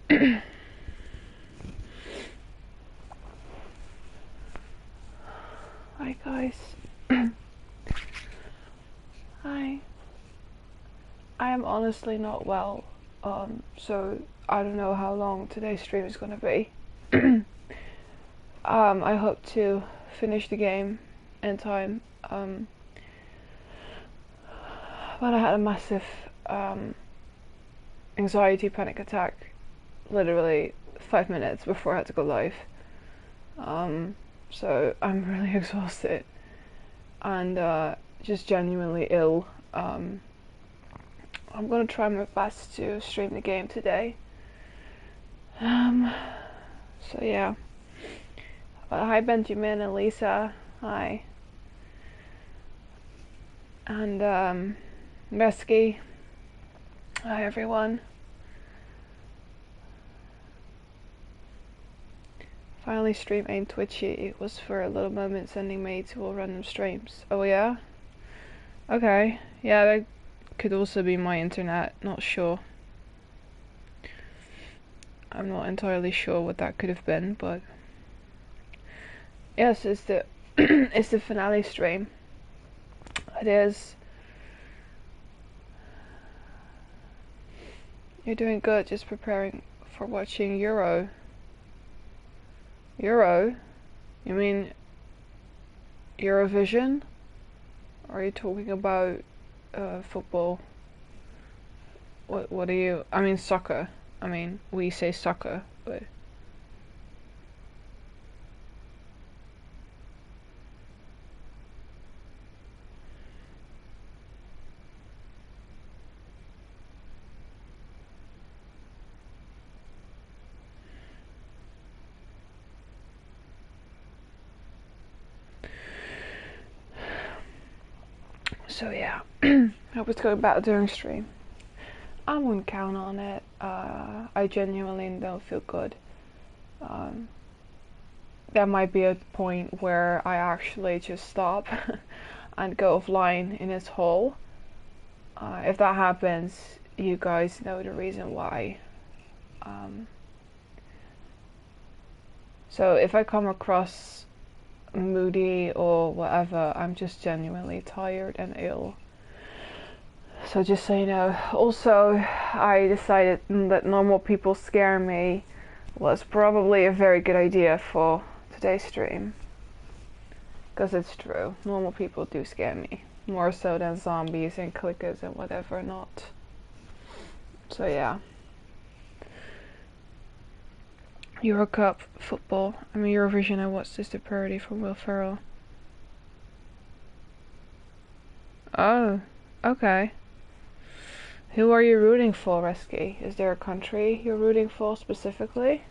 Hi guys. Hi. I am honestly not well, so I don't know how long today's stream is gonna be. I hope to finish the game in time, but I had a massive anxiety panic attack literally 5 minutes before I had to go live. So I'm really exhausted and just genuinely ill. I'm gonna try my best to stream the game today. So yeah. Hi Benjamin and Lisa. Hi. And Mesky. Hi everyone. Finally stream ain't twitchy. It was for a little moment sending me to all random streams. Oh yeah? Okay. Yeah, that could also be my internet, not sure. I'm not entirely sure what that could have been, but yes, it's the it's the finale stream. It is. You're doing good, just preparing for watching Euro. Euro? You mean Eurovision? Or are you talking about football? What are you? I mean soccer. I mean, we say soccer, but so yeah. Hope it's going better during stream. I wouldn't count on it. I genuinely don't feel good. There might be a point where I actually just stop and go offline in its whole. If that happens, you guys know the reason why. So if I come across moody or whatever, I'm just genuinely tired and ill. So just so you know. Also, I decided that normal people scare me was probably a very good idea for today's stream. Because it's true, normal people do scare me. More so than zombies and clickers and whatever not. So yeah. Euro Cup football. I mean Eurovision, I watched this, the parody from Will Ferrell. Oh, okay. Who are you rooting for, Resky? Is there a country you're rooting for specifically?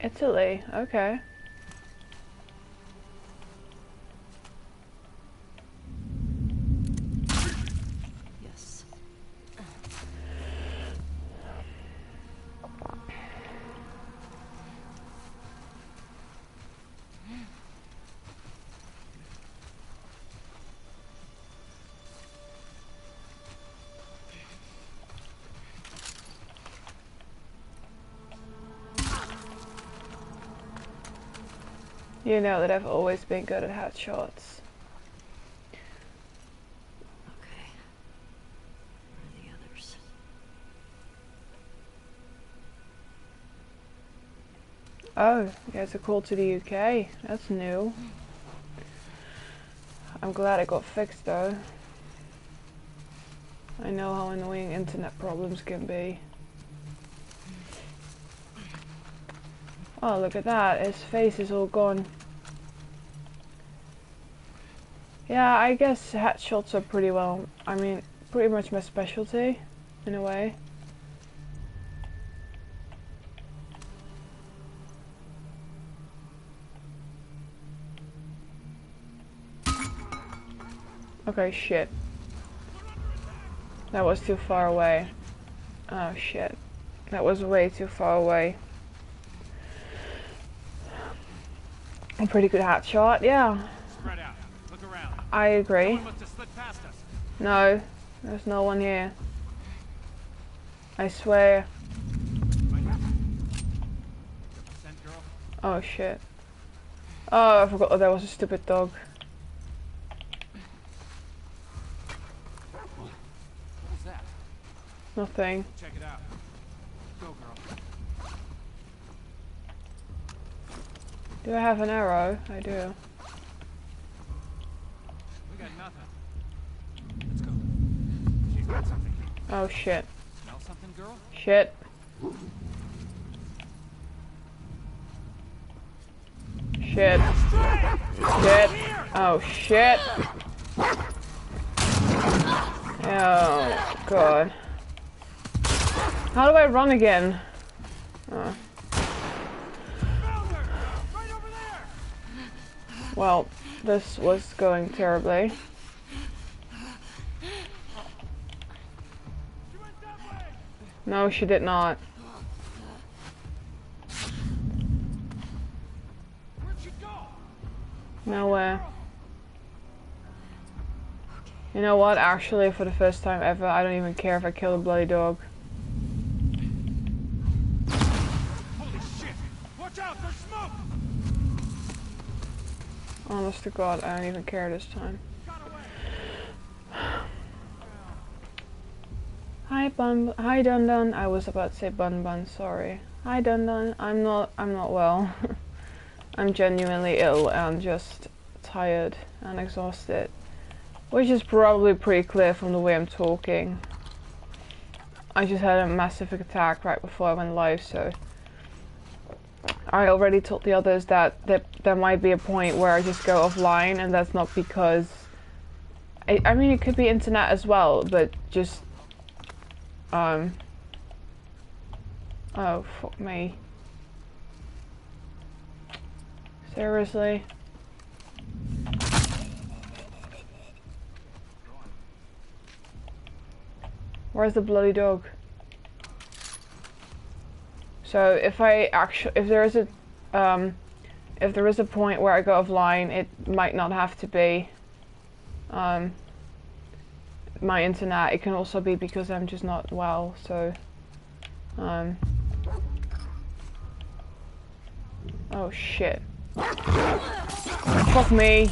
Italy, okay. Yes. You know that I've always been good at headshots. Okay. Where are the others? Oh, you guys are called to the UK. That's new. I'm glad it got fixed though. I know how annoying internet problems can be. Oh, look at that. His face is all gone. Yeah, I guess headshots are pretty well, I mean, pretty much my specialty, in a way. Okay, shit. That was too far away. Oh shit. That was way too far away. A pretty good hat shot, yeah. Spread out. Look around. I agree. Someone must have slipped past us. No, there's no one here. I swear. Right here. Scent girl. Oh shit. Oh, I forgot that there was a stupid dog. What was that? Nothing. Check it out. Go, girl. Do I have an arrow? I do. We got nothing. Let's go. She's got something. Oh shit. Smell something, girl? Shit. Shit. Shit. Oh shit. Oh god. How do I run again? Oh. Found her! Right over there! Well, this was going terribly. She went that way! No, she did not. Where'd she go? Nowhere. You know what? Actually, for the first time ever, I don't even care if I kill a bloody dog. Holy shit! Watch out! There's smoke! Honest to God, I don't even care this time. Got away! Hi hi Dun Dun. I was about to say Bun Bun, sorry. Hi Dun Dun. I'm not well. I'm genuinely ill and just tired and exhausted. Which is probably pretty clear from the way I'm talking. I just had a massive attack right before I went live, so I already told the others that there might be a point where I just go offline, and that's not because I mean it could be internet as well, but just oh fuck me. Seriously? Where's the bloody dog? So if there is a point where I go offline, it might not have to be my internet. It can also be because I'm just not well. So oh shit! Fuck me!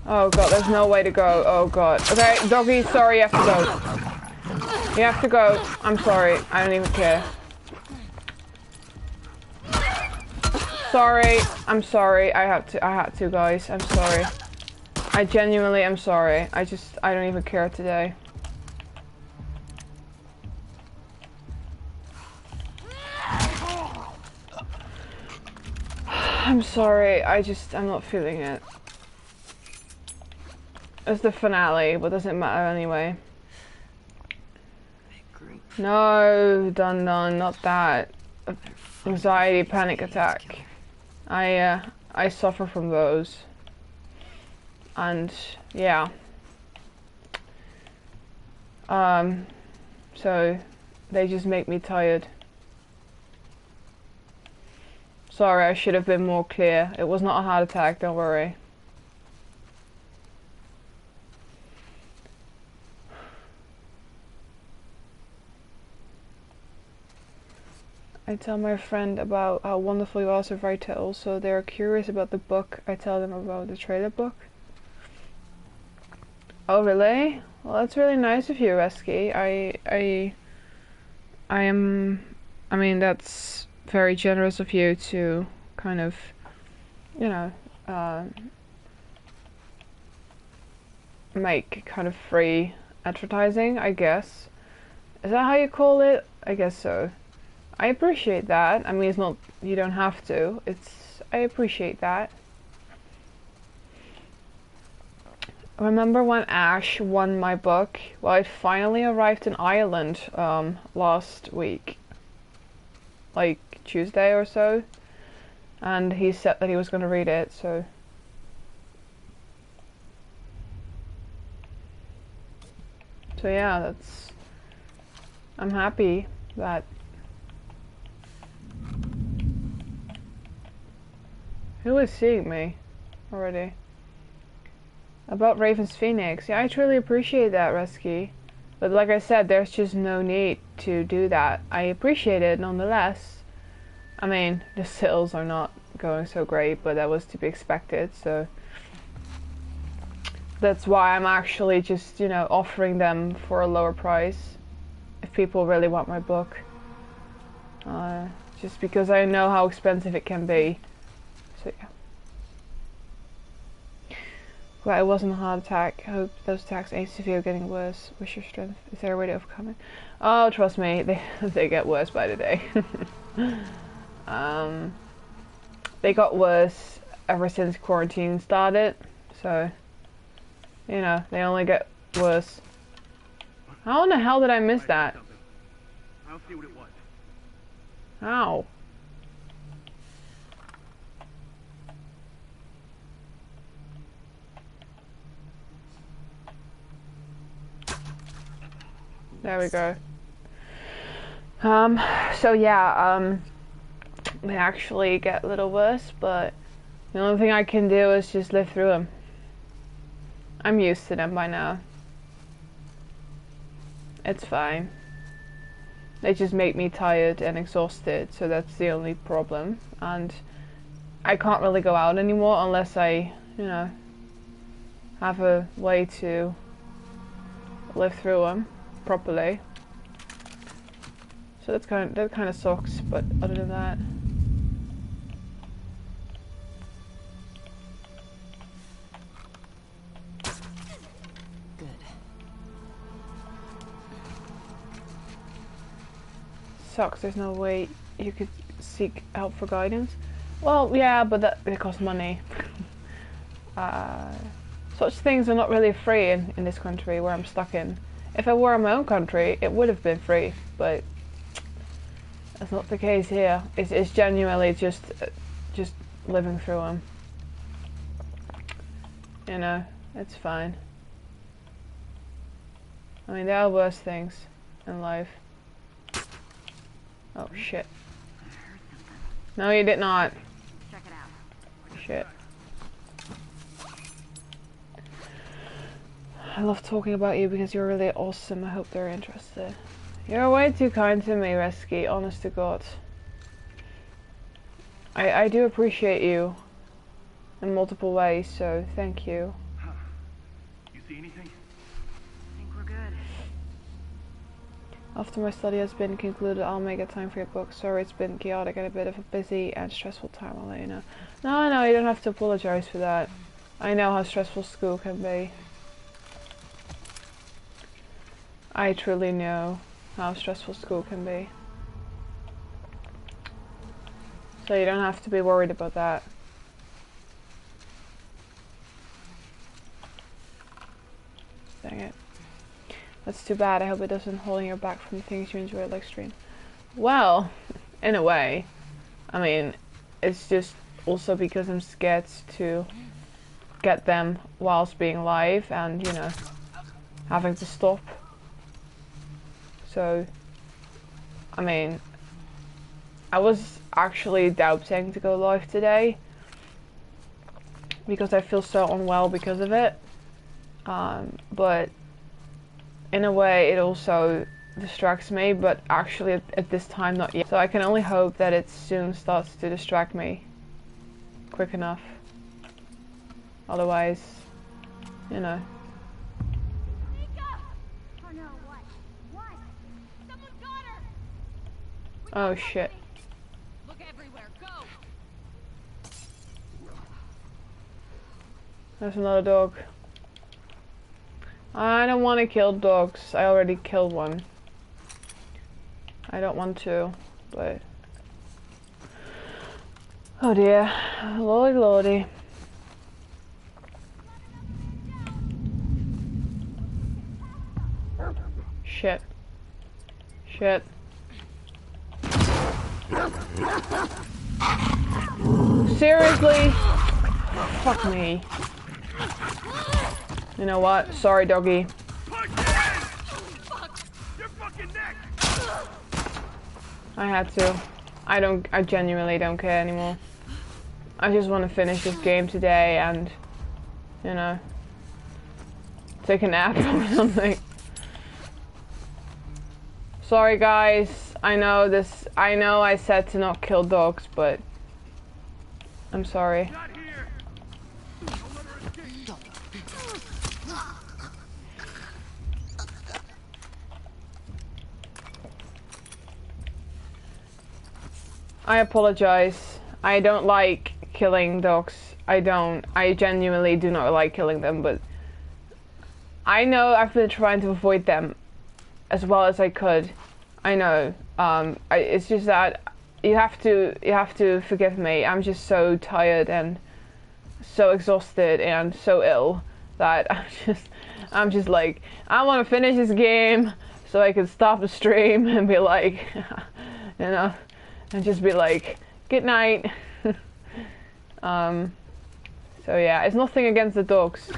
Oh god, there's no way to go. Oh god. Okay, doggy, sorry, you have to go. You have to go. I'm sorry. I don't even care. Sorry. I'm sorry. I had to, guys. I'm sorry. I genuinely am sorry. I don't even care today. I'm sorry. I'm not feeling it. It's the finale, but doesn't matter anyway. No, Dun Dun, not that. Anxiety, panic attack. I suffer from those. And yeah. So they just make me tired. Sorry, I should have been more clear. It was not a heart attack, don't worry. I tell my friend about how wonderful you are as a writer. Also, they are curious about the book. I tell them about the trailer book. Oh, really? Well, that's really nice of you, Resky. I mean, that's very generous of you to kind of, you know, make kind of free advertising, I guess. Is that how you call it? I guess so. I appreciate that. I mean, it's not, you don't have to. I appreciate that. Remember when Ash won my book? Well, it finally arrived in Ireland last week. Like Tuesday or so. And he said that he was going to read it, so. So yeah, I'm happy that who is seeing me already? About Raven's Phoenix. Yeah, I truly appreciate that, Resky. But like I said, there's just no need to do that. I appreciate it nonetheless. I mean, the sales are not going so great, but that was to be expected, so that's why I'm actually just, you know, offering them for a lower price if people really want my book. Just because I know how expensive it can be. So yeah. Well, it wasn't a heart attack. I hope those attacks ain't severe, getting worse. Wish your strength. Is there a way to overcome it? Oh, trust me, they get worse by the day. They got worse ever since quarantine started, so you know, they only get worse. How in the hell did I miss that? I'll see what it was. How? There we go. So yeah, they actually get a little worse, but the only thing I can do is just live through them. I'm used to them by now. It's fine. They just make me tired and exhausted, so that's the only problem. And I can't really go out anymore unless I, you know, have a way to live through them properly. So that kind of sucks, but other than that. Good. Sucks, there's no way you could seek help for guidance. Well, yeah, but it costs money. Such things are not really free in this country where I'm stuck in. If I were in my own country, it would have been free, but that's not the case here. It's genuinely just living through them. You know, it's fine. I mean, there are worse things in life. Oh shit. No, you did not. Check it out. Shit. I love talking about you because you're really awesome. I hope they're interested. You're way too kind to me, Resky, honest to God. I do appreciate you in multiple ways, so thank you. You see anything? I think we're good. After my study has been concluded, I'll make a time for your book. Sorry, it's been chaotic and a bit of a busy and stressful time, I'll let you know. No, you don't have to apologize for that. I know how stressful school can be. I truly know how stressful school can be. So you don't have to be worried about that. Dang it. That's too bad. I hope it doesn't hold you back from the things you enjoy like stream. Well, in a way. I mean, it's just also because I'm scared to get them whilst being live and, you know, having to stop. So, I mean, I was actually doubting to go live today because I feel so unwell because of it. But in a way it also distracts me, but actually at this time not yet. So I can only hope that it soon starts to distract me quick enough. Otherwise, you know. Oh no, what? What? Someone got her! Oh shit. Look everywhere, go! There's another dog. I don't want to kill dogs. I already killed one. I don't want to, but... Oh dear. Lordy lordy. Shit. Shit. Seriously? Fuck me. You know what? Sorry, doggy. I had to. I genuinely don't care anymore. I just want to finish this game today and, you know, take a nap or something. Sorry guys, I know I said to not kill dogs, but I'm sorry. Not here. Don't let her escape. I apologize. I don't like killing dogs. I genuinely do not like killing them, but I know I've been trying to avoid them as well as I could. I know. It's just that you have to forgive me. I'm just so tired and so exhausted and so ill that I'm just like, I want to finish this game so I can stop the stream and be like, you know, and just be like, good night. So yeah, it's nothing against the dogs.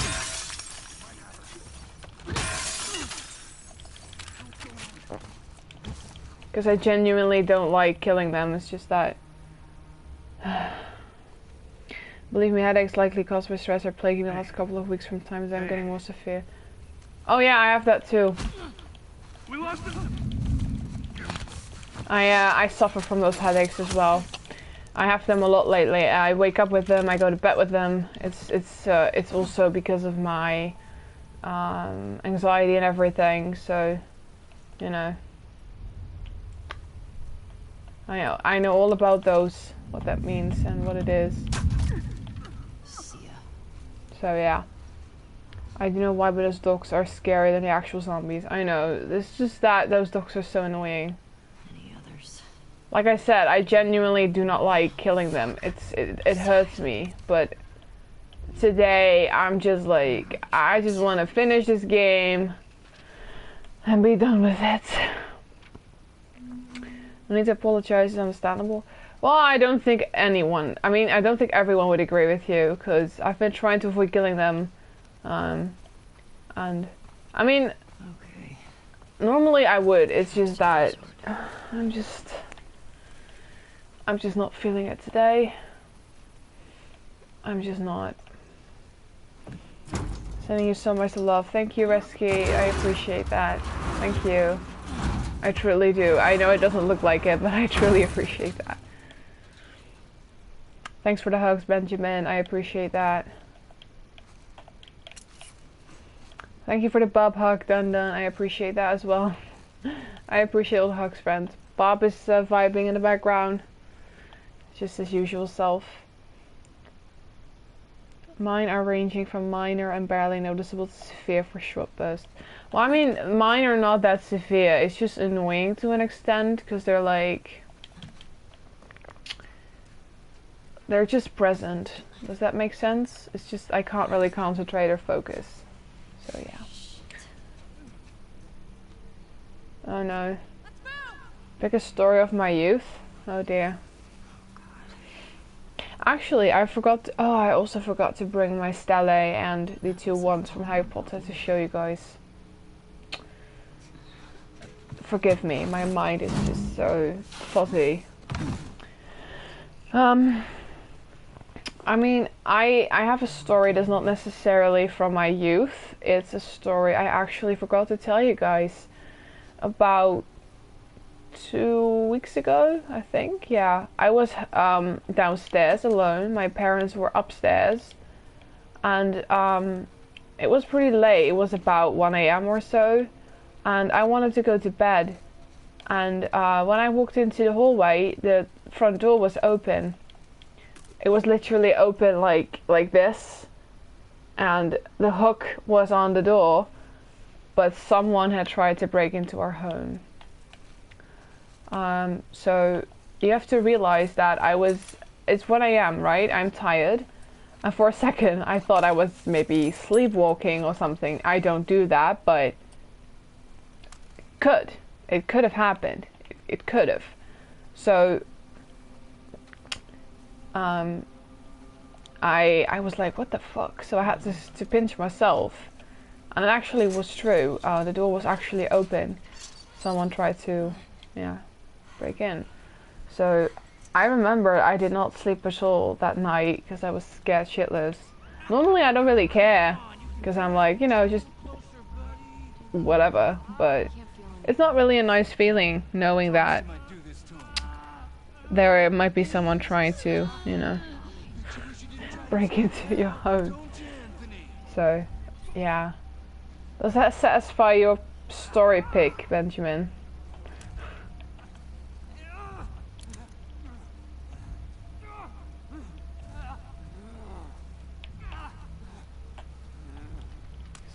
Because I genuinely don't like killing them, it's just that... Believe me, headaches likely caused by stress are plaguing the last couple of weeks from time as I'm getting more severe. Oh yeah, I have that too. We lost it. I suffer from those headaches as well. I have them a lot lately. I wake up with them, I go to bed with them. It's also because of my anxiety and everything, so, you know. I know all about those, what that means and what it is. See ya. So yeah. I don't know why, but those dogs are scarier than the actual zombies. I know. It's just that those dogs are so annoying. Any others? Like I said, I genuinely do not like killing them. It hurts me, but today I'm just like, I just want to finish this game and be done with it. I need to apologize, it's understandable. Well, I don't think anyone, I mean, I don't think everyone would agree with you, because I've been trying to avoid killing them. And, I mean, Okay. normally I would, it's just that I'm just not feeling it today. I'm just not. Sending you so much love. Thank you, Resky. I appreciate that. Thank you. I truly do. I know it doesn't look like it, but I truly appreciate that. Thanks for the hugs, Benjamin. I appreciate that. Thank you for the Bob hug, Dun Dun. I appreciate that as well. I appreciate all the hugs, friends. Bob is vibing in the background. Just his usual self. Mine are ranging from minor and barely noticeable to severe for short bursts. Well, I mean, mine are not that severe. It's just annoying to an extent, because they're like... they're just present. Does that make sense? It's just, I can't really concentrate or focus. So, yeah. Oh no. Biggest story of my youth? Oh dear. Actually, I also forgot to bring my stele and the two wands from Harry Potter to show you guys. Forgive me, my mind is just so fuzzy. I mean, I have a story that's not necessarily from my youth. It's a story I actually forgot to tell you guys about 2 weeks ago, I think. Yeah, I was downstairs alone. My parents were upstairs, and it was pretty late. It was about 1 a.m. or so, and I wanted to go to bed. And when I walked into the hallway, the front door was open. It was literally open like this, and the hook was on the door, but someone had tried to break into our home. So you have to realize that it's 1 a.m., right? I'm tired. And for a second, I thought I was maybe sleepwalking or something. I don't do that, but it could have happened. It could have. So, I was like, what the fuck? So I had to pinch myself. And it actually was true. The door was actually open. Someone tried to, yeah, break in. So I remember I did not sleep at all that night because I was scared shitless. Normally I don't really care because I'm like, you know, just whatever. But it's not really a nice feeling knowing that there might be someone trying to, you know, break into your home. So, yeah. Does that satisfy your story pick, Benjamin?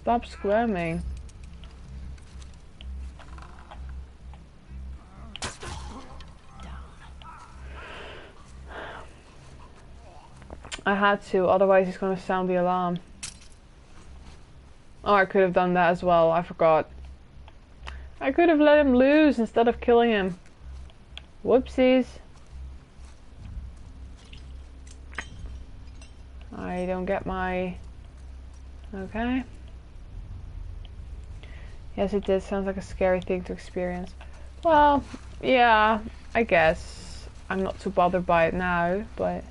Stop squirming. I had to, otherwise he's gonna sound the alarm. Oh, I could have done that as well, I forgot. I could have let him loose instead of killing him. Whoopsies. I don't get my... Okay. Yes, it did. Sounds like a scary thing to experience. Well, yeah, I guess. I'm not too bothered by it now, but...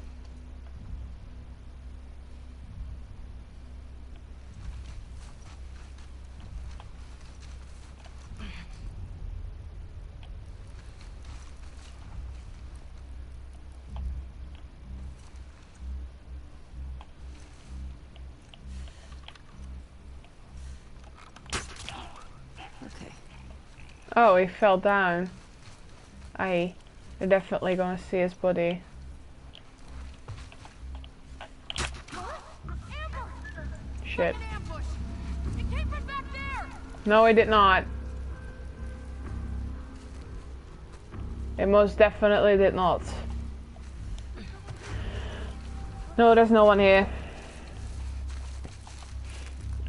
Okay. Oh, he fell down. Aye. They're definitely gonna see his body. Shit. No, it did not. It most definitely did not. No, there's no one here.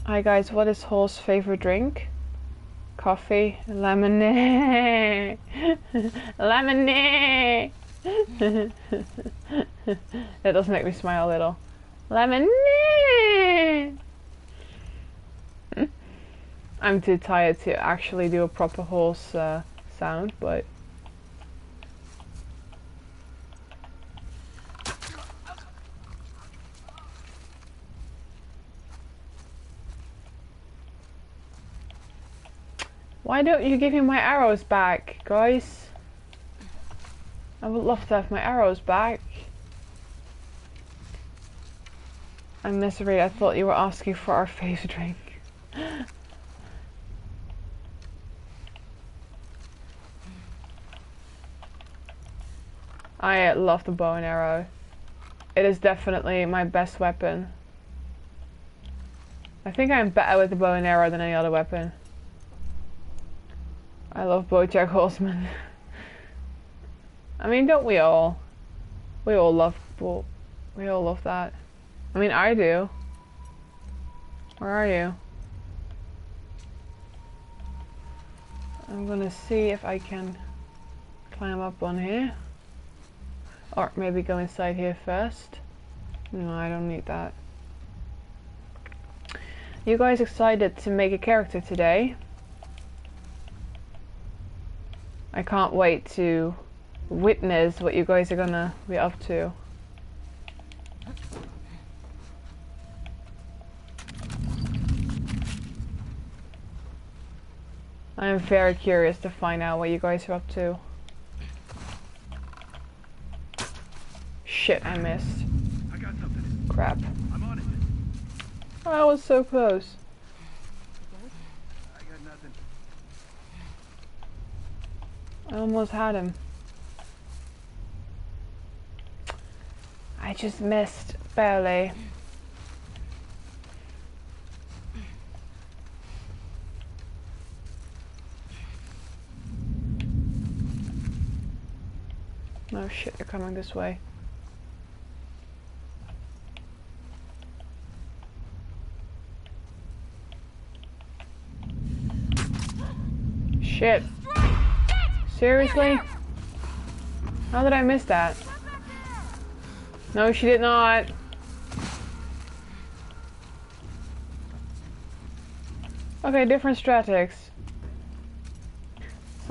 Hi guys, what is Hall's favorite drink? Coffee, lemonade, lemonade. That does make me smile a little. Lemonade. I'm too tired to actually do a proper horse sound, but why don't you give me my arrows back, guys? I would love to have my arrows back. I'm misery. I thought you were asking for our favorite drink. I love the bow and arrow. It is definitely my best weapon. I think I'm better with the bow and arrow than any other weapon. I love BoJack Horseman. I mean, don't we all? We all love that. I mean, I do. Where are you? I'm gonna see if I can climb up on here. Or maybe go inside here first. No, I don't need that. You guys excited to make a character today? I can't wait to witness what you guys are gonna be up to. I'm very curious to find out what you guys are up to. Shit, I missed. I got something. Crap. I'm on it. I was so close. I got nothing. I almost had him. I just missed, barely. Oh shit, they're coming this way. Shit. Seriously? How did I miss that? No, she did not. Okay, different stratics.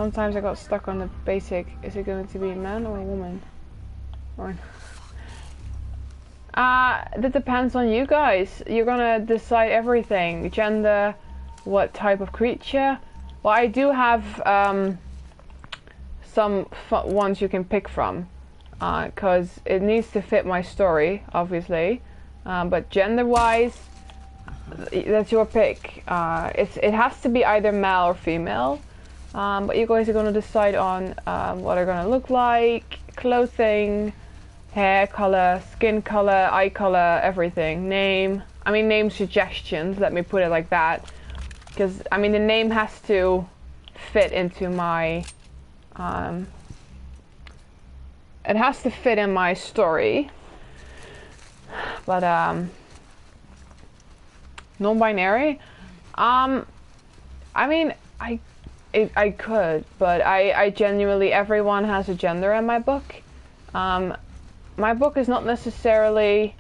Sometimes I got stuck on the basic. Is it going to be a man or a woman? Or that depends on you guys. You're gonna decide everything. Gender, what type of creature. Well, I do have some ones you can pick from, because it needs to fit my story, obviously. But gender-wise, that's your pick. It has to be either male or female. But you guys are gonna decide on what they're gonna look like, clothing, hair color, skin color, eye color, everything. Name. I mean, name suggestions. Let me put it like that. Because, I mean, the name has to fit into my... it has to fit in my story. But, non-binary? I mean, I could, but I genuinely... Everyone has a gender in my book. My book is not necessarily...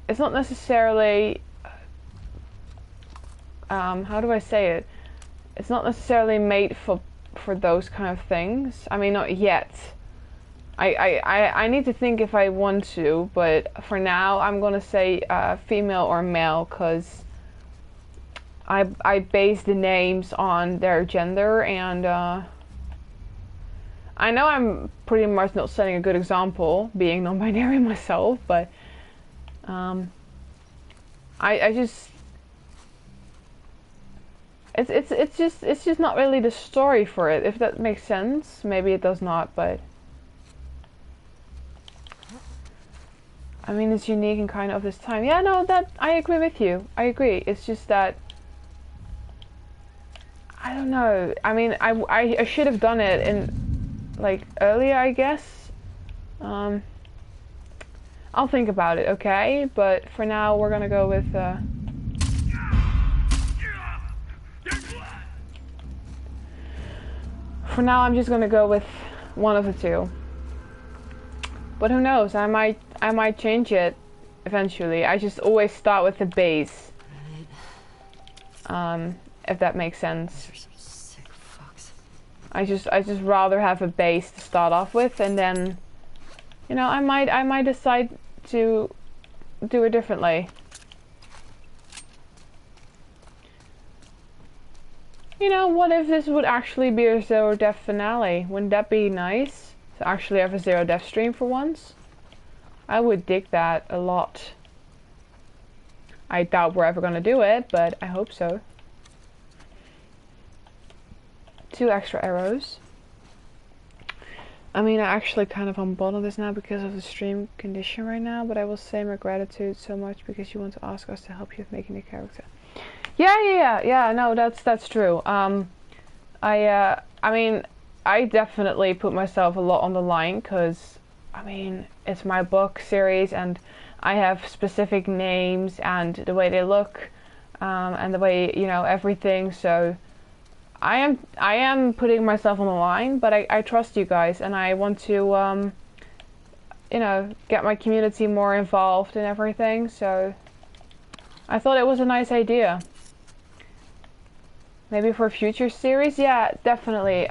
it's not necessarily... how do I say it? It's not necessarily made for those kind of things. I mean, not yet. I need to think if I want to, but for now I'm gonna say female or male, because I base the names on their gender, and I know I'm pretty much not setting a good example being non-binary myself, but I just it's just not really the story for it, if that makes sense. Maybe it does not, but I mean, it's unique and kind of this time. Yeah, no, that I agree with you. I agree. It's just that I don't know. I mean, I should have done it in like earlier, I guess. I'll think about it, okay? But for now, we're gonna go with for now, I'm just gonna go with one of the two. But who knows? I might change it eventually. I just always start with the base. If that makes sense. These are some sick fucks. I just rather have a base to start off with, and then, you know, I might decide to do it differently. You know, what if this would actually be a zero death finale? Wouldn't that be nice? To actually have a zero death stream for once? I would dig that a lot. I doubt we're ever gonna do it, but I hope so. 2 extra arrows. I mean, I actually kind of on board on this now because of the stream condition right now, but I will say my gratitude so much because you want to ask us to help you with making a character. Yeah, no, that's true. I mean, I definitely put myself a lot on the line because, I mean, it's my book series and I have specific names and the way they look, and the way, you know, everything, so I am putting myself on the line, but I trust you guys, and I want to, you know, get my community more involved in everything, so I thought it was a nice idea. Maybe for a future series? Yeah, definitely.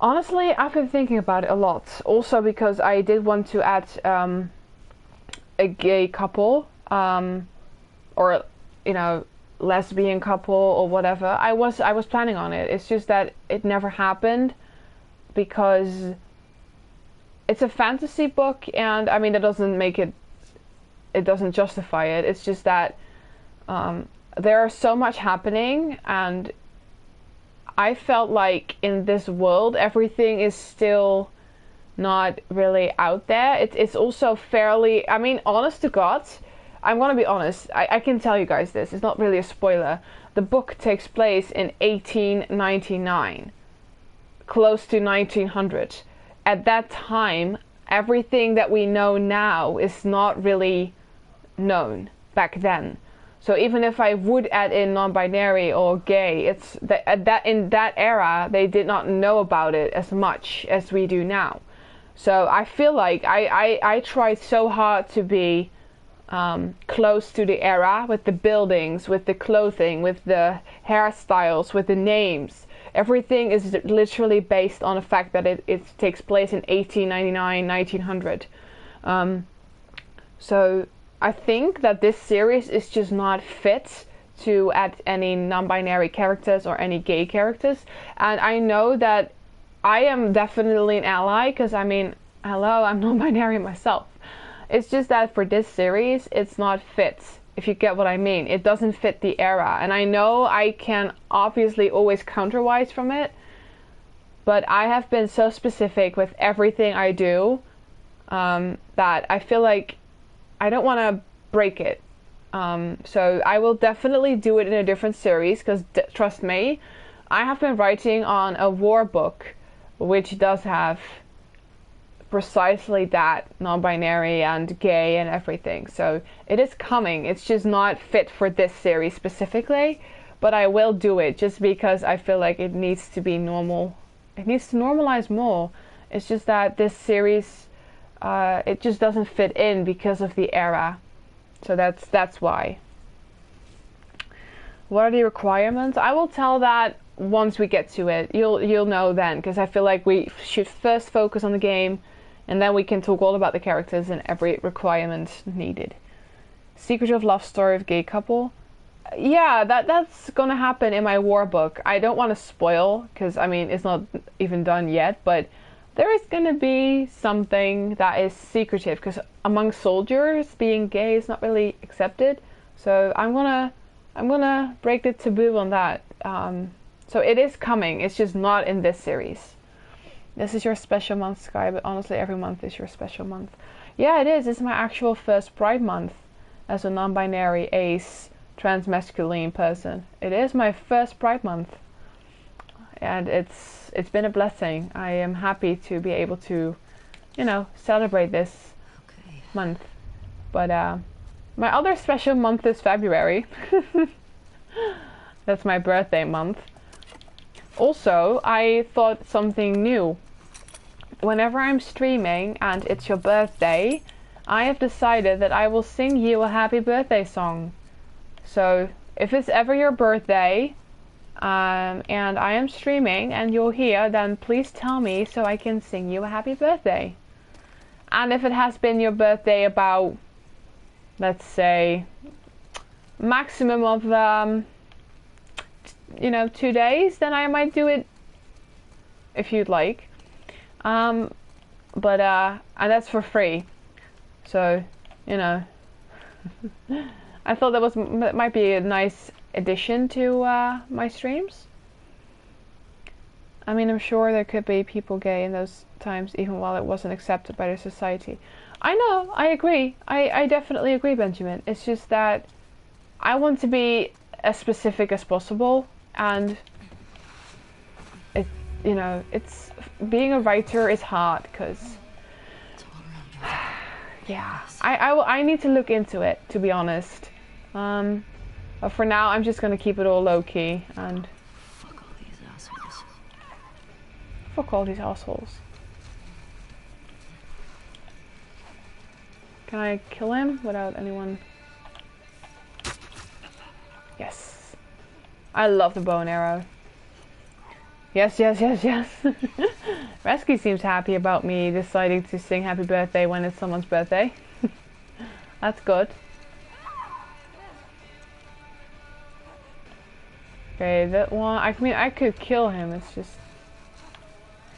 Honestly, I've been thinking about it a lot, also because I did want to add a gay couple, or, you know, lesbian couple or whatever. I was planning on it. It's just that it never happened because it's a fantasy book, and I mean, that doesn't make it doesn't justify it. It's just that there is so much happening, and I felt like in this world everything is still not really out there. It's also fairly, I mean, honest to God, I'm gonna be honest, I can tell you guys this, it's not really a spoiler. The book takes place in 1899, close to 1900. At that time, everything that we know now is not really known back then. So even if I would add in non-binary or gay, it's that in that era they did not know about it as much as we do now. So I feel like I tried so hard to be close to the era, with the buildings, with the clothing, with the hairstyles, with the names. Everything is literally based on the fact that it takes place in 1899, 1900. So I think that this series is just not fit to add any non-binary characters or any gay characters. And I know that I am definitely an ally, because I mean, hello, I'm non-binary myself. It's just that for this series, it's not fit, if you get what I mean. It doesn't fit the era. And I know I can obviously always counterwise from it, but I have been so specific with everything I do that I feel like I don't want to break it. So I will definitely do it in a different series, because trust me, I have been writing on a war book which does have precisely that, non-binary and gay and everything. So it is coming. It's just not fit for this series specifically, but I will do it just because I feel like it needs to be normal. It needs to normalize more. It's just that this series, it just doesn't fit in because of the era. So that's why. What are the requirements? I will tell that once we get to it. You'll know then, because I feel like we should first focus on the game, and then we can talk all about the characters and every requirement needed. Secretive love story of gay couple. Yeah, that's gonna happen in my war book. I don't want to spoil, because I mean, it's not even done yet, but there is gonna be something that is secretive, because among soldiers, being gay is not really accepted. So I'm gonna break the taboo on that. So it is coming. It's just not in this series. This is your special month, Sky, but honestly, every month is your special month. Yeah, it is. It's my actual first Pride month as a non-binary, ace, transmasculine person. It is my first Pride month, and it's been a blessing. I am happy to be able to, celebrate this month. But my other special month is February. That's my birthday month. Also, I thought something new. Whenever I'm streaming and it's your birthday, I have decided that I will sing you a happy birthday song. So if it's ever your birthday and I am streaming and you're here, then please tell me so I can sing you a happy birthday. And if it has been your birthday about, let's say, maximum of 2 days, then I might do it if you'd like. But and that's for free. So, I thought that might be a nice addition to my streams. I mean, I'm sure there could be people gay in those times, even while it wasn't accepted by the society. I know, I agree. I definitely agree, Benjamin. It's just that I want to be as specific as possible, and it's being a writer is hard, because yeah, I need to look into it, to be honest. But for now, I'm just gonna keep it all low key and Fuck all these assholes. fuck all these assholes. Can I kill him without anyone? Yes. I love the bow and arrow. Yes, yes, yes, yes. Rescue seems happy about me deciding to sing happy birthday when it's someone's birthday. That's good. Okay, that one, I mean, I could kill him, it's just...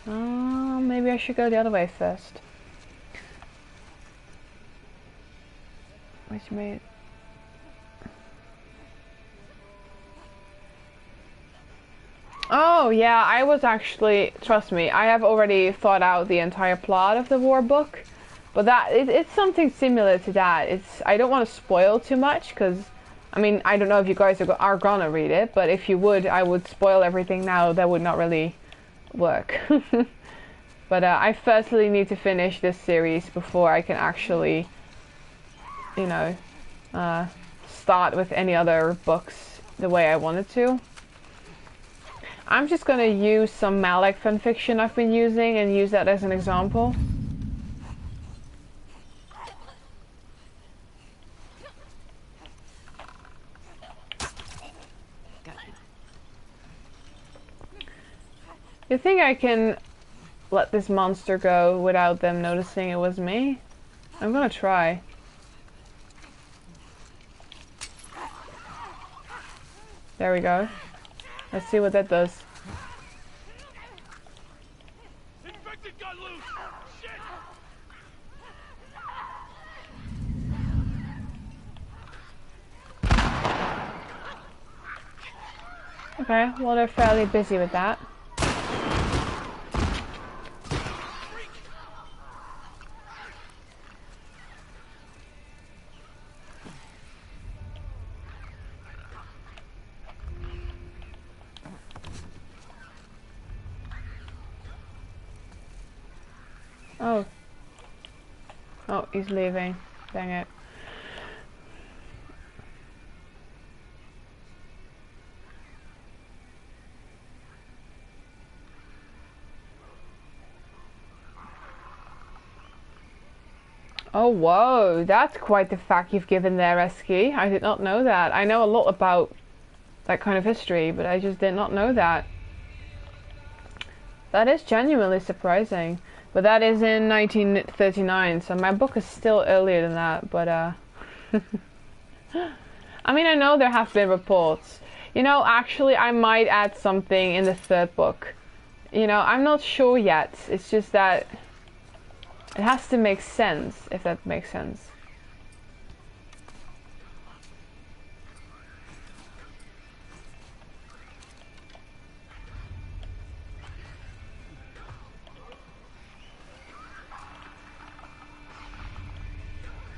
maybe I should go the other way first. Which made... Oh, yeah, I was actually... Trust me, I have already thought out the entire plot of the war book. But it's something similar to that. I don't want to spoil too much, because... I mean, I don't know if you guys are gonna read it, but if you would, I would spoil everything now. That would not really work. But I firstly need to finish this series before I can actually, start with any other books the way I wanted to. I'm just gonna use some Malek fanfiction I've been using and use that as an example. you think I can let this monster go without them noticing it was me? I'm gonna try. There we go. Let's see what that does. Infected got loose! Shit! Okay, well they're fairly busy with that. Oh. Oh, he's leaving. Dang it. Oh, whoa. That's quite the fact you've given there, Eski. I did not know that. I know a lot about that kind of history, but I just did not know that. That is genuinely surprising. But that is in 1939, so my book is still earlier than that, but I mean, I know there have been reports. You know, actually, I might add something in the third book. You know, I'm not sure yet. It's just that it has to make sense, if that makes sense.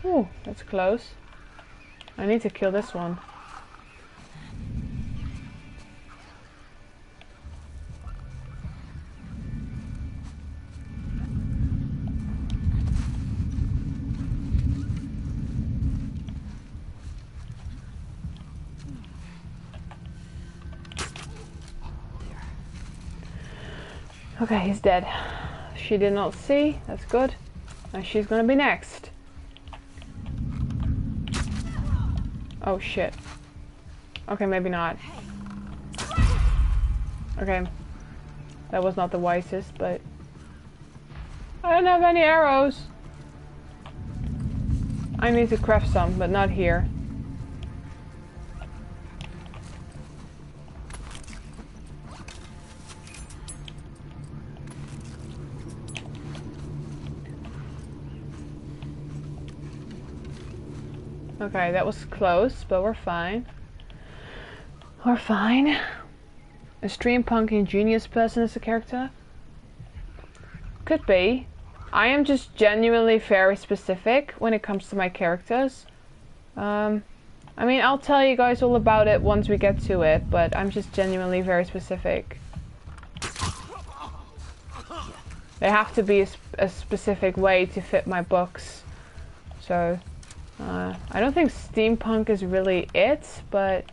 Ooh, that's close. I need to kill this one. Okay, he's dead. She did not see. That's good. And she's gonna be next. Oh shit. Okay, maybe not. Okay. That was not the wisest, but I don't have any arrows. I need to craft some, but not here. Okay, that was close, but we're fine. We're fine. A steampunk ingenious person as a character? Could be. I am just genuinely very specific when it comes to my characters. I mean, I'll tell you guys all about it once we get to it, but I'm just genuinely very specific. They have to be a specific way to fit my books. So, I don't think steampunk is really it, but,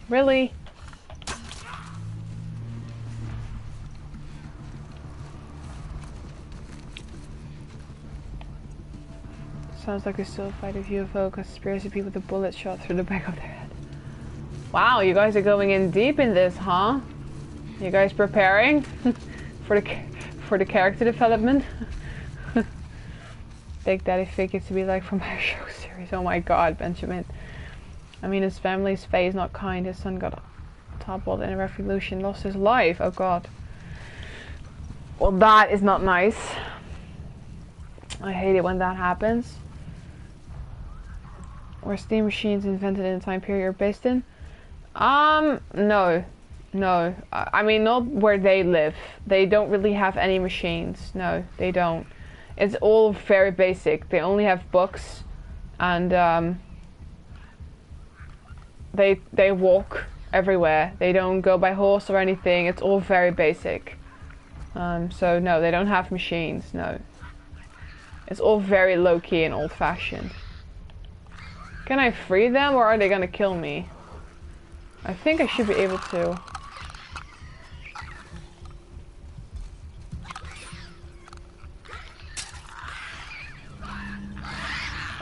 really? Sounds like a still fight of UFO conspiracy people with a bullet shot through the back of their head. Wow, you guys are going in deep in this, huh? You guys preparing for the character development? Big Daddy figures to be like from our show series. Oh my god, Benjamin. I mean, his family's fate is not kind. His son got toppled in a revolution, lost his life. Oh god. Well, that is not nice. I hate it when that happens. Were steam machines invented in a time period you're based in? No. No. I mean, not where they live. They don't really have any machines. No, they don't. It's all very basic. They only have books, and they walk everywhere. They don't go by horse or anything. It's all very basic. So no, they don't have machines. No. It's all very low-key and old-fashioned. Can I free them, or are they gonna kill me? I think I should be able to.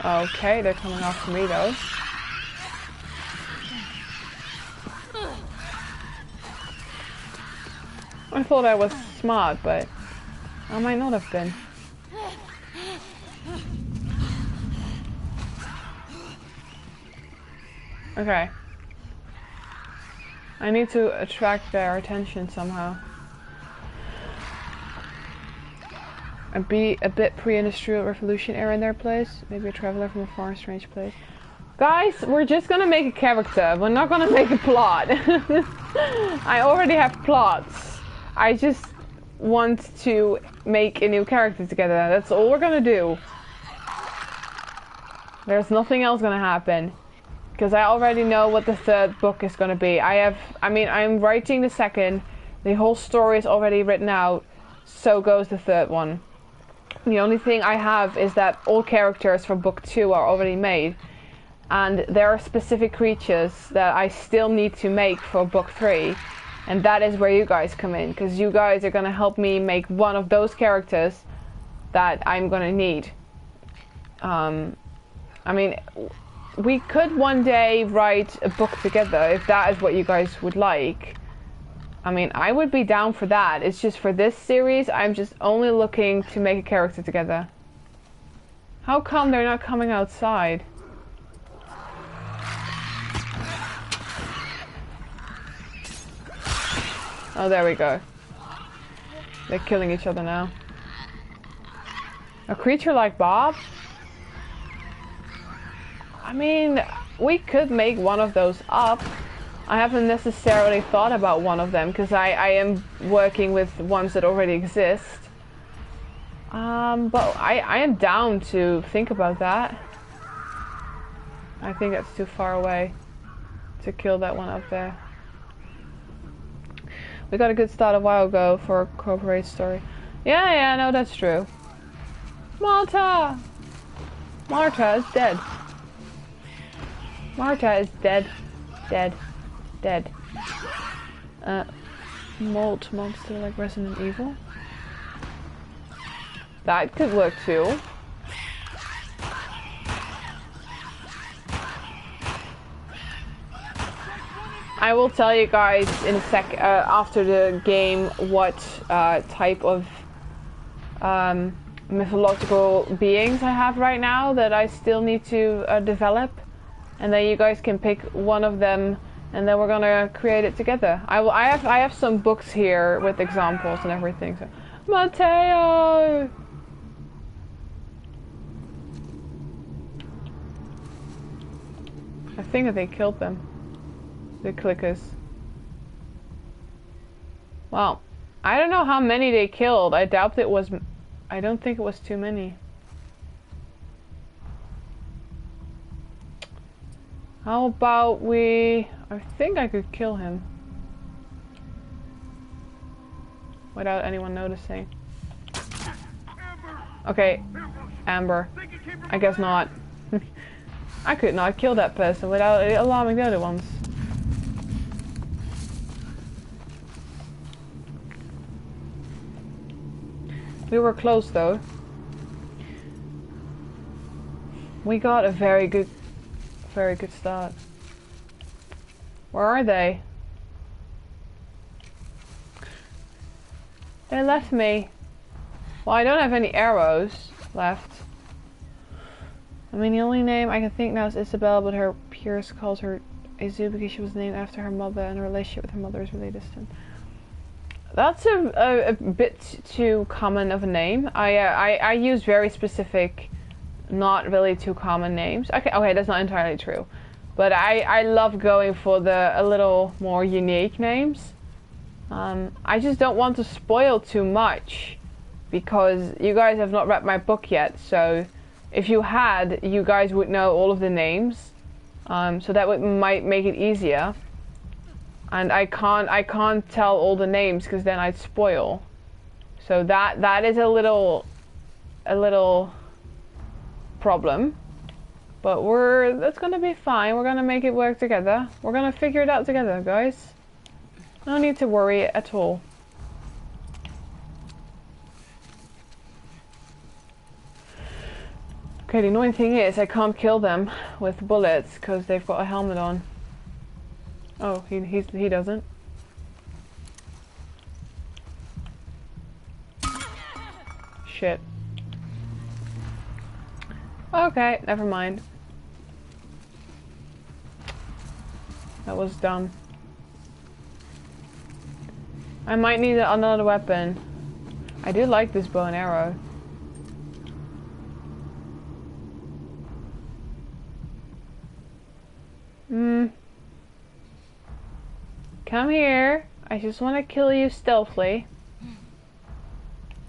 Okay, they're coming after me though. I thought I was smart, but I might not have been. Okay. I need to attract their attention somehow. And be a bit pre-industrial revolution era in their place. Maybe a traveler from a far strange place. Guys, we're just gonna make a character. We're not gonna make a plot. I already have plots. I just want to make a new character together. That's all we're gonna do. There's nothing else gonna happen. Because I already know what the third book is gonna be. I'm writing the second. The whole story is already written out. So goes the third one. The only thing I have is that all characters from book 2 are already made. And there are specific creatures that I still need to make for book 3. And that is where you guys come in. Because you guys are going to help me make one of those characters that I'm going to need. We could one day write a book together if that is what you guys would like. I would be down for that. It's just for this series, I'm just only looking to make a character together. How come they're not coming outside? Oh, there we go. They're killing each other now. A creature like Bob? We could make one of those up. I haven't necessarily thought about one of them because I am working with ones that already exist. But I am down to think about that. I think that's too far away to kill that one up there. We got a good start a while ago for a corporate story. Yeah, no, that's true. Marta! Marta is dead. Marta is dead. Dead. Molt monster like Resident Evil. That could work too. I will tell you guys in a sec after the game what type of mythological beings I have right now that I still need to develop, and then you guys can pick one of them. And then we're gonna create it together. I have some books here with examples and everything. So, Matteo! I think that they killed them. The clickers. Well, I don't know how many they killed. I doubt it was... I don't think it was too many. How about we... I think I could kill him. Without anyone noticing. Okay, Amber. I guess not. I could not kill that person without alarming the other ones. We were close though. We got a very good start. Where are they? They left me. Well, I don't have any arrows left. The only name I can think now is Isabel, but her peers calls her Izu because she was named after her mother and her relationship with her mother is really distant. That's a bit too common of a name. I use very specific, not really too common names. Okay, that's not entirely true. But I love going for a little more unique names. I just don't want to spoil too much because you guys have not read my book yet. So if you had, you guys would know all of the names. So that might make it easier. And I can't tell all the names because then I'd spoil. So that is a little problem. But that's gonna be fine. We're gonna make it work together. We're gonna figure it out together, guys. No need to worry at all. Okay, the annoying thing is I can't kill them with bullets because they've got a helmet on. Oh, he doesn't. shit. Okay, never mind. That was dumb. I might need another weapon. I do like this bow and arrow. Come here. I just want to kill you stealthily.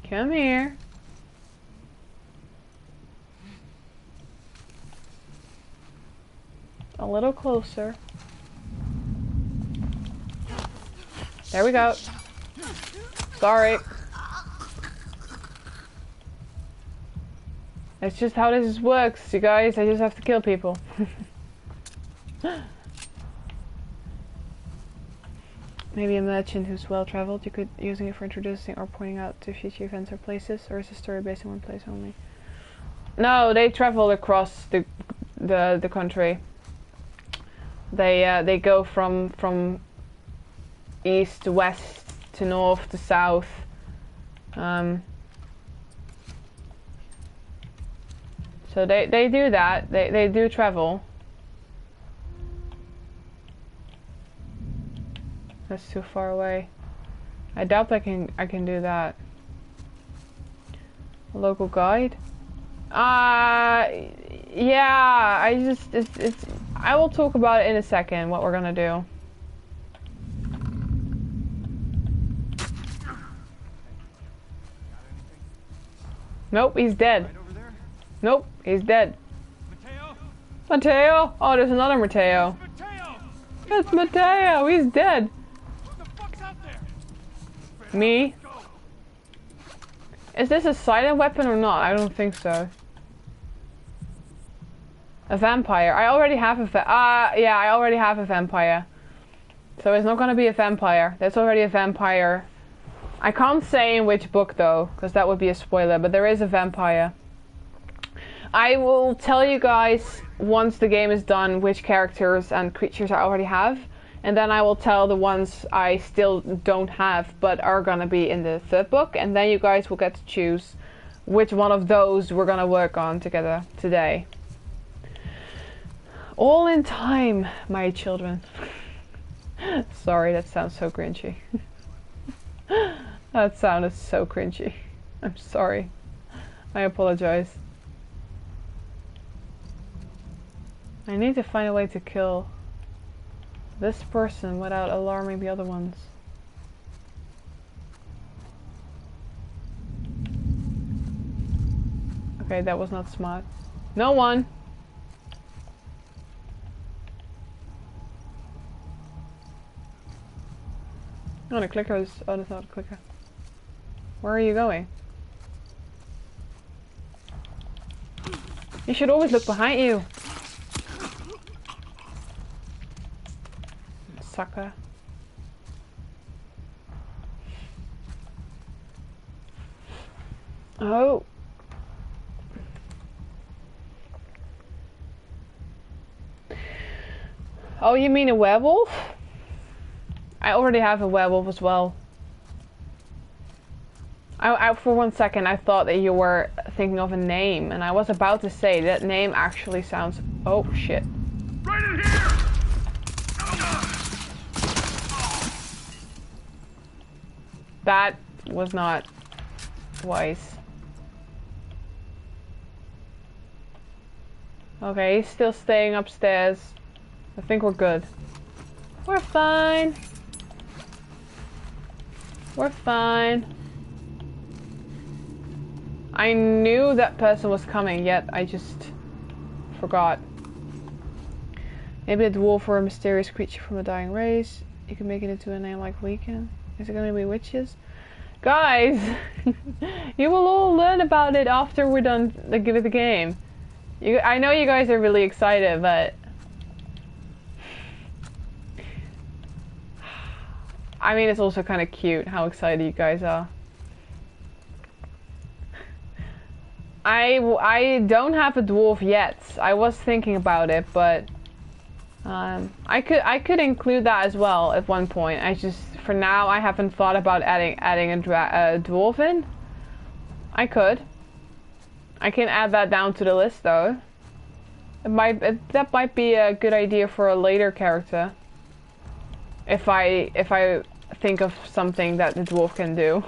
Come here. A little closer. There we go. Sorry. That's just how this works, you guys. I just have to kill people. Maybe a merchant who's well traveled. You could using it for introducing or pointing out to future events or places, or is the story based in one place only? No, they travel across the country. They go from east to west to north to south. So they do that. They do travel. That's too far away. I doubt I can do that. A local guide? Yeah, I will talk about it in a second, what we're gonna do. Nope, he's dead. Right over there? Nope, he's dead. Mateo? Mateo? Oh, there's another Mateo. Mateo! That's Mateo, he's dead. What the fuck's out there? Me? Go. Is this a silent weapon or not? I don't think so. A vampire. I already have a yeah, I already have a vampire. So it's not gonna be a vampire. That's already a vampire. I can't say in which book though, because that would be a spoiler, but there is a vampire. I will tell you guys once the game is done which characters and creatures I already have, and then I will tell the ones I still don't have but are gonna be in the third book, and then you guys will get to choose which one of those we're gonna work on together today. All in time, my children. Sorry, that sounds so cringy. That sounded so cringy. I'm sorry. I apologize. I need to find a way to kill this person without alarming the other ones. Okay, that was not smart. No one! Oh, the clicker is... Oh, that's not a clicker. Where are you going? You should always look behind you. Sucker. Oh. Oh, you mean a werewolf? I already have a werewolf as well. I for one second I thought that you were thinking of a name, and I was about to say that name actually sounds... Oh shit. Right in here! That was not wise. Okay, he's still staying upstairs. I think we're good. We're fine. We're fine. I knew that person was coming, yet I just forgot. Maybe a dwarf or a mysterious creature from a dying race. You can make it into a name like Weekend. Is it gonna be witches? Guys! You will all learn about it after we're done with the game. I know you guys are really excited, but... I mean, it's also kind of cute how excited you guys are. I don't have a dwarf yet. I was thinking about it, but I could include that as well at one point. I just, for now, I haven't thought about adding a dwarf in. I could. I can add that down to the list though. That might be a good idea for a later character. If I think of something that the dwarf can do.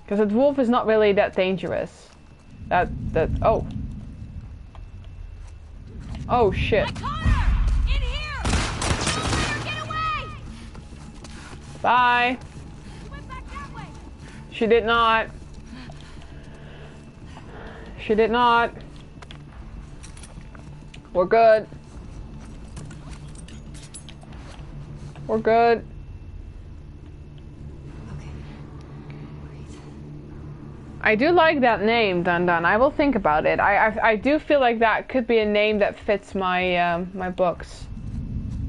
Because the dwarf is not really that dangerous. Oh. Oh shit. I caught her! In here! Get away! Bye. She went back that way. She did not. She did not. We're good. We're good. Okay. Great. I do like that name, Dun Dun. I will think about it. I do feel like that could be a name that fits my my books.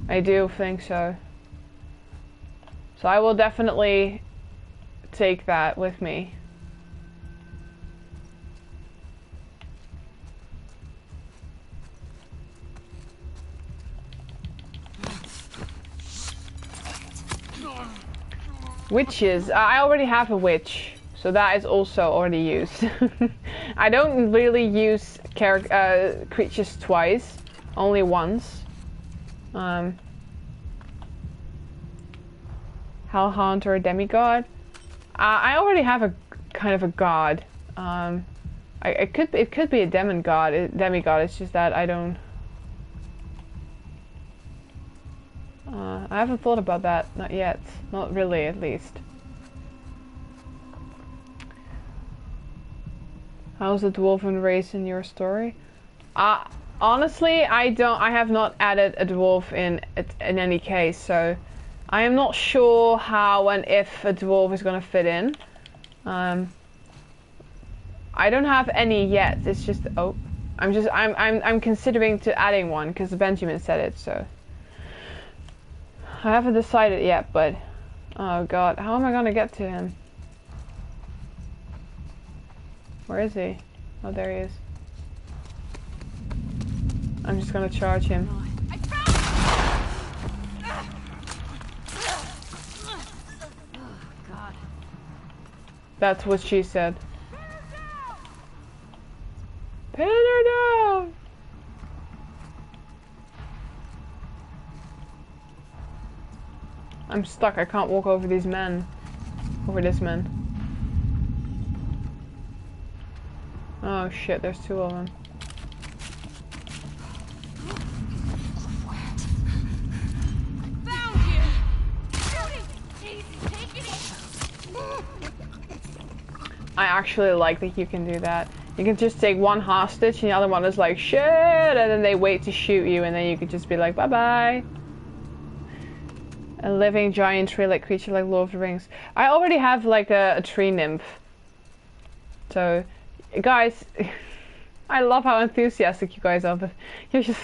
I do think so. So I will definitely take that with me. Witches. I already have a witch, so that is also already used. I don't really use creatures twice, only once. Hellhound or a demigod. I already have a kind of a god. It could be a demigod. It's just that I don't. I haven't thought about that, not yet. Not really, at least. How's the dwarven race in your story? Honestly, I have not added a dwarf in any case, so I am not sure how and if a dwarf is gonna fit in. I don't have any yet. It's just I'm considering to adding one because Benjamin said it, so. I haven't decided yet, but oh god, how am I gonna get to him? Where is he? Oh, there he is. I'm just gonna charge him. I found Oh, God. That's what she said. Pin her down! I'm stuck. I can't walk over these men. Over this man. Oh shit, there's two of them. found you! Easy, take it easy! I actually like that you can do that. You can just take one hostage and the other one is like, shit! And then they wait to shoot you and then you can just be like, bye bye. A living giant tree-like creature like Lord of the Rings. I already have like a tree nymph. So, guys, I love how enthusiastic you guys are, but you're just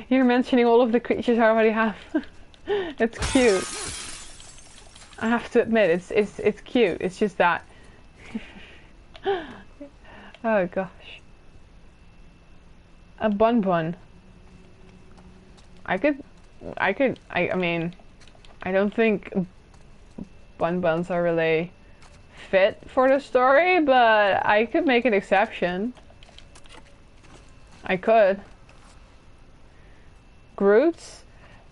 you're mentioning all of the creatures I already have. It's cute. I have to admit, it's cute. It's just that. Oh gosh. A bun bun. I mean, I don't think bun buns are really fit for the story, but I could make an exception. I could. Groots?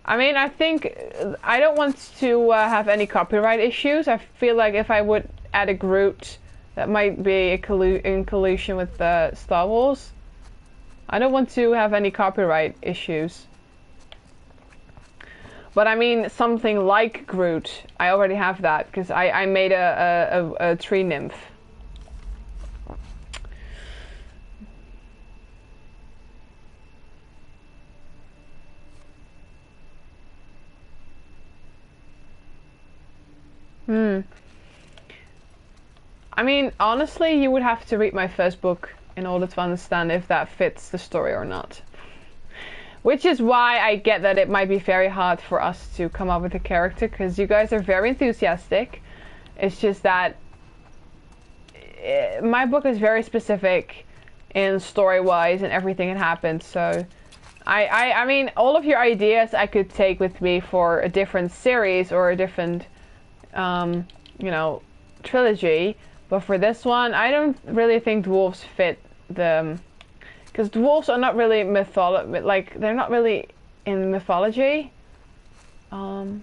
I mean, I think I don't want to have any copyright issues. I feel like if I would add a Groot, that might be in collusion with Star Wars. I don't want to have any copyright issues. But I mean, something like Groot, I already have that, because I made a tree nymph. I mean, honestly, you would have to read my first book in order to understand if that fits the story or not. Which is why I get that it might be very hard for us to come up with a character, because you guys are very enthusiastic. It's just that my book is very specific in story-wise and everything that happened, so I mean, all of your ideas I could take with me for a different series or a different, you know, trilogy, but for this one, I don't really think dwarves fit the... Because dwarves are not really like, they're not really in mythology. So...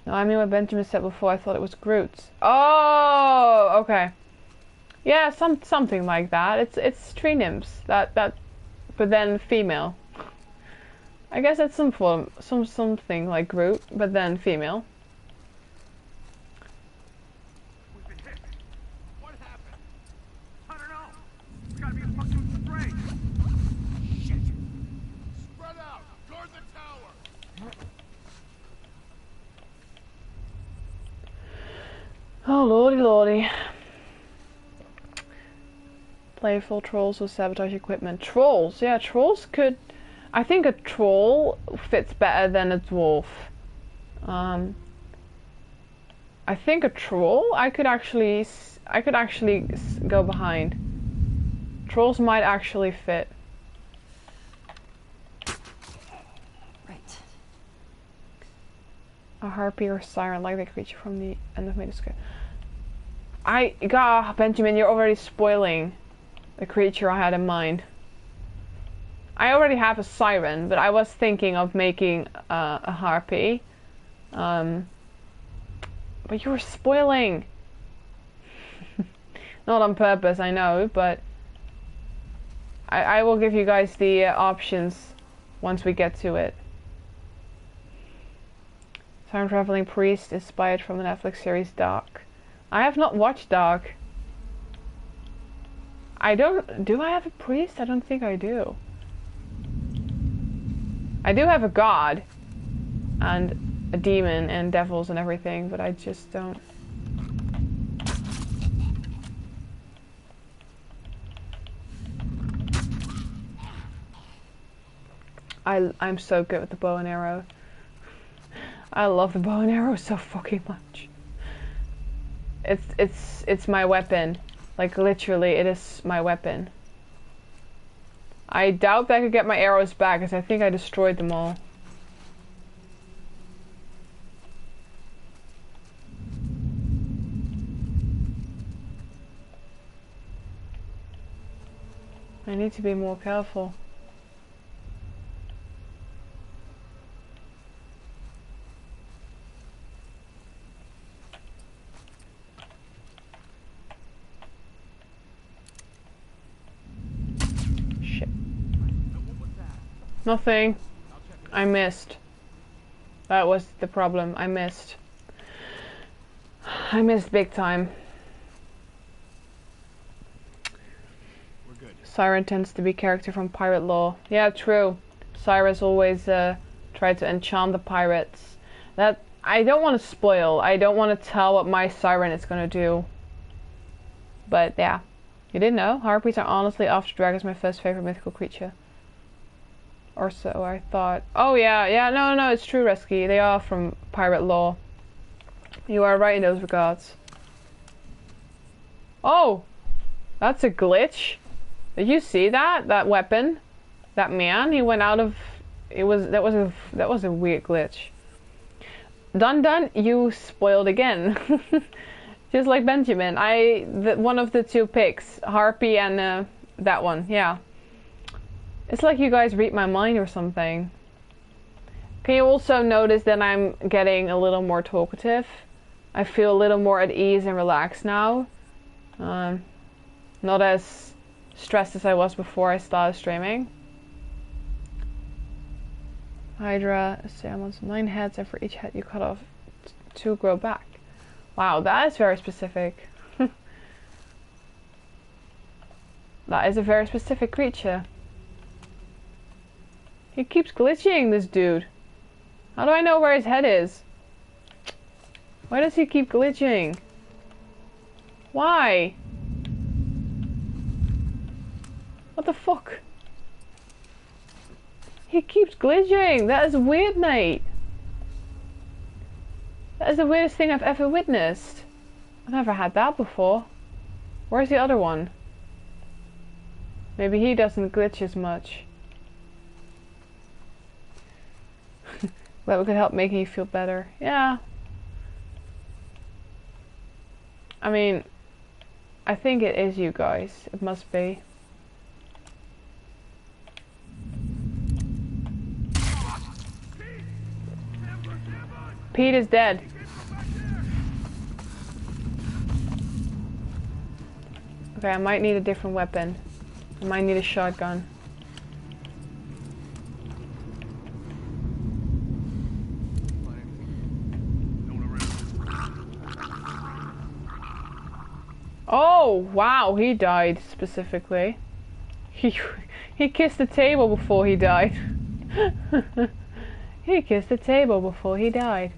No, I mean what Benjamin said before, I thought it was Groot. Oh, okay. Yeah, something like that. It's tree nymphs. That but then female. I guess it's something like Groot, but then female. We've been hit. What happened? I don't know. It's gotta be a fucking spray. Shit. Spread out. Guard the tower. Oh lordy lordy. Playful trolls will sabotage equipment. Trolls, yeah, trolls could... I think a troll fits better than a dwarf. I think a troll I could actually go behind. Trolls might actually fit. Right. A harpy or siren, like the creature from the end of Midascope. Benjamin, you're already spoiling the creature I had in mind. I already have a siren, but I was thinking of making a harpy. But you were spoiling. Not on purpose, I know, but I will give you guys the options once we get to it. Time traveling priest inspired from the Netflix series Dark. I have not watched Dark. Do I have a priest? I don't think I do. I do have a god and a demon and devils and everything, but I just don't. I'm so good with the bow and arrow. I love the bow and arrow so fucking much. It's my weapon. Like literally, it is my weapon. I doubt that I could get my arrows back, because I think I destroyed them all. I need to be more careful. Nothing. I missed. That was the problem. I missed. I missed big time. We're good. Siren tends to be character from pirate lore. Yeah, true. Cyrus always tried to enchant the pirates. That I don't want to spoil. I don't want to tell what my siren is gonna do. But yeah, you didn't know. Harpies are honestly, after dragons, my first favorite mythical creature. Or so I thought. Oh yeah, no, it's true, Resky. They are from pirate lore. You are right in those regards. Oh! That's a glitch. Did you see that? That weapon? That man? He went out of... that was a weird glitch. Dun, you spoiled again. Just like Benjamin. One of the two picks. Harpy and that one, yeah. It's like you guys read my mind or something. Can you also notice that I'm getting a little more talkative? I feel a little more at ease and relaxed now. Not as stressed as I was before I started streaming. Hydra, Salamons, 9 heads, and for each head you cut off 2 grow back. Wow, that is very specific. That is a very specific creature. He keeps glitching, this dude. How do I know where his head is? Why does he keep glitching? Why? What the fuck? He keeps glitching. That is weird, mate. That is the weirdest thing I've ever witnessed. I've never had that before. Where's the other one? Maybe he doesn't glitch as much. That we could help making you feel better. Yeah. I mean, I think it is you guys. It must be. Pete is dead. Okay, I might need a different weapon. I might need a shotgun. Oh, wow, he died specifically. He kissed the table before he died. He kissed the table before he died.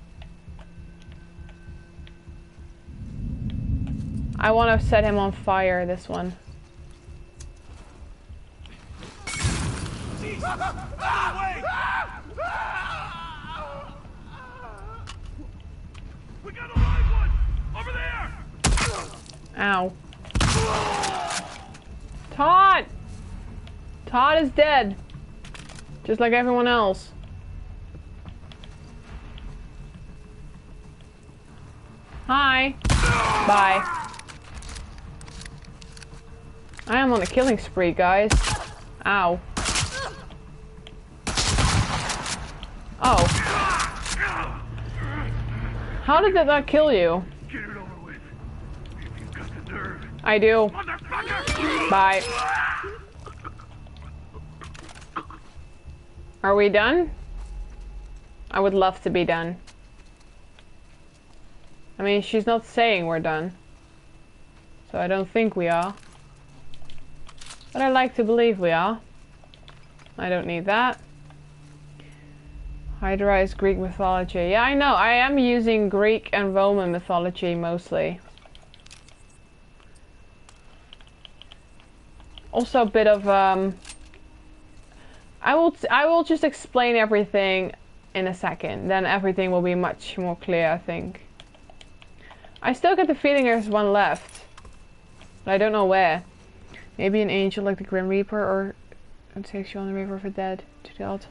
I want to set him on fire, this one. We got a live one! Over there! Ow. Todd! Todd is dead. Just like everyone else. Hi. Bye. I am on a killing spree, guys. Ow. Oh. How did that not kill you? Get it over with. If you've got the nerve. I do. Motherfucker! Bye. Are we done? I would love to be done. I mean, she's not saying we're done. So I don't think we are. But I like to believe we are. I don't need that. Hydra is Greek mythology. Yeah, I know. I am using Greek and Roman mythology mostly. Also a bit of I will just explain everything in a second. Then everything will be much more clear, I think. I still get the feeling there's one left. But I don't know where. Maybe an angel like the Grim Reaper, or it takes you on the river of the dead to the altar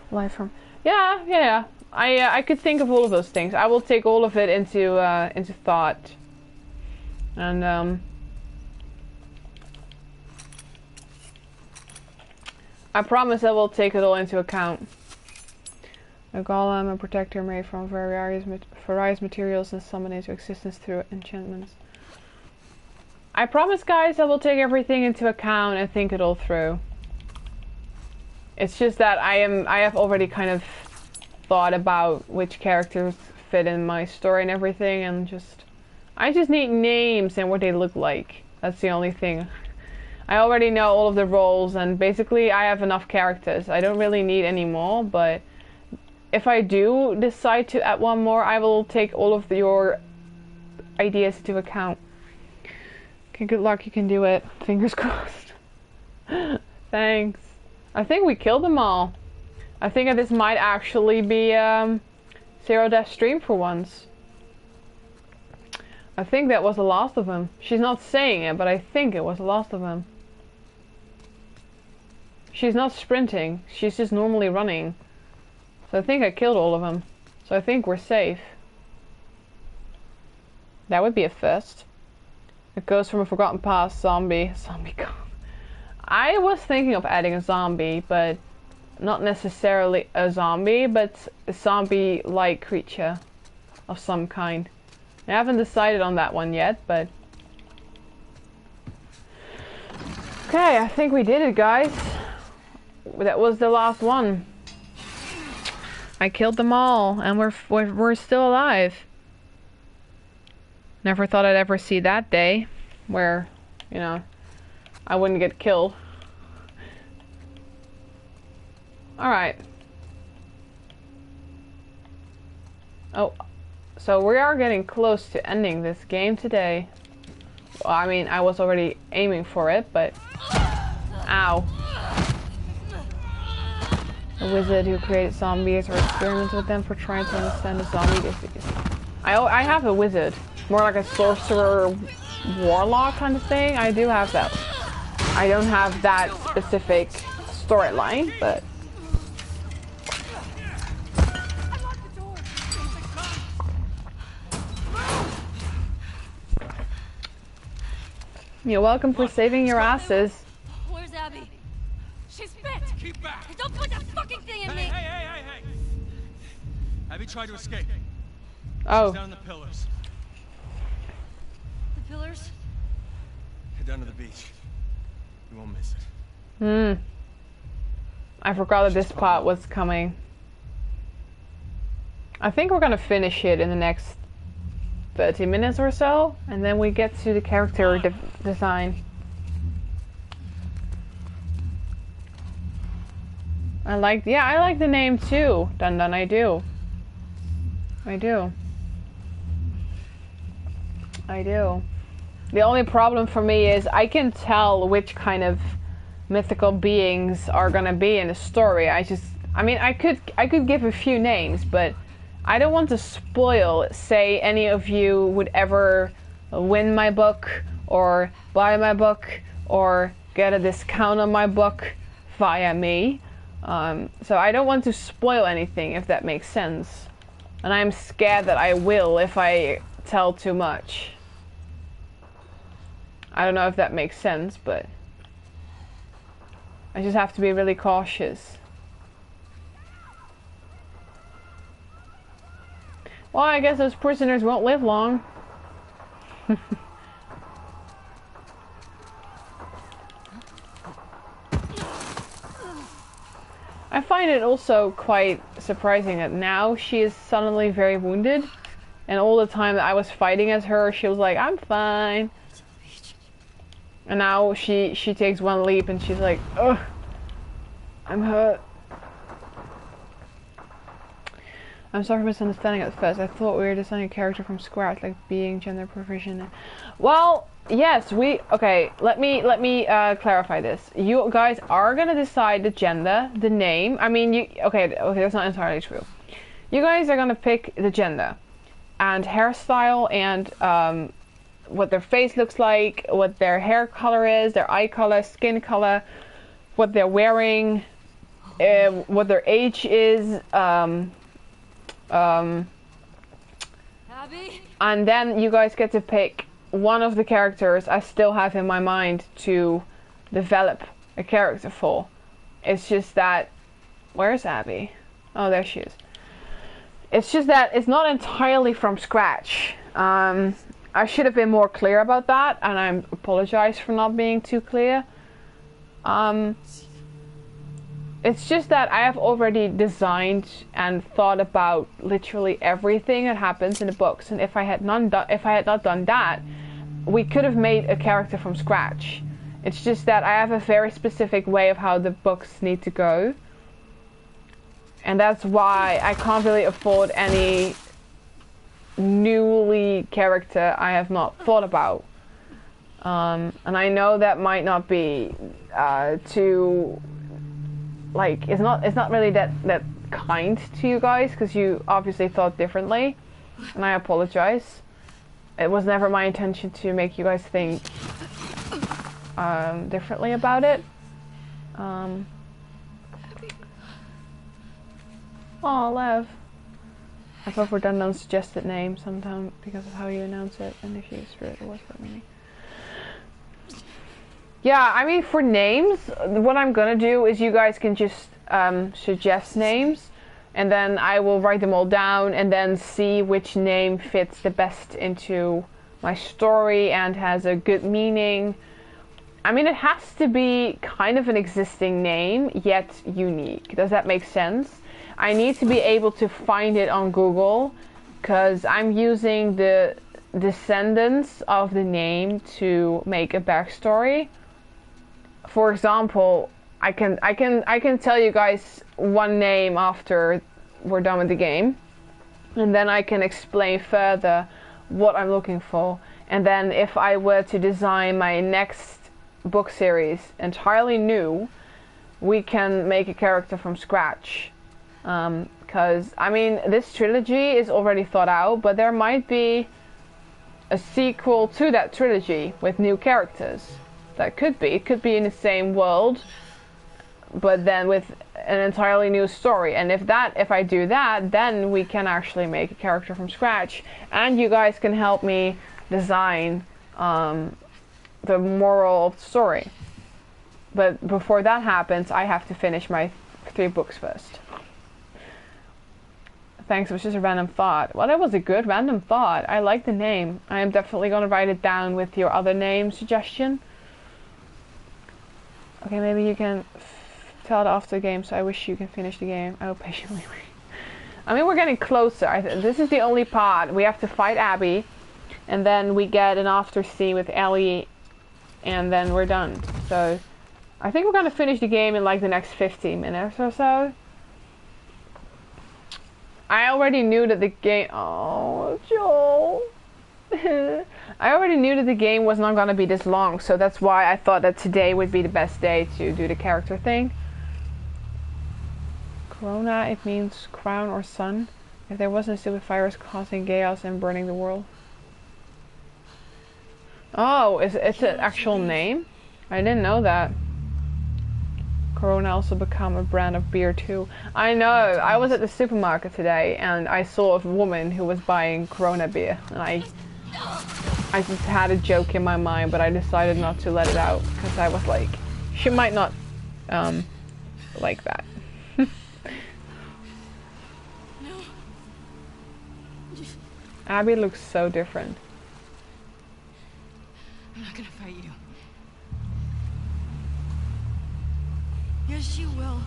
life from. Yeah. I could think of all of those things. I will take all of it into thought. And I promise I will take it all into account. A golem, a protector made from various materials and summoned into existence through enchantments. I promise, guys, I will take everything into account and think it all through. It's just that I have already kind of thought about which characters fit in my story and everything, and I just need names and what they look like. That's the only thing. I already know all of the roles, and basically I have enough characters. I don't really need any more, but if I do decide to add one more, I will take all of your ideas into account. Okay, good luck, you can do it. Fingers crossed. Thanks. I think we killed them all. I think that this might actually be Zero Death stream for once. I think that was the last of them. She's not saying it, but I think it was the last of them. She's not sprinting, she's just normally running. So I think I killed all of them. So I think we're safe. That would be a first. It goes from a forgotten past, zombie gone. I was thinking of adding a zombie, but not necessarily a zombie, but a zombie-like creature of some kind. I haven't decided on that one yet, but... Okay, I think we did it, guys. That was the last one. I killed them all, and we're still alive. Never thought I'd ever see that day where, you know, I wouldn't get killed. Alright. Oh, so we are getting close to ending this game today. Well, I mean, I was already aiming for it, but... Ow. A wizard who created zombies or experimented with them for trying to understand the zombie disease. I have a wizard. More like a sorcerer warlock kind of thing. I do have that. I don't have that specific storyline, but... You're welcome for saving your asses. Where's Abby? She's bit! Keep back! Don't put that fucking thing in Hey, me! hey, hey, hey, hey! Abby tried to escape. She's Oh. down the pillars. The pillars? Head down to the beach. You won't miss it. I forgot that this part was coming. I think we're gonna finish it in the next 30 minutes or so, and then we get to the character design. I like the name too, Dun Dun, I do. I do. The only problem for me is I can tell which kind of mythical beings are gonna be in the story. I mean, I could give a few names, but I don't want to spoil, say any of you would ever win my book, or buy my book, or get a discount on my book via me. So I don't want to spoil anything, if that makes sense. And I'm scared that I will if I tell too much. I don't know if that makes sense, but I just have to be really cautious. Well, I guess those prisoners won't live long. I find it also quite surprising that now she is suddenly very wounded, and all the time that I was fighting as her, she was like, I'm fine. And now she takes one leap and she's like, ugh, I'm hurt. I'm sorry for misunderstanding at first. I thought we were designing a character from scratch, like being gender proficient. Well, yes, okay, let me clarify this. You guys are gonna decide the gender, the name. I mean, okay, that's not entirely true. You guys are gonna pick the gender and hairstyle and what their face looks like, what their hair color is, their eye color, skin color, what they're wearing, what their age is, Abby? and then you guys get to pick one of the characters I still have in my mind to develop a character for. It's just that, where's Abby? Oh, there she is. It's just that it's not entirely from scratch. I should have been more clear about that, and I apologize for not being too clear. It's just that I have already designed and thought about literally everything that happens in the books, and if I had not done that, we could have made a character from scratch. It's just that I have a very specific way of how the books need to go, and that's why I can't really afford any newly character I have not thought about. And I know that might not be too, like, it's not really that kind to you guys, because you obviously thought differently, and I apologize. It was never my intention to make you guys think differently about it. Oh, Lev. I thought for Dun Dun's suggested name sometime because of how you announce it, and if you spirit it was that meaning. Yeah, I mean, for names, what I'm gonna do is you guys can just suggest names, and then I will write them all down and then see which name fits the best into my story and has a good meaning. I mean, it has to be kind of an existing name, yet unique. Does that make sense? I need to be able to find it on Google, because I'm using the descendants of the name to make a backstory. For example, I can tell you guys one name after we're done with the game, and then I can explain further what I'm looking for. And then if I were to design my next book series entirely new, we can make a character from scratch. Because, I mean, this trilogy is already thought out, but there might be a sequel to that trilogy with new characters. That could be. It could be in the same world, but then with an entirely new story. And if I do that, then we can actually make a character from scratch. And you guys can help me design the moral of the story. But before that happens, I have to finish my 3 books first. Thanks, it was just a random thought. Well, that was a good random thought. I like the name. I am definitely going to write it down with your other name suggestion. Okay, maybe you can tell it after the game, so I wish you can finish the game. I will patiently wait. I mean, we're getting closer. This is the only part. We have to fight Abby, and then we get an after scene with Ellie, and then we're done. So, I think we're going to finish the game in like the next 15 minutes or so. I already knew that the game... Oh, Joel. I already knew that the game was not going to be this long, so that's why I thought that today would be the best day to do the character thing. Corona, it means crown or sun. If there wasn't a stupid virus causing chaos and burning the world. Oh, it's an actual name? I didn't know that. Corona also become a brand of beer too. I know, I was at the supermarket today and I saw a woman who was buying Corona beer. And I just had a joke in my mind, but I decided not to let it out. Because I was like, she might not like that. Abby looks so different. I'm not gonna fight you. Yes, you will.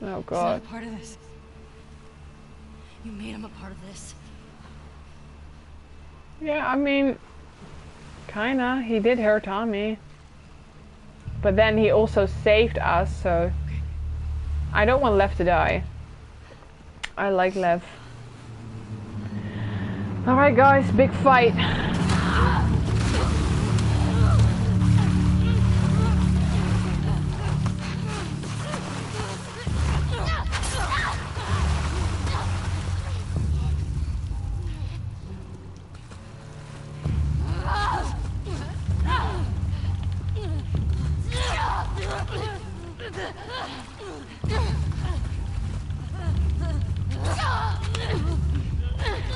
Oh He's God. not a part of this. You made him a part of this. Yeah, I mean, kinda. He did hurt Tommy. But then he also saved us, so... I don't want Lev to die. I like Lev. Alright guys, big fight.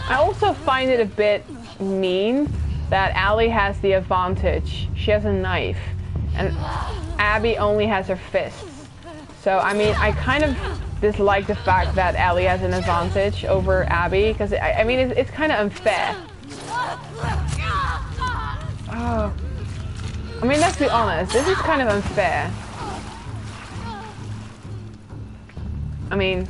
I also find it a bit mean that Allie has the advantage. She has a knife, and Abby only has her fists. So, I mean, I kind of dislike the fact that Allie has an advantage over Abby, because, I mean, it's kind of unfair. Oh. I mean, let's be honest, this is kind of unfair. I mean...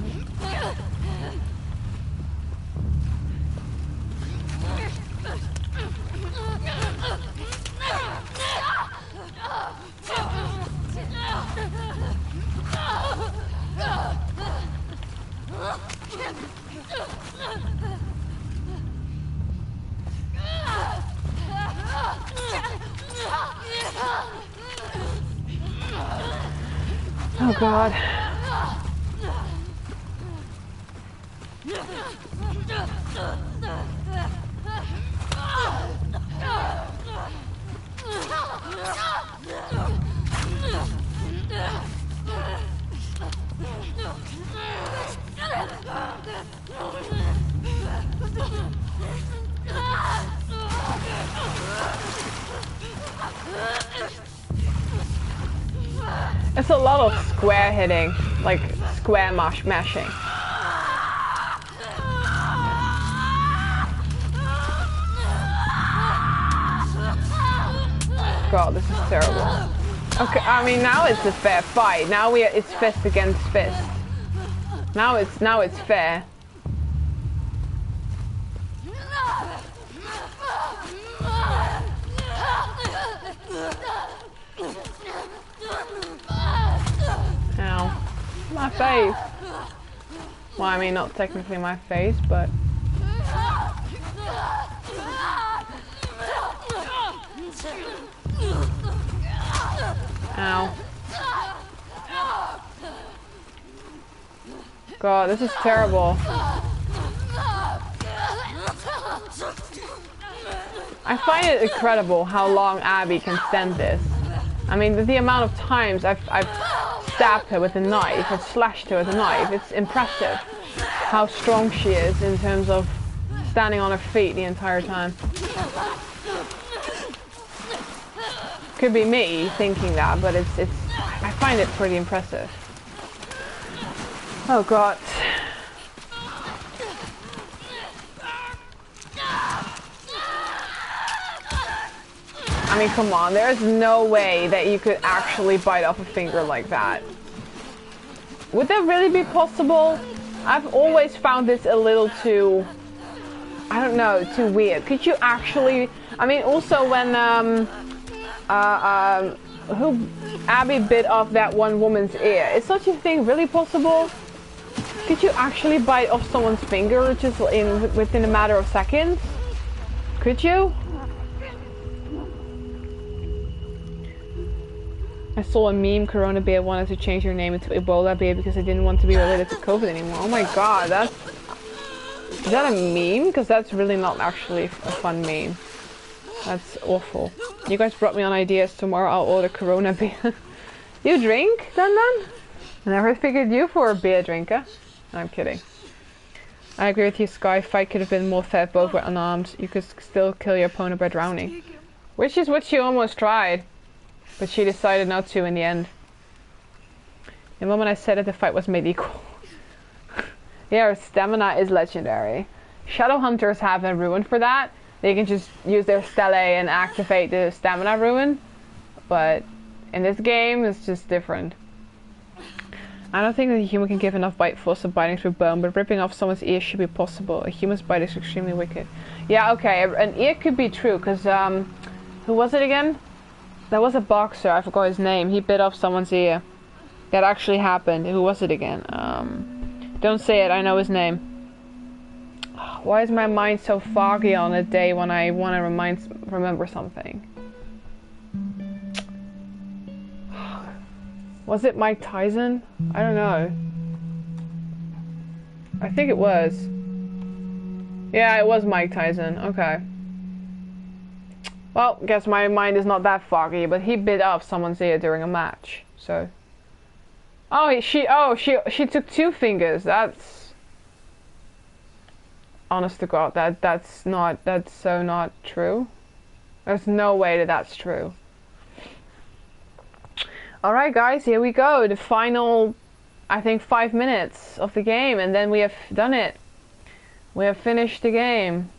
Oh God. It's a lot of square hitting, like square mashing. God, this is terrible. Okay, I mean now it's a fair fight. Now it's fist against fist. Now it's fair. Ow. My face. Well, I mean, not technically my face, but... Ow. God, this is terrible. I find it incredible how long Abby can stand this. I mean, the amount of times I've stabbed her with a knife, or slashed her with a knife, it's impressive. how strong she is in terms of standing on her feet the entire time. Could be me thinking that, but it's I find it pretty impressive. Oh god. I mean, come on, there's no way that you could actually bite off a finger like that. Would that really be possible? I've always found this a little too, I don't know, too weird. Could you actually, I mean, also when, Abby bit off that one woman's ear, is such a thing really possible? Could you actually bite off someone's finger just within a matter of seconds? Could you? I saw a meme, Corona Bear wanted to change her name into Ebola Bear because they didn't want to be related to COVID anymore. Oh my god, is that a meme? Because that's really not actually a fun meme. That's awful. You guys brought me on ideas. Tomorrow I'll order Corona Beer. You drink, Dun? I never figured you for a beer drinker. I'm kidding. I agree with you, Sky. Fight could have been more fair. Both were unarmed. You could still kill your opponent by drowning. Which is what she almost tried. But she decided not to in the end. The moment I said that the fight was made equal. Yeah, her stamina is legendary. Shadow Hunters have a rune for that. They can just use their stele and activate the stamina rune. But in this game, it's just different. I don't think that a human can give enough bite force of biting through bone, but ripping off someone's ear should be possible. A human's bite is extremely wicked. Yeah, okay, an ear could be true, because, who was it again? There was a boxer, I forgot his name. He bit off someone's ear. That actually happened. Who was it again? Don't say it, I know his name. Why is my mind so foggy on a day when I want to remember something? Was it Mike Tyson? I don't know. I think it was. Yeah, it was Mike Tyson. Okay. Well, guess my mind is not that foggy, but he bit off someone's ear during a match, so. Oh, she took 2 fingers. That's, honest to God, that's so not true. There's no way that that's true. All right, guys, here we go. The final, I think, 5 minutes of the game, and then we have done it. We have finished the game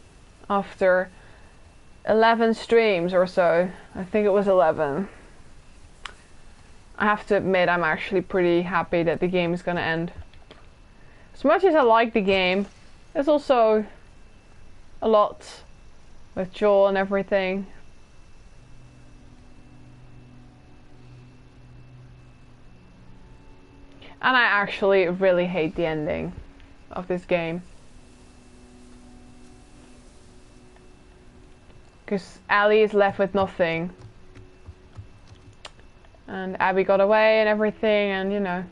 after 11 streams or so. I think it was 11. I have to admit, I'm actually pretty happy that the game is gonna end. As much as I like the game, there's also a lot with Joel and everything. And I actually really hate the ending of this game. Because Ellie is left with nothing. And Abby got away and everything, and you know.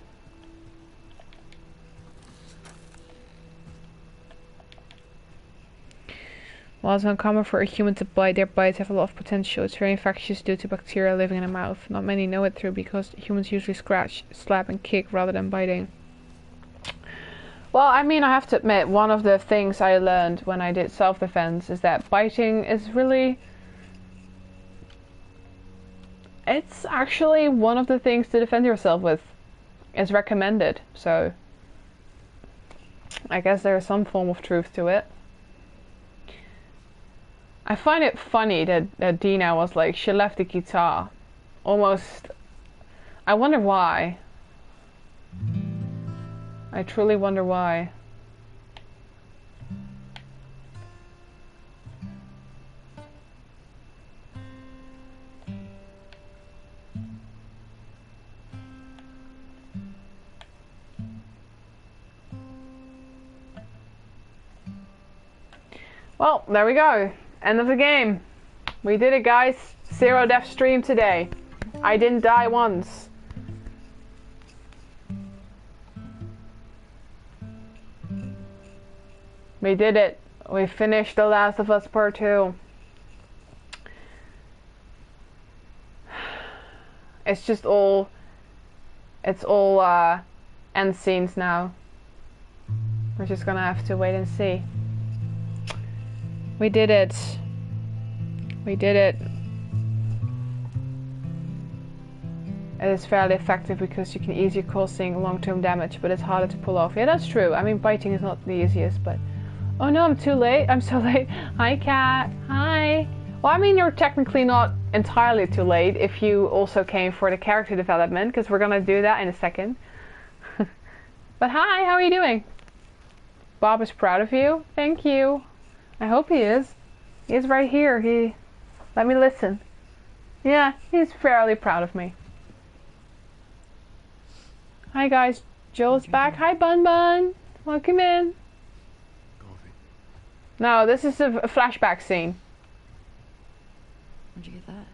While it's uncommon for a human to bite, their bites have a lot of potential. It's very infectious due to bacteria living in the mouth. Not many know it through because humans usually scratch, slap and kick rather than biting. Well, I mean, I have to admit, one of the things I learned when I did self-defense is that biting is really... It's actually one of the things to defend yourself with. It's recommended, so... I guess there's some form of truth to it. I find it funny that Dina was like, she left the guitar. Almost... I wonder why. I truly wonder why. Well, there we go. End of the game. We did it, guys. 0 death stream today. I didn't die once. We did it. We finished The Last of Us Part II. It's just all... It's all end scenes now. We're just gonna have to wait and see. We did it. We did it. It is fairly effective because you can easier causing long-term damage, but it's harder to pull off. Yeah, that's true. I mean, biting is not the easiest, but... Oh no, I'm too late. I'm so late. Hi, Cat. Hi. Well, I mean, you're technically not entirely too late if you also came for the character development, because we're gonna do that in a second. But hi, how are you doing? Bob is proud of you. Thank you. I hope he is. He is right here. He... Let me listen. Yeah, he's fairly proud of me. Hi guys, Joel's back. Hi Bun Bun, welcome in. Coffee. No, this is a flashback scene. Where'd you get that?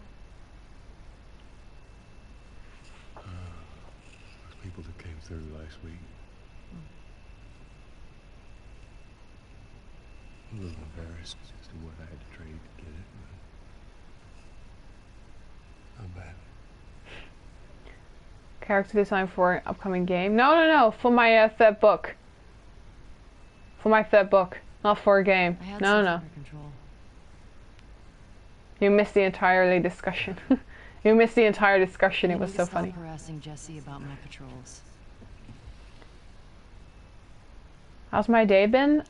Those people that came through last week. I'm a little embarrassed as to what I had to trade to get it, but I'm bad. Character design for an upcoming game. No, for my third book. For my third book, not for a game. I had No. under control. You missed the entire discussion. You missed the entire discussion. It was so funny. Stop harassing Jesse about my patrols. How's my day been?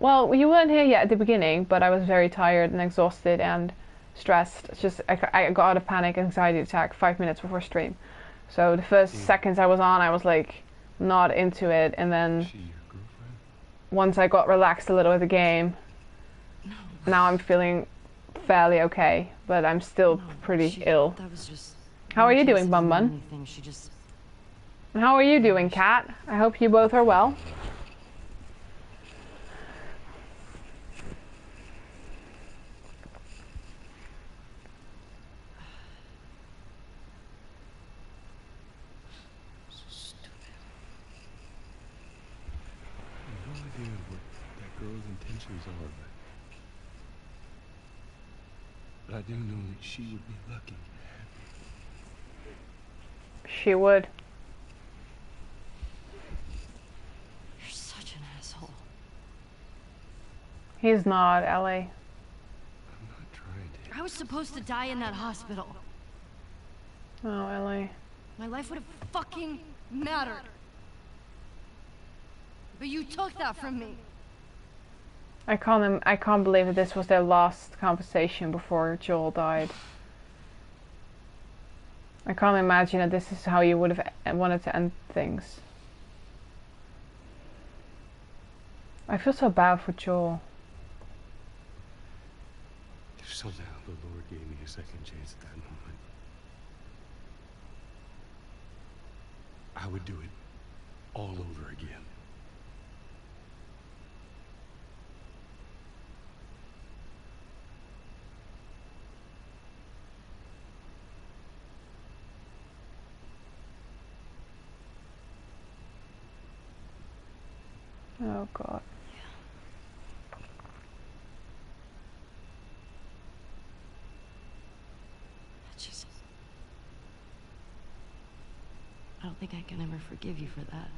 Well, you weren't here yet at the beginning, but I was very tired and exhausted and stressed. It's just I got a panic anxiety attack 5 minutes before stream. So the first seconds I was on, I was like not into it, and then Is she your girlfriend? once I got relaxed a little with the game, now I'm feeling fairly okay, but I'm still pretty ill. That was just. How are you Jesse doing, Bun didn't Bun? do anything, She just. And how are you doing, Kat? I hope you both are well. I have no idea what that girl's intentions are, but I do know that she would be lucky. She would. You're such an asshole. He's not, Ellie. I'm not trying to. I was supposed to die in that hospital. Oh, Ellie. My life would have fucking mattered. But you took that from me. I can't believe that this was their last conversation before Joel died. I can't imagine that this is how you would have wanted to end things. I feel so bad for Joel. If somehow the Lord gave me a second chance at that moment, I would do it all over again. Oh God. Just. I don't think I can ever forgive you for that.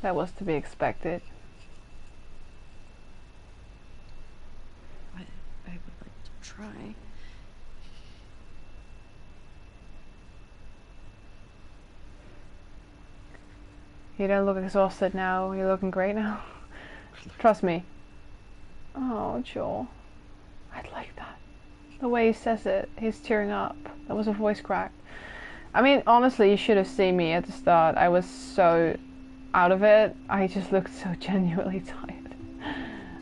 That was to be expected. I would like to try. You don't look exhausted now. You're looking great now. Trust me. Oh, Joel. I'd like that. The way he says it, he's tearing up. That was a voice crack. I mean, honestly, you should have seen me at the start. I was so out of it. I just looked so genuinely tired.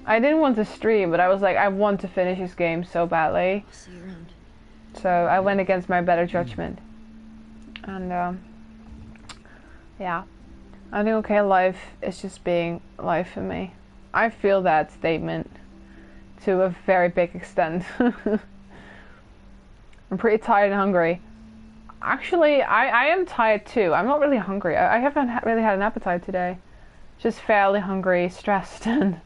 I didn't want to stream, but I was like, I want to finish this game so badly. I'll see you around. So I went against my better judgment. And, yeah. I think okay, life is just being life for me. I feel that statement to a very big extent. I'm pretty tired and hungry. Actually, I am tired too. I'm not really hungry. I haven't really had an appetite today. Just fairly hungry, stressed, and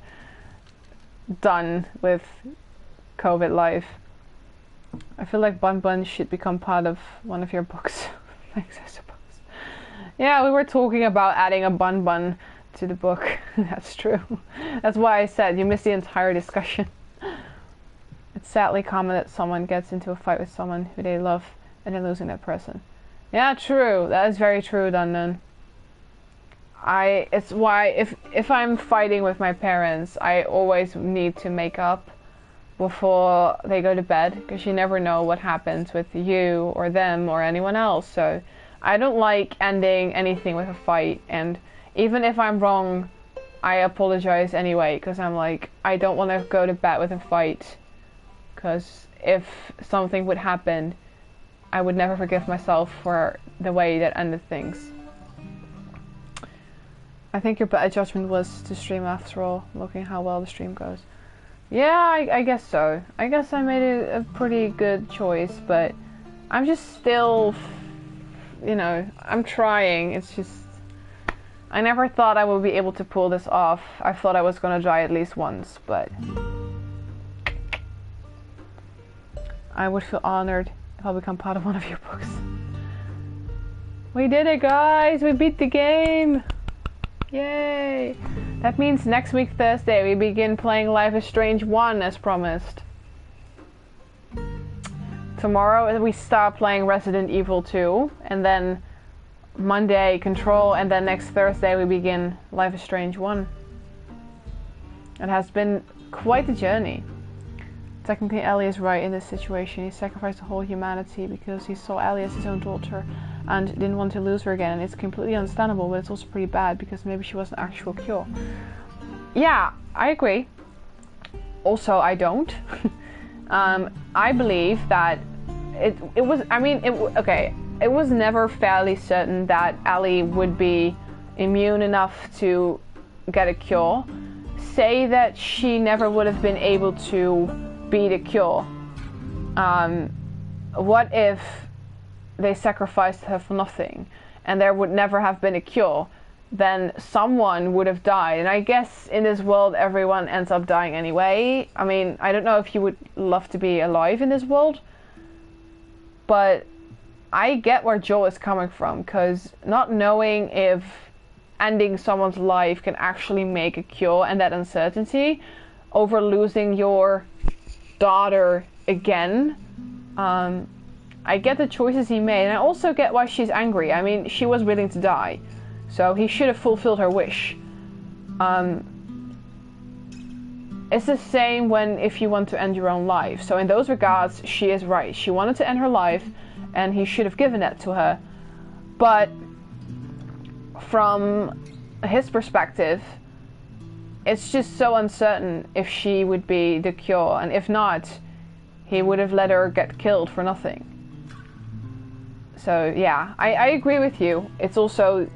done with COVID life. I feel like Bun Bun should become part of one of your books. Thanks, I suppose. Yeah, we were talking about adding a bun bun to the book. That's true. That's why I said you missed the entire discussion. It's sadly common that someone gets into a fight with someone who they love and then losing that person. Yeah, true. That is very true, Dundan. It's why if I'm fighting with my parents, I always need to make up before they go to bed, because you never know what happens with you or them or anyone else. So I don't like ending anything with a fight, and even if I'm wrong, I apologize anyway, because I'm like, I don't want to go to bed with a fight, because if something would happen, I would never forgive myself for the way that ended things. I think your better judgment was to stream after all, looking how well the stream goes. Yeah, I guess so. I guess I made a pretty good choice, but I'm just still, you know, I'm trying. It's just, I never thought I would be able to pull this off. I thought I was gonna die at least once, but I would feel honored if I become part of one of your books. We did it, guys! We beat the game! Yay! That means next week, Thursday, we begin playing Life is Strange 1 as promised. Tomorrow we start playing Resident Evil 2, and then Monday Control, and then next Thursday we begin Life is Strange 1. It has been quite a journey. Technically, Ellie is right in this situation. He sacrificed the whole humanity because he saw Ellie as his own daughter and didn't want to lose her again. And it's completely understandable, but it's also pretty bad because maybe she was an actual cure. Yeah, I agree. Also, I don't. I believe that it was. I mean, okay. It was never fairly certain that Ellie would be immune enough to get a cure. Say that she never would have been able to beat a cure. What if they sacrificed her for nothing and there would never have been a cure? Then someone would have died, and I guess in this world everyone ends up dying anyway. I mean, I don't know if you would love to be alive in this world, but I get where Joel is coming from, because not knowing if ending someone's life can actually make a cure, and that uncertainty over losing your daughter again, I get the choices he made, and I also get why she's angry. I mean, she was willing to die, so he should have fulfilled her wish. It's the same when if you want to end your own life. So in those regards, she is right. She wanted to end her life, and he should have given that to her. But from his perspective, it's just so uncertain if she would be the cure, and if not, he would have let her get killed for nothing. So yeah, I agree with you. It's also,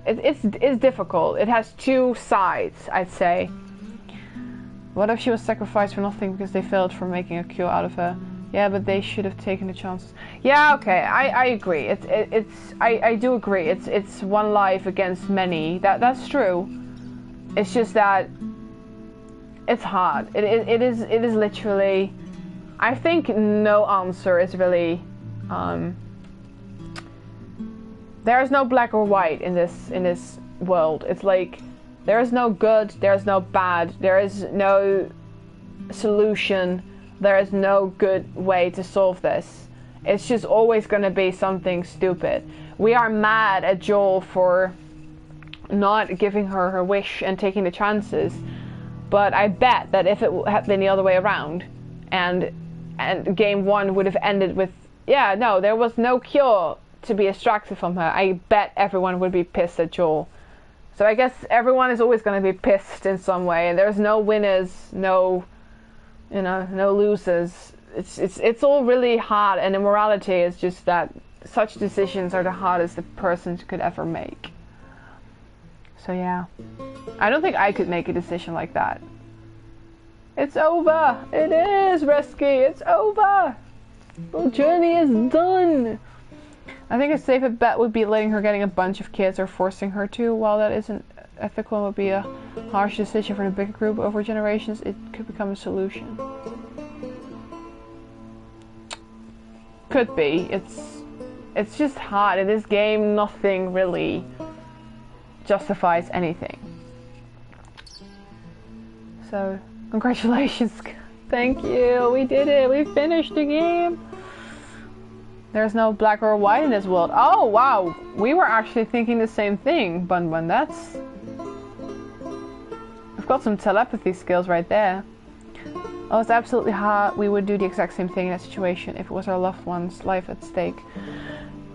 it's difficult. It has two sides, I'd say. What if she was sacrificed for nothing because they failed from making a cure out of her? Yeah, but they should have taken the chances. Yeah, okay, I agree. I do agree. It's one life against many. That's true. It's just that it's hard. It is literally. I think no answer is really. There is no black or white in this world. It's like there is no good, there is no bad, there is no solution, there is no good way to solve this. It's just always going to be something stupid. We are mad at Joel for not giving her her wish and taking the chances, but I bet that if it had been the other way around, and game one would have ended with, yeah, no, there was no cure to be extracted from her, I bet everyone would be pissed at Joel. So I guess everyone is always going to be pissed in some way, and there's no winners, no losers. It's all really hard, and immorality is just that such decisions are the hardest a person could ever make. So yeah, I don't think I could make a decision like that. It's over. It is, Resky. It's over. The journey is done. I think a safer bet would be letting her getting a bunch of kids or forcing her to. While that isn't ethical and would be a harsh decision for the bigger group over generations, it could become a solution. Could be. It's just hard. In this game, nothing really justifies anything. So, congratulations. Thank you. We did it. We finished the game. There's no black or white in this world. Oh, wow. We were actually thinking the same thing, Bun Bun. We've got some telepathy skills right there. Oh, it's absolutely hard. We would do the exact same thing in that situation if it was our loved one's life at stake.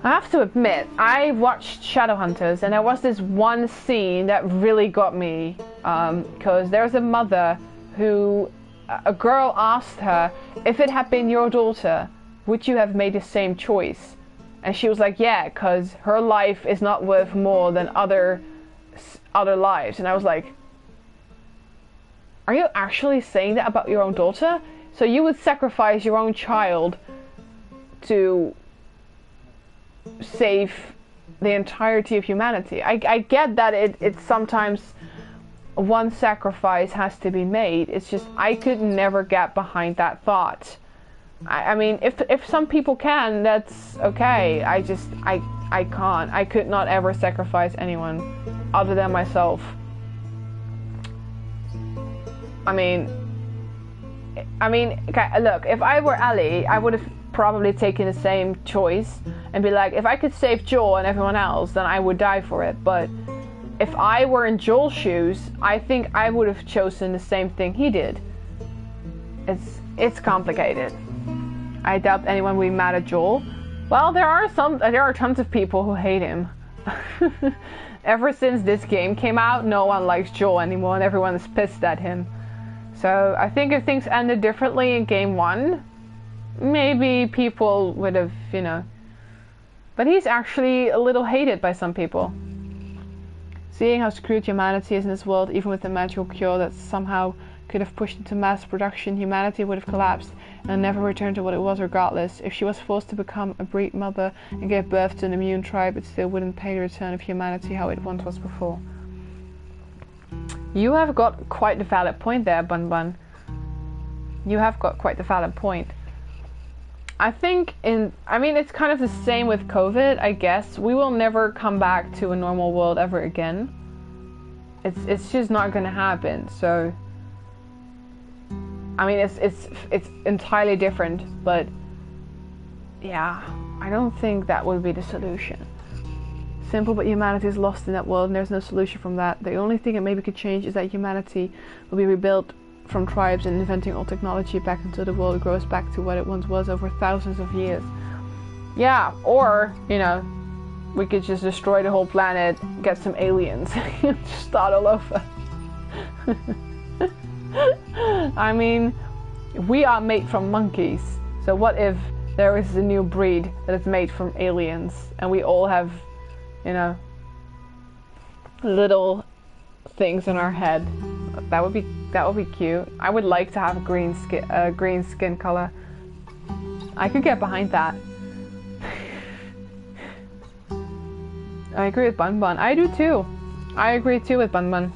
I have to admit, I watched Shadowhunters, and there was this one scene that really got me. Because there's a mother who... A girl asked her, if it had been your daughter, would you have made the same choice? And she was like, yeah, because her life is not worth more than other lives. And I was like, are you actually saying that about your own daughter? So you would sacrifice your own child to save the entirety of humanity. I get that it's sometimes one sacrifice has to be made. It's just I could never get behind that thought. I mean, if some people can, that's okay. I can't. I could not ever sacrifice anyone other than myself. I mean, okay, look, if I were Ellie, I would have probably taken the same choice and be like, if I could save Joel and everyone else, then I would die for it. But if I were in Joel's shoes, I think I would have chosen the same thing he did. It's complicated. I doubt anyone would be mad at Joel. Well, there are tons of people who hate him. Ever since this game came out, no one likes Joel anymore and everyone is pissed at him. So I think if things ended differently in game 1, maybe people would have, you know. But he's actually a little hated by some people. Seeing how screwed humanity is in this world, even with the magical cure that somehow could have pushed into mass production, humanity would have collapsed and never returned to what it was regardless. If she was forced to become a breed mother and gave birth to an immune tribe, it still wouldn't pay the return of humanity how it once was before. You have got quite the valid point there, Bun Bun. You have got quite the valid point. I think it's kind of the same with COVID, I guess. We will never come back to a normal world ever again. It's just not gonna happen, so... I mean, it's entirely different, but... Yeah, I don't think that would be the solution. Simple, but humanity is lost in that world and there's no solution from that. The only thing that maybe could change is that humanity will be rebuilt from tribes and inventing all technology back until the world grows back to what it once was over thousands of years. Yeah, or, you know, we could just destroy the whole planet, get some aliens, and start all over. I mean, we are made from monkeys, so what if there is a new breed that is made from aliens and we all have, you know, little things in our head? That would be cute. I would like to have green skin color. I could get behind that. I agree with Bun Bun. I do too. I agree too with Bun Bun.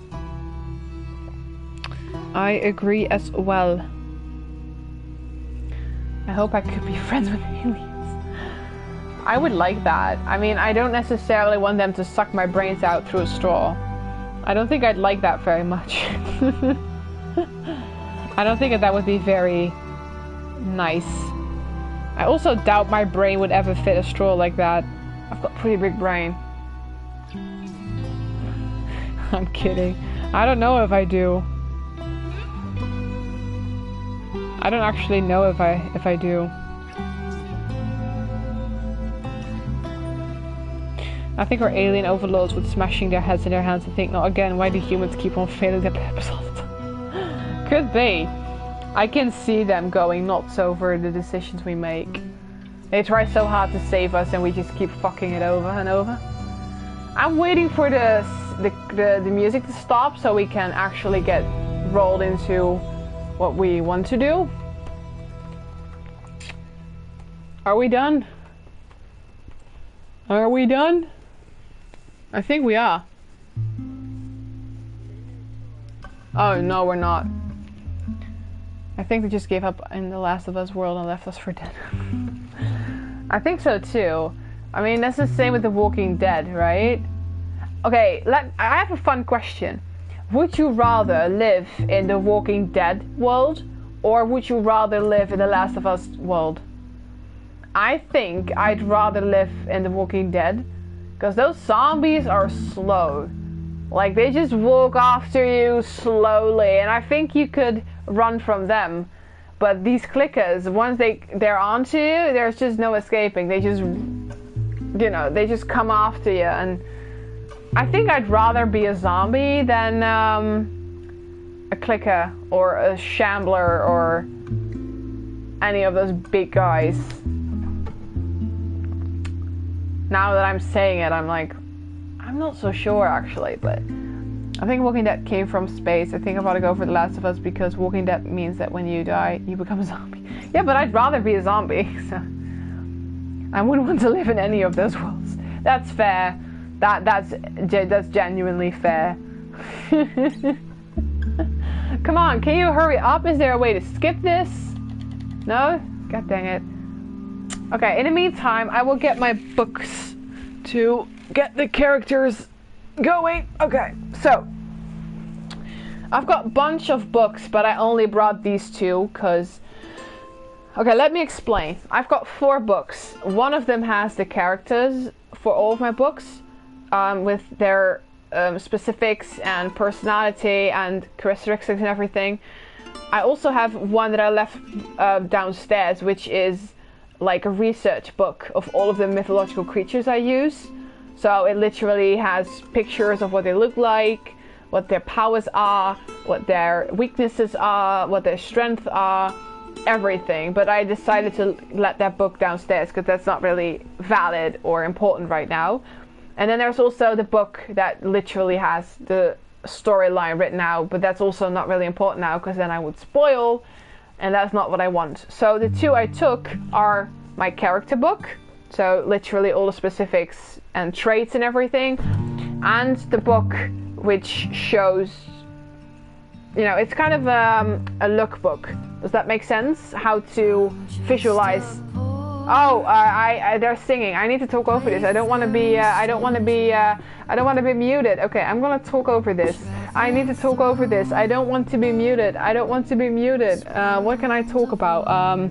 I agree as well. I hope I could be friends with aliens. I would like that. I mean, I don't necessarily want them to suck my brains out through a straw. I don't think I'd like that very much. I don't think that would be very nice. I also doubt my brain would ever fit a straw like that. I've got a pretty big brain. I'm kidding. I don't know if I do. I don't actually know if I do. I think our alien overlords would smashing their heads in their hands and think, not again, why do humans keep on failing their purpose all the time? Could be. I can see them going nuts over the decisions we make. They try so hard to save us and we just keep fucking it over and over. I'm waiting for the music to stop so we can actually get rolled into what we want to do. Are we done? Are we done? I think we are. Oh no, we're not. I think they just gave up in the Last of Us world and left us for dead. I think so too. I mean, that's the same with The Walking Dead, right? Okay, I have a fun question. Would you rather live in The Walking Dead world, or would you rather live in The Last of Us world? I think I'd rather live in The Walking Dead, because those zombies are slow. Like, they just walk after you slowly, and I think you could run from them. But these clickers, once they're onto you, there's just no escaping. They just, you know, they just come after you. And I think I'd rather be a zombie than a clicker or a shambler or any of those big guys. Now that I'm saying it, I'm like, I'm not so sure actually, but I think Walking Dead came from space. I think I'm gonna go for The Last of Us because Walking Dead means that when you die, you become a zombie. Yeah, but I'd rather be a zombie, so I wouldn't want to live in any of those worlds. That's fair. That's genuinely fair. Come on, can you hurry up? Is there a way to skip this? No? God dang it. Okay, in the meantime, I will get my books to get the characters going. Okay, so I've got a bunch of books, but I only brought these two because... Okay, let me explain. I've got 4 books. One of them has the characters for all of my books, with their specifics and personality and characteristics and everything. I also have one that I left downstairs, which is like a research book of all of the mythological creatures I use. So it literally has pictures of what they look like, what their powers are, what their weaknesses are, what their strengths are, everything. But I decided to let that book downstairs because that's not really valid or important right now. And then there's also the book that literally has the storyline written out, but that's also not really important now because then I would spoil, and that's not what I want. So the 2 I took are my character book, so literally all the specifics and traits and everything, and the book which shows, you know, it's kind of a lookbook. Does that make sense? How to visualize. Oh, they're singing. I need to talk over this. I don't want to be muted. Okay, I'm gonna talk over this. I need to talk over this. I don't want to be muted. I don't want to be muted. What can I talk about?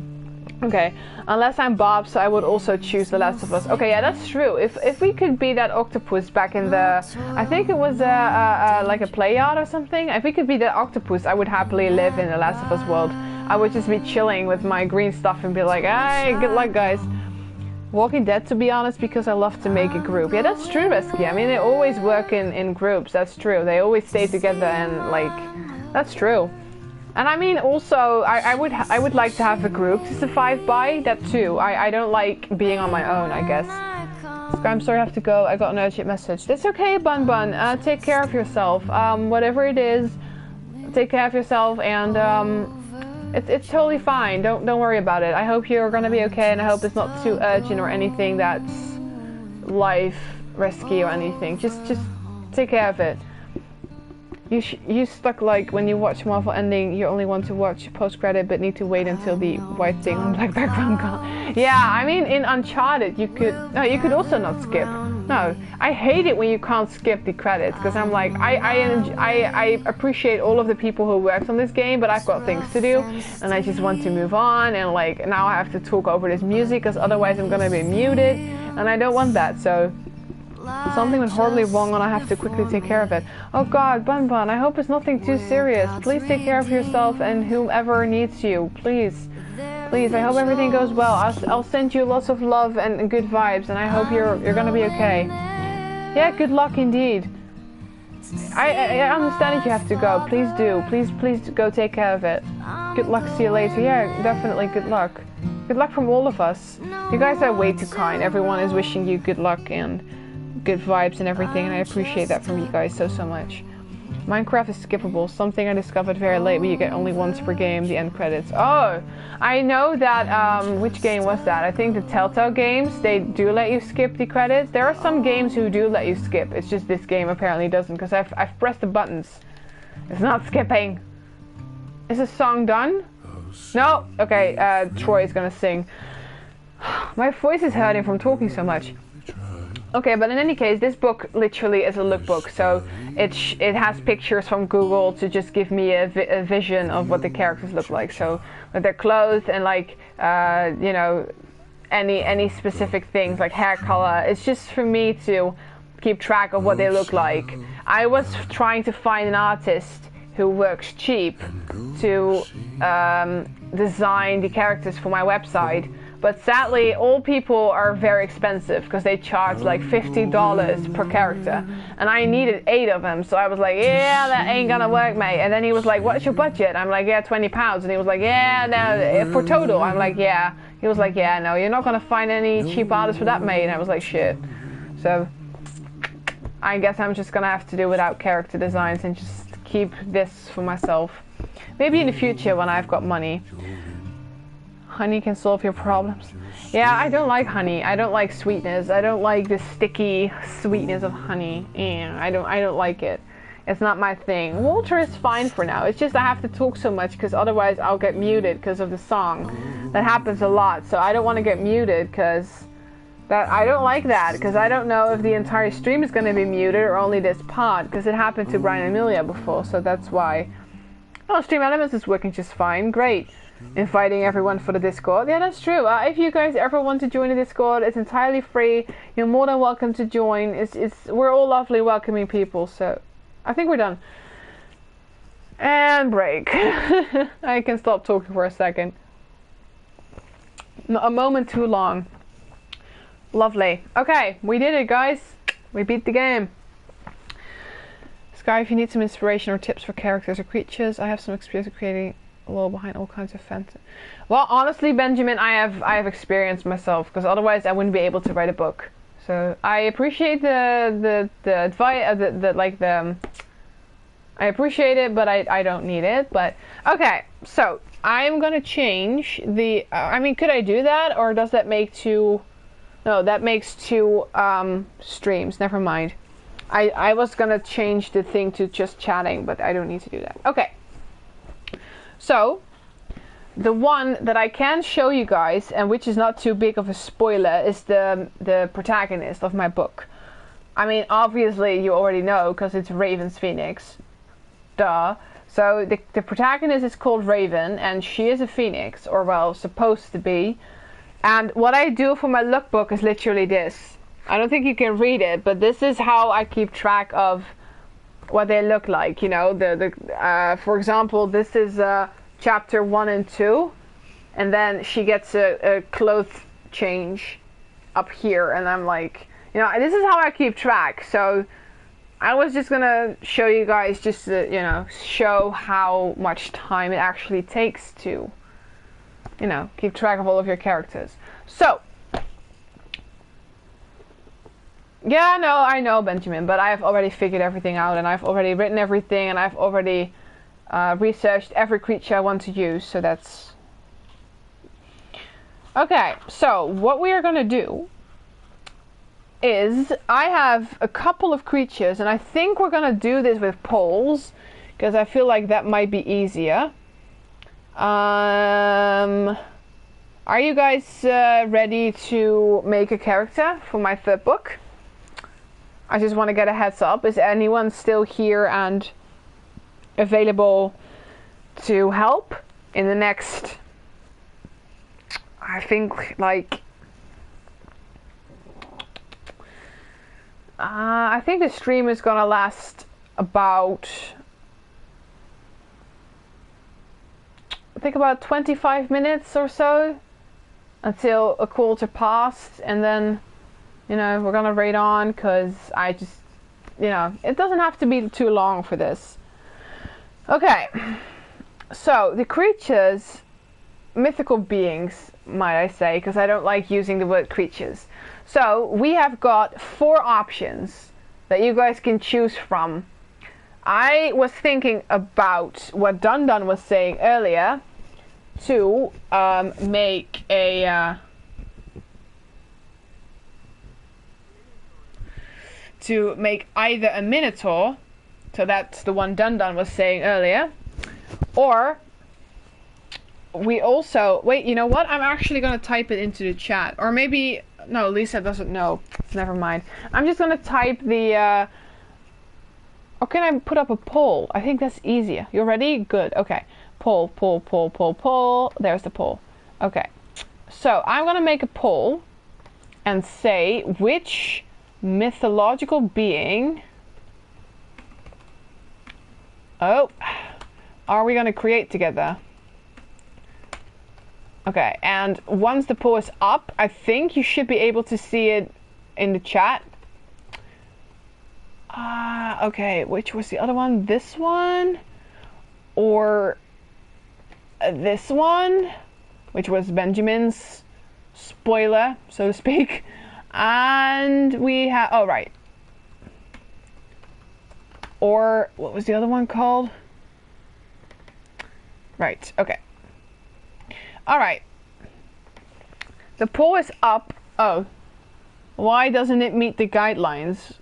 Okay, unless I'm Bob, so I would also choose The Last of Us. Okay, yeah, that's true. If we could be that octopus back in the, I think it was like a play yard or something. If we could be that octopus, I would happily live in The Last of Us world. I would just be chilling with my green stuff and be like, hey, good luck, guys. Walking Dead, to be honest, because I love to make a group. Yeah, that's true, Rescue. I mean, they always work in groups. That's true. They always stay together and, like, that's true. And I mean, also, I would like to have a group to survive by, that too. I don't like being on my own, I guess. I'm sorry I have to go. I got an urgent message. That's okay, Bun Bun. Take care of yourself. Whatever it is, take care of yourself, and it's totally fine. Don't worry about it. I hope you're gonna be okay, and I hope it's not too urgent or anything that's life rescue or anything. Just take care of it. You stuck like when you watch Marvel ending, you only want to watch post-credit but need to wait until the white thing on black background gone. Yeah, I mean in Uncharted you could also not skip. No, I hate it when you can't skip the credits because I'm like I appreciate all of the people who worked on this game, but I've got things to do and I just want to move on, and like now I have to talk over this music because otherwise I'm gonna be muted and I don't want that. So something went horribly wrong and I have to quickly take care of it. Oh god, Bun Bun, I hope it's nothing too serious. Please take care of yourself and whomever needs you. Please. Please, I hope everything goes well. I'll send you lots of love and good vibes, and I hope you're gonna be okay. Yeah, good luck indeed. I understand that you have to go. Please do. Please go take care of it. Good luck, see you later. Yeah, definitely good luck. Good luck from all of us. You guys are way too kind. Everyone is wishing you good luck and good vibes and everything, and I appreciate that from you guys so much. Minecraft is skippable, something I discovered very late, but you get only once per game, the end credits. Oh, I know that, which game was that? I think the Telltale games, they do let you skip the credits. There are some games who do let you skip, it's just this game apparently doesn't, because I've pressed the buttons. It's not skipping. Is the song done? No? Okay, Troy is gonna sing. My voice is hurting from talking so much. Okay, but in any case, this book literally is a lookbook, so it has pictures from Google to just give me a vision of what the characters look like. So with their clothes and like you know, any specific things like hair color. It's just for me to keep track of what they look like. I was trying to find an artist who works cheap to design the characters for my website. But sadly, all people are very expensive because they charge like $50 per character. And I needed 8 of them. So I was like, yeah, that ain't gonna work, mate. And then he was like, what's your budget? I'm like, yeah, £20. And he was like, yeah, no, for total. I'm like, yeah. He was like, yeah, no, you're not gonna find any cheap artists for that, mate. And I was like, shit. So I guess I'm just gonna have to do without character designs and just keep this for myself. Maybe in the future when I've got money. Honey can solve your problems. Yeah, I don't like honey. I don't like sweetness. I don't like the sticky sweetness of honey. Yeah, I don't like it. It's not my thing. Water is fine for now. It's just I have to talk so much because otherwise I'll get muted because of the song. That happens a lot. So I don't want to get muted because I don't like that, because I don't know if the entire stream is going to be muted or only this part, because it happened to Brian and Amelia before, so that's why. Oh, Stream Elements is working just fine. Great. Inviting everyone for the Discord. Yeah, that's true. If you guys ever want to join the Discord, it's entirely free. You're more than welcome to join. We're all lovely, welcoming people. So I think we're done. And break. I can stop talking for a second. Not a moment too long. Lovely. Okay, we did it, guys. We beat the game. Sky, if you need some inspiration or tips for characters or creatures, I have some experience of creating a lore behind all kinds of fantasy. Well, honestly, Benjamin, I have experience myself, because otherwise I wouldn't be able to write a book. So I appreciate the advice, I appreciate it, but I don't need it. But okay, so I'm gonna change the. I mean, could I do that, or does that make two? No, that makes 2 streams. Never mind. I was gonna change the thing to just chatting, but I don't need to do that. Okay. So, the one that I can show you guys, and which is not too big of a spoiler, is the protagonist of my book. I mean, obviously you already know, because it's Raven's Phoenix. Duh. So, the protagonist is called Raven, and she is a phoenix, or well, supposed to be. And what I do for my lookbook is literally this. I don't think you can read it, but this is how I keep track of what they look like. You know, for example, this is chapter 1 and 2, and then she gets a clothes change up here, and I'm like, you know, this is how I keep track. So I was just gonna show you guys just to, you know, show how much time it actually takes to, you know, keep track of all of your characters. So, yeah, no, I know, Benjamin, but I've already figured everything out, and I've already written everything, and I've already researched every creature I want to use, so that's... Okay, so what we are gonna do is, I have a couple of creatures, and I think we're gonna do this with poles, because I feel like that might be easier. Are you guys ready to make a character for my 3rd book? I just want to get a heads up. Is anyone still here and available to help in the next, I think, like, I think the stream is gonna last about, I think about 25 minutes or so until a quarter past, and then, you know, we're gonna raid on, because I just, you know, it doesn't have to be too long for this. Okay, so the creatures, mythical beings, might I say, because I don't like using the word creatures. So we have got 4 options that you guys can choose from. I was thinking about what Dun Dun was saying earlier, to make a either a minotaur, so that's the one Dun Dun was saying earlier, or we also, wait, you know what, I'm actually gonna type it into the chat, or maybe No, Lisa doesn't know. Never mind. I'm just gonna type the... Or can I put up a poll? I think that's easier. You ready? Good. Okay. Poll, poll, poll, poll, poll. There's the poll. Okay. So I'm gonna make a poll and say which mythological being... Oh. Are we gonna create together? Okay, and once the poll is up, I think you should be able to see it in the chat. Okay, which was the other one? This one? Or this one? Which was Benjamin's spoiler, so to speak. And we have... Oh, right. Or, what was the other one called? Right, okay. Alright. The poll is up. Oh. Why doesn't it meet the guidelines?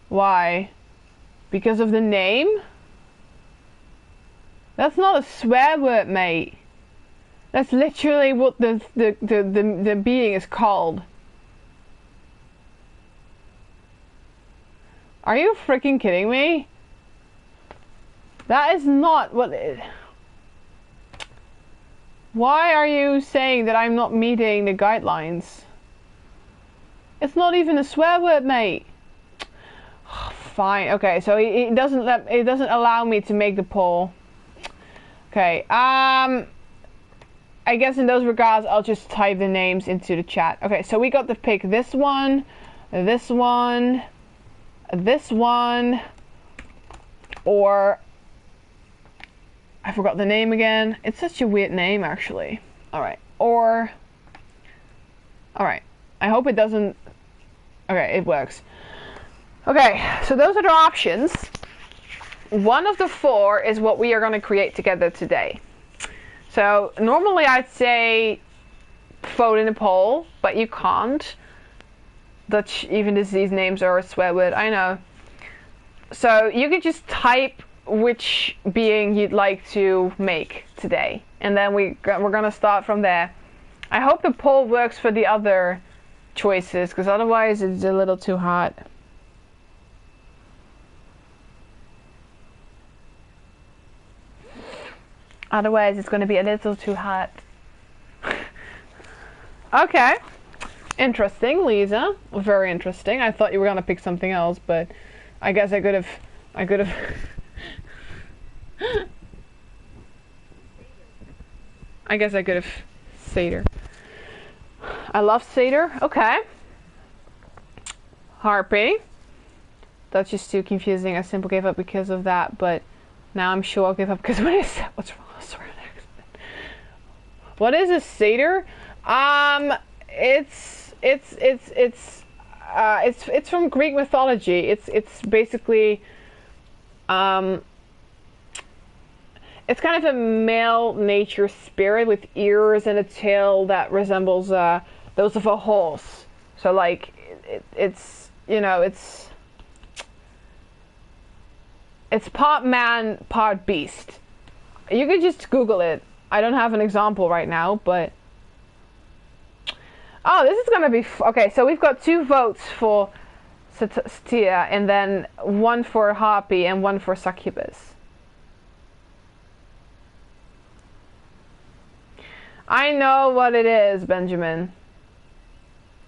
Why? Because of the name? That's not a swear word, mate. That's literally what the being is called. Are you freaking kidding me? That is not what it... Why are you saying that I'm not meeting the guidelines? It's not even a swear word, mate. Fine. Okay, so it doesn't allow me to make the poll. Okay. I guess in those regards, I'll just type the names into the chat. Okay, so we got to pick this one, this one, this one, or I forgot the name again. It's such a weird name, actually. Alright. Or... Alright. I hope it doesn't... Okay, it works. Okay, so those are the options. One of the four is what we are going to create together today. So, normally I'd say vote in a poll, but you can't. Dutch, even these names are a swear word, I know. So, you could just type which being you'd like to make today, and then we're gonna start from there. I hope the poll works for the other choices, because otherwise it's a little too hard. Otherwise it's going to be a little too hard. Okay, interesting, Lisa. Very interesting. I thought you were gonna pick something else, but I guess I could have I guess I could have Seder. I love Seder. Okay. Harpy. That's just too confusing. I simply gave up because of that, but now I'm sure I'll give up because what is that? What's wrong? What is a Seder? It's from Greek mythology. It's basically it's kind of a male nature spirit with ears and a tail that resembles those of a horse. So like it's you know it's part man, part beast. You could just Google it. I don't have an example right now, but oh, this is gonna be okay. So we've got 2 votes for Satyr, and then 1 for Harpy and 1 for Succubus. I know what it is, Benjamin.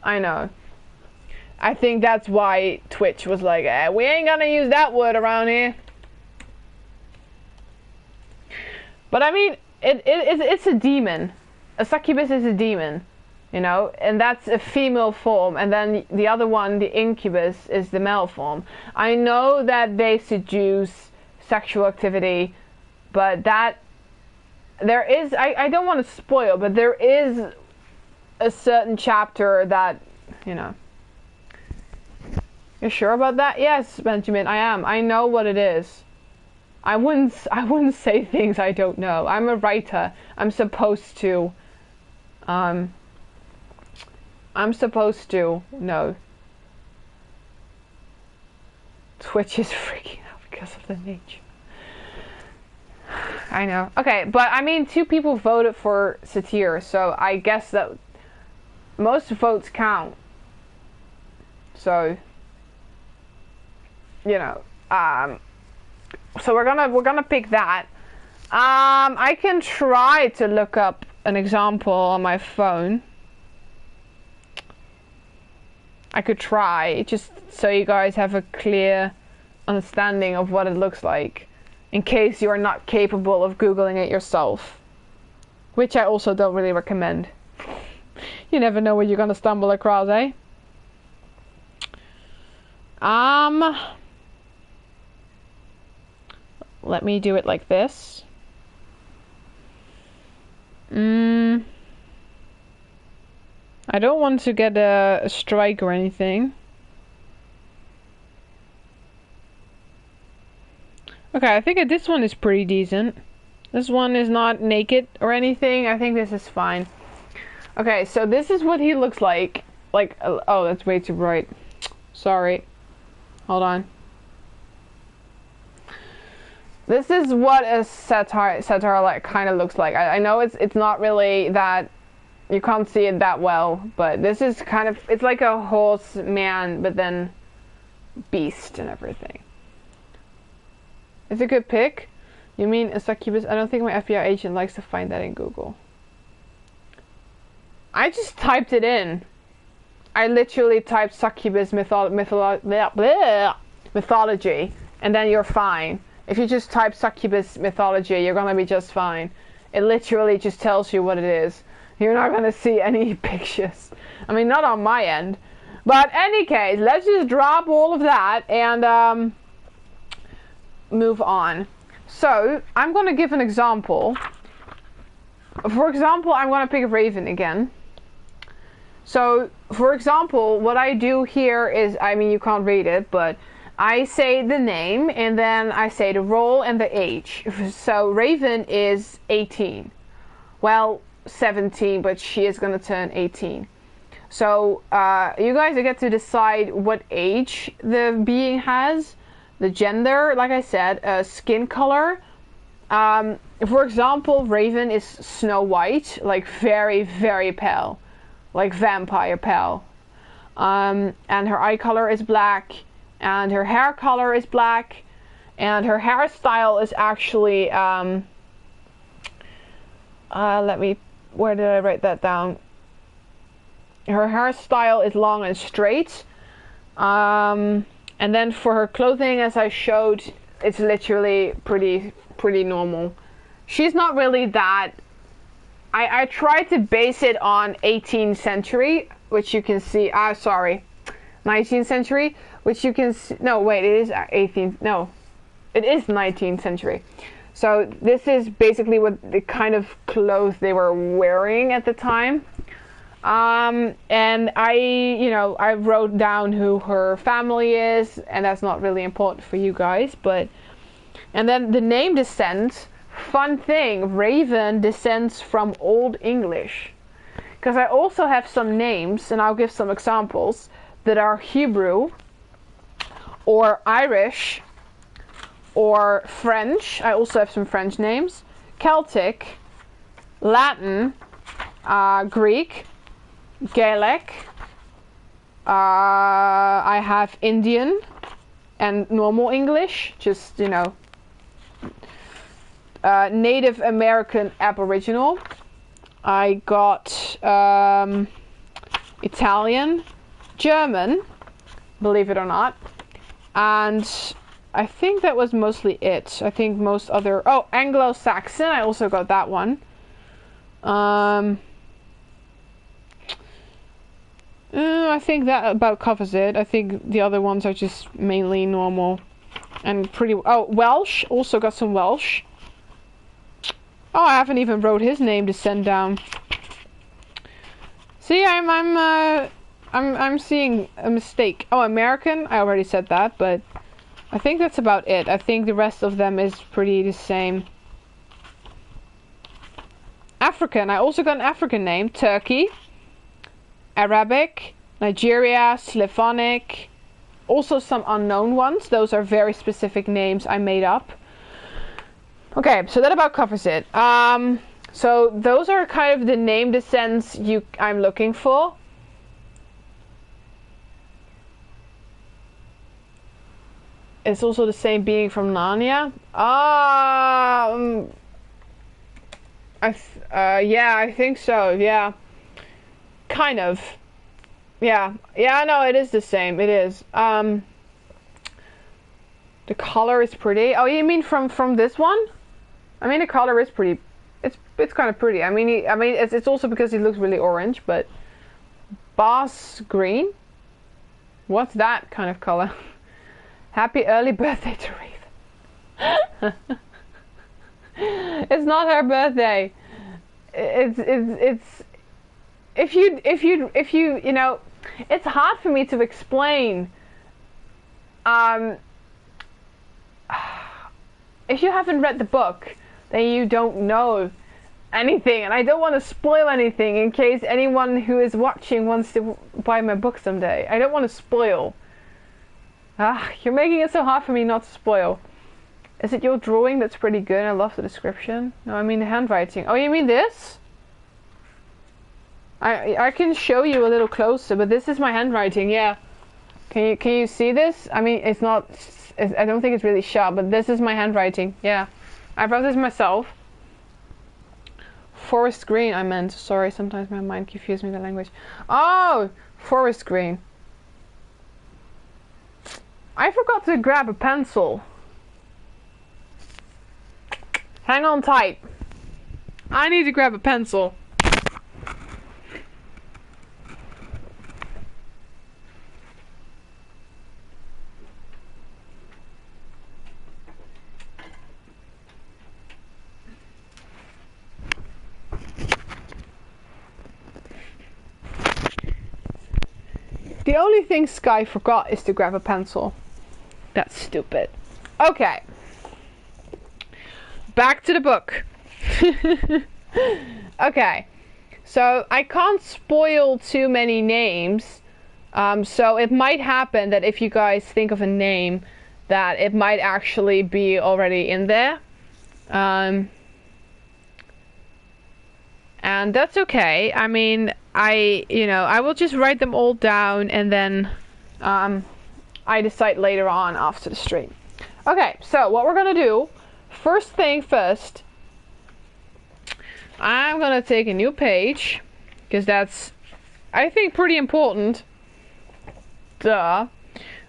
I know. I think that's why Twitch was like, we ain't gonna use that word around here. But I mean, it's a demon. A succubus is a demon, you know, and that's a female form. And then the other one, the incubus, is the male form. I know that they seduce sexual activity, but that there is, I don't want to spoil, but there is a certain chapter that, you know. You're sure about that? Yes, Benjamin, I am. I know what it is. I wouldn't say things I don't know. I'm a writer. I'm supposed to know. Twitch is freaking out because of the nature. I know. Okay, but I mean 2 people voted for Satyr, so I guess that most votes count. So, you know, so we're gonna pick that. I can try to look up an example on my phone. I could try, just so you guys have a clear understanding of what it looks like, in case you are not capable of Googling it yourself. Which I also don't really recommend. You never know what you're gonna stumble across, eh? Let me do it like this. I don't want to get a strike or anything. Okay, I think this one is pretty decent. This one is not naked or anything. I think this is fine. Okay, so this is what he looks like. Like, oh, that's way too bright. Sorry. Hold on. This is what a satire like kind of looks like. I know it's not really that, you can't see it that well, but this is kind of, it's like a horse man, but then beast and everything. It's a good pick. You mean a succubus? I don't think my FBI agent likes to find that in Google. I just typed it in. I literally typed succubus mythology, and then you're fine. If you just type succubus mythology, you're gonna be just fine. It literally just tells you what it is. You're not gonna see any pictures. I mean, not on my end. But any case, let's just drop all of that and move on. So, I'm gonna give an example. For example, I'm gonna pick Raven again. So, for example, what I do here is, I mean, you can't read it, but I say the name and then I say the role and the age. So Raven is 18. Well, 17, but she is going to turn 18. So you guys get to decide what age the being has, the gender, like I said, skin color. For example, Raven is Snow White, like very, very pale, like vampire pale. And her eye color is black. And her hair color is black, and her hairstyle is actually, where did I write that down? Her hairstyle is long and straight, and then for her clothing, as I showed, it's literally pretty normal. She's not really that, I tried to base it on 18th century, which you can see, 19th century, which you can see, no wait, it is 18th, no, it is 19th century. So this is basically what the kind of clothes they were wearing at the time. And I wrote down who her family is, and that's not really important for you guys, but, and then the name descent, fun thing, Raven descends from Old English. Because I also have some names, and I'll give some examples, that are Hebrew, or Irish, or French. I also have some French names. Celtic, Latin, Greek, Gaelic. I have Indian and normal English, just, Native American Aboriginal. I got Italian, German, believe it or not, and I think that was mostly it. I think most other, Anglo-Saxon, I also got that one. I think that about covers it. I think the other ones are just mainly normal and pretty, Welsh, also got some Welsh. Oh, I haven't even wrote his name to send down. See, I'm seeing a mistake. Oh, American, I already said that, but I think that's about it. I think the rest of them is pretty the same. African, I also got an African name. Turkey, Arabic, Nigeria, Slavonic, also some unknown ones. Those are very specific names I made up. Okay, so that about covers it. So those are kind of the name descents I'm looking for. it's also the same being from Narnia. Yeah, I think so. Yeah, kind of. Yeah, no, it is the same. It is. The color is pretty. Oh, you mean from this one? I mean, the color is pretty. It's kind of pretty. I mean, it's also because it looks really orange, but boss green. What's that kind of color? Happy early birthday to Wraith. It's not her birthday. It's if you you know, it's hard for me to explain. If you haven't read the book, then you don't know anything, and I don't want to spoil anything in case anyone who is watching wants to buy my book someday. I don't want to spoil. You're making it so hard for me not to spoil. Is it your drawing that's pretty good? I love the description. No, I mean the handwriting. Oh, you mean this? I can show you a little closer, but this is my handwriting. Yeah. Can you see this? I mean, it's not. I don't think it's really sharp, but this is my handwriting. Yeah, I wrote this myself. Forest green, I meant. Sorry, sometimes my mind confuses me with the language. Oh, forest green. I forgot to grab a pencil. Hang on tight. I need to grab a pencil. The only thing Sky forgot is to grab a pencil. That's stupid. Okay. Back to the book. Okay. So I can't spoil too many names. So it might happen that if you guys think of a name, that it might actually be already in there. And that's okay. I mean, I will just write them all down, and then I decide later on after the stream. Okay, so what we're gonna do, first thing first, I'm gonna take a new page, because that's, I think, pretty important. Duh.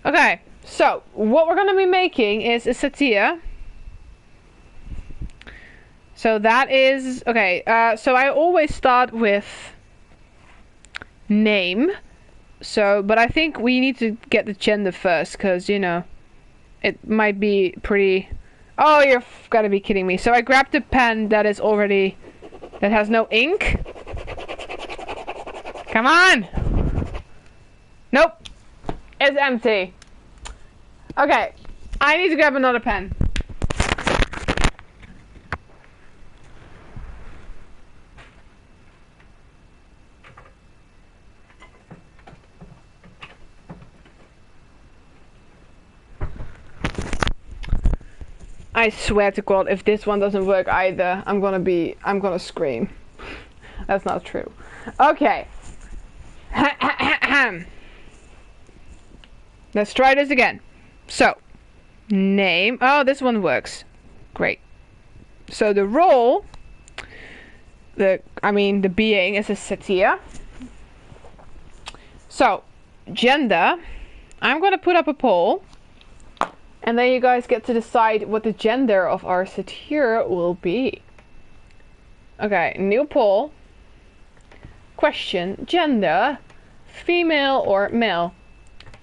Okay, so what we're gonna be making is a satire. So that is, okay, so I always start with name. So, but I think we need to get the gender first, because, you know, it might be pretty... Oh, you've got to be kidding me. So I grabbed a pen that is already... that has no ink. Come on! Nope. It's empty. Okay. I need to grab another pen. I swear to God, if this one doesn't work either, I'm gonna scream. That's not true. Okay. Let's try this again. So, name. Oh, this one works. Great. So the role, the being is a satire. So, gender. I'm gonna put up a poll. And then you guys get to decide what the gender of our satire will be. Okay, new poll. Question, gender, female or male?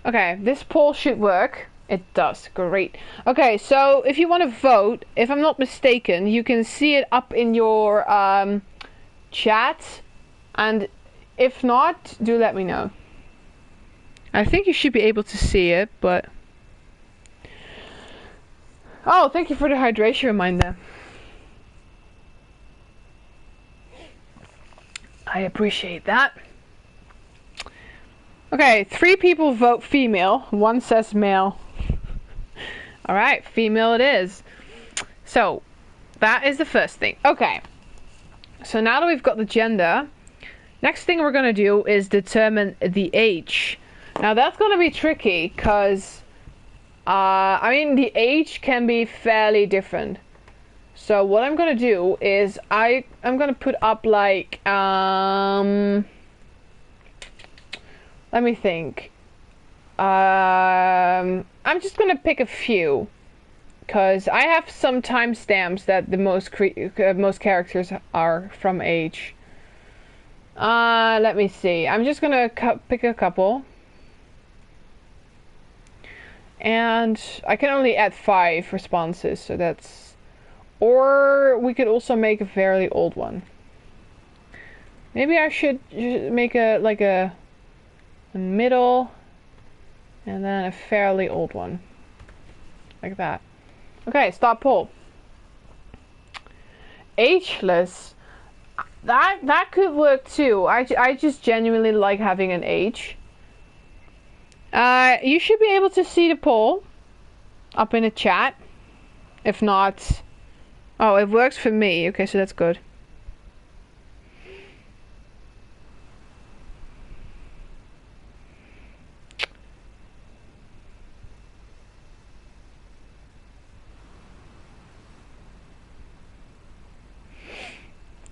Okay, this poll should work. It does, great. Okay, so if you want to vote, if I'm not mistaken, you can see it up in your chat. And if not, do let me know. I think you should be able to see it, but... Oh, thank you for the hydration reminder. I appreciate that. Okay, 3 people vote female, 1 says male. Alright, female it is. So, that is the first thing. Okay, so now that we've got the gender, next thing we're going to do is determine the age. Now that's going to be tricky, because... I mean, the age can be fairly different. So what I'm gonna do is I'm gonna put up like let me think. I'm just gonna pick a few, because I have some timestamps that the most characters are from age. Let me see. I'm just gonna pick a couple. And I can only add 5 responses, so that's... Or we could also make a fairly old one. Maybe I should make a middle and then a fairly old one. Like that. Okay, stop poll. Ageless. That could work too. I just genuinely like having an age. You should be able to see the poll up in the chat. If not... Oh, it works for me. Okay, so that's good.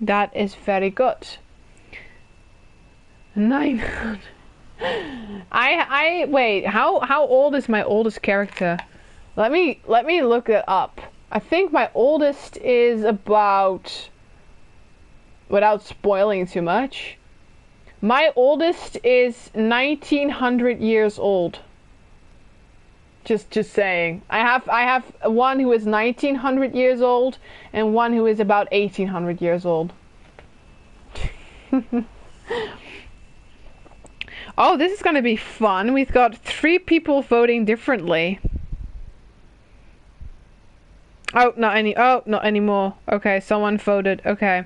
That is very good. 900. Wait, how old is my oldest character? Let me look it up. I think my oldest is about, without spoiling too much, my oldest is 1900 years old. Just saying. I have one who is 1900 years old and one who is about 1800 years old. Oh, this is gonna be fun. We've got 3 people voting differently. Oh, not anymore. Okay, someone voted. Okay.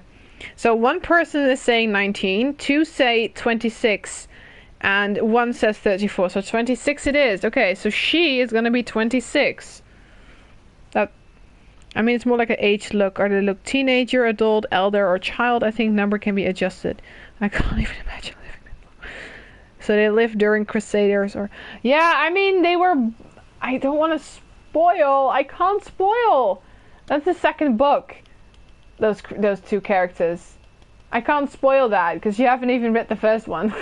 So one person is saying 19, 2 say 26, and 1 says 34. So 26 it is. Okay, so she is gonna be 26. That, I mean, it's more like an age look. Or they look teenager, adult, elder, or child. I think number can be adjusted. I can't even imagine living that long. So they lived during Crusaders, or... Yeah, I mean, they were... I don't want to spoil. I can't spoil. That's the second book. Those 2 characters. I can't spoil that because you haven't even read the first one.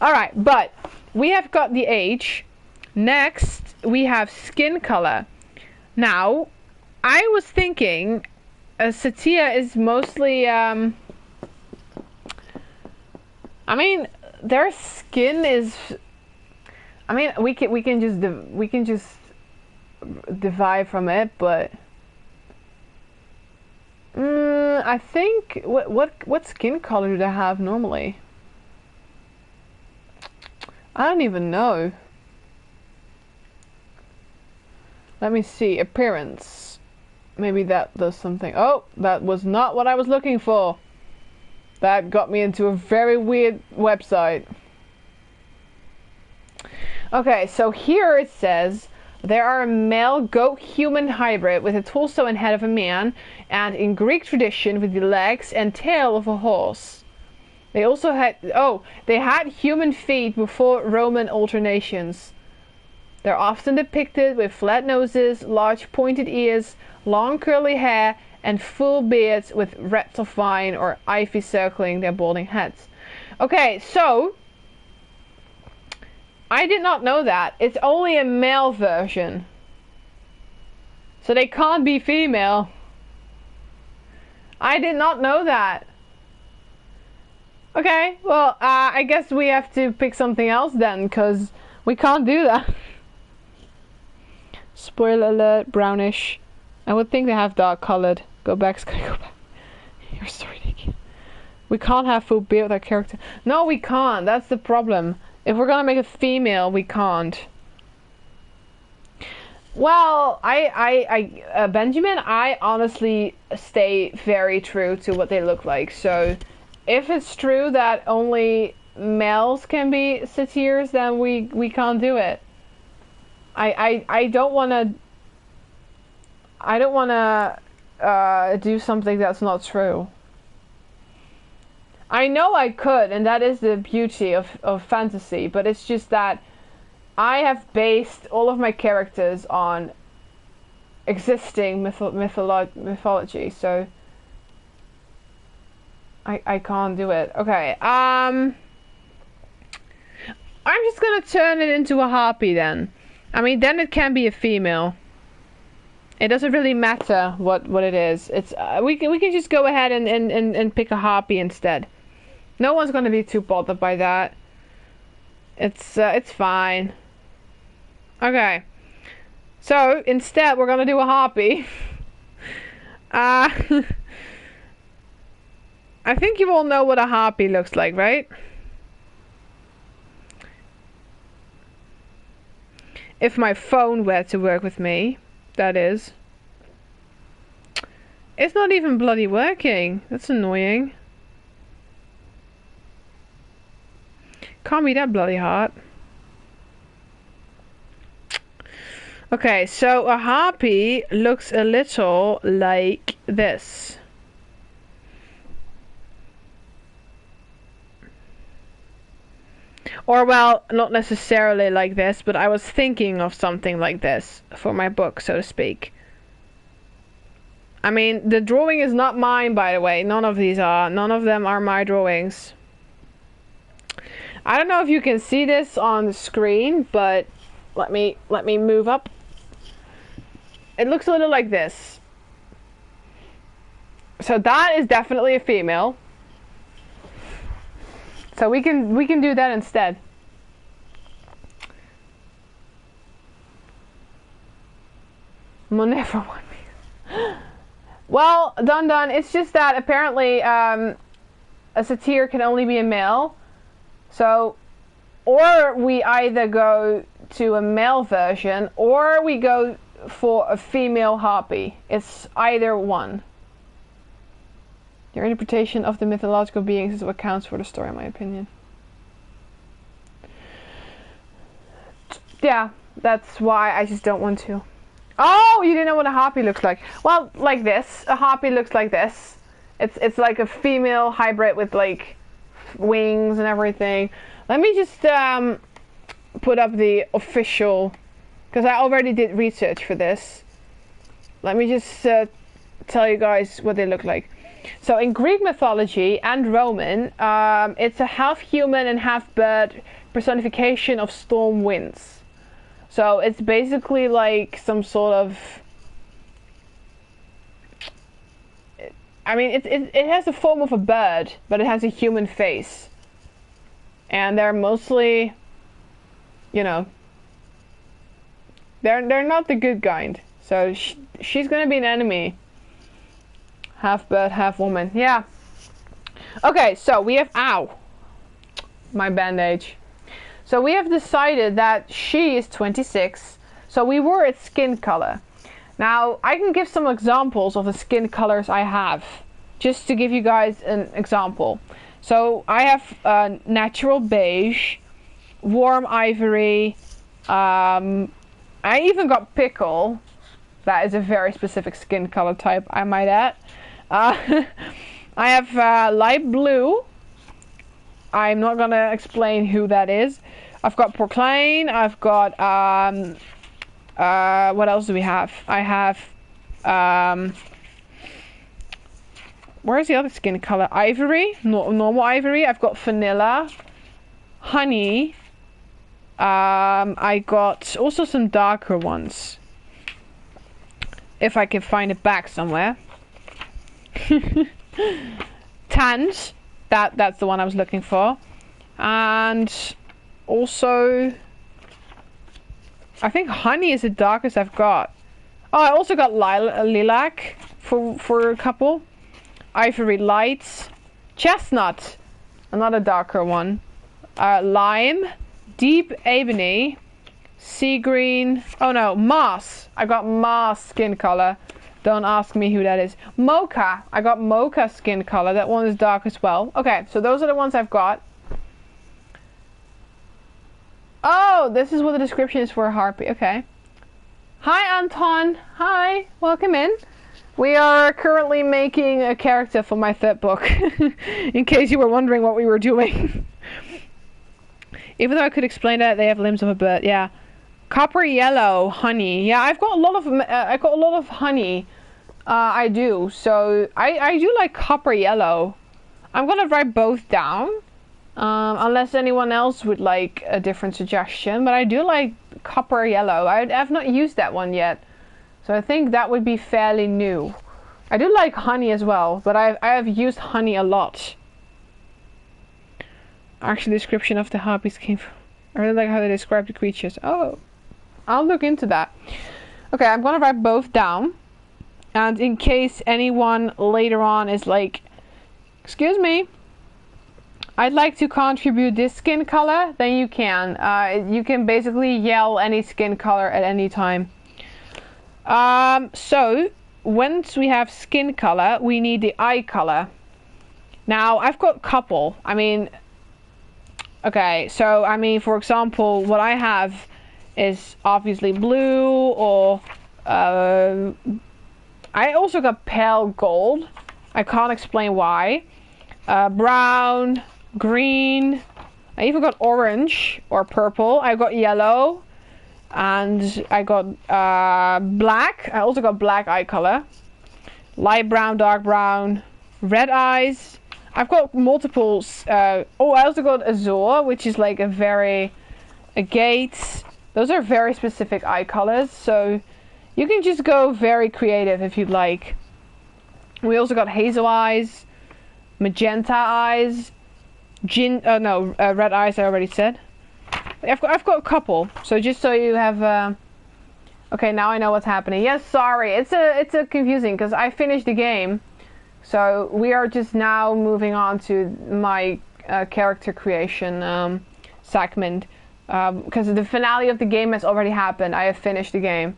All right, but we have got the age. Next, we have skin color. Now, I was thinking, Satya is mostly. I mean, their skin is. I mean, we can just divide from it, but I think what skin color do they have normally? I don't even know. Let me see. Appearance. Maybe that does something. Oh, that was not what I was looking for. That got me into a very weird website. Okay, so here it says there are a male goat-human hybrid with a torso and head of a man, and in Greek tradition with the legs and tail of a horse. They also had they had human feet before Roman alternations. They're often depicted with flat noses, large pointed ears, long curly hair, and full beards with wreaths of vine or ivy circling their balding heads. Okay, so I did not know that. It's only a male version. So they can't be female. I did not know that. Okay, well, I guess we have to pick something else then, because we can't do that. Spoiler alert, brownish. I would think they have dark colored. Go back, Sky, go back. You're so ridiculous. We can't have full beard with our character. No, we can't. That's the problem. If we're gonna make a female, we can't. Well, Benjamin, I honestly stay very true to what they look like. So, if it's true that only males can be satyrs, then we can't do it. I don't wanna do something that's not true. I know I could, and that is the beauty of fantasy, but it's just that I have based all of my characters on existing mythology, so I can't do it. Okay, I'm just gonna turn it into a harpy then. I mean, then it can be a female. It doesn't really matter what it is. It's we can just go ahead and pick a harpy instead. No one's gonna be too bothered by that. It's fine. Okay. So instead, we're gonna do a harpy. I think you all know what a harpy looks like, right? If my phone were to work with me, that is. It's not even bloody working. That's annoying. Can't be that bloody hard. Okay, so a harpy looks a little like this. Or, well, not necessarily like this, but I was thinking of something like this for my book, so to speak. I mean, the drawing is not mine, by the way. None of these are. None of them are my drawings. I don't know if you can see this on the screen, but let me move up. It looks a little like this. So that is definitely a female. So we can do that instead. Never want me. Well, done. It's just that apparently a satyr can only be a male. So, or we either go to a male version, or we go for a female harpy. It's either one. Your interpretation of the mythological beings is what counts for the story, in my opinion. Yeah, that's why I just don't want to. Oh, you didn't know what a harpy looks like. Well, like this. A harpy looks like this. It's like a female hybrid with like wings and everything. Let me just put up the official, because I already did research for this. Let me just tell you guys what they look like. So in Greek mythology and Roman, it's a half human and half bird personification of storm winds. So it's basically like some sort of, I mean, it has the form of a bird, but it has a human face. And they're mostly, you know, they're not the good kind. So she's gonna be an enemy. Half bird, half woman. Yeah. Okay, so we have, ow, my bandage. So we have decided that she is 26. So we were at skin color. Now I can give some examples of the skin colors I have, just to give you guys an example. So I have natural beige, warm ivory. I even got pickle. That is a very specific skin color type, I might add. I have light blue. I'm not gonna explain who that is. I've got porcelain. I've got what else do we have? I have where's the other skin color? Ivory, normal ivory. I've got vanilla, honey. I got also some darker ones. If I can find it back somewhere. Tans. That's the one I was looking for. And also, I think honey is the darkest I've got. Oh, I also got lilac for a couple. Ivory lights. Chestnut, another darker one. Lime, deep ebony, sea green. Oh no, moss. I got moss skin color. Don't ask me who that is. Mocha. I got mocha skin color. That one is dark as well. Okay, so those are the ones I've got. Oh, this is what the description is for a harpy. Okay. Hi, Anton. Hi. Welcome in. We are currently making a character for my third book. In case you were wondering what we were doing. Even though I could explain that they have limbs of a bird. Yeah. Copper yellow, honey. Yeah, I've got a lot of honey. I do. So I do like copper yellow. I'm gonna write both down. Unless anyone else would like a different suggestion, but I do like copper yellow. I've not used that one yet, so I think that would be fairly new. I do like honey as well, but I have used honey a lot. Actually, the description of the harpies came from... I really like how they describe the creatures. Oh, I'll look into that. Okay, I'm gonna write both down, and in case anyone later on is like, excuse me, I'd like to contribute this skin color, then you can. You can basically yell any skin color at any time. So, once we have skin color, we need the eye color. Now, I've got a couple. I mean, okay, so, I mean, for example, what I have is obviously blue, or, I also got pale gold. I can't explain why. Brown, green, I even got orange or purple. I got yellow, and I got black. I also got black eye color, light brown, dark brown, red eyes. I've got multiples. I also got azure, which is like agate. Those are very specific eye colors, so you can just go very creative if you'd like. We also got hazel eyes, magenta eyes, red eyes. I already said. I've got a couple. So just so you have. Okay, now I know what's happening. Yes, sorry. It's a confusing because I finished the game, so we are just now moving on to my character creation segment. Because the finale of the game has already happened. I have finished the game.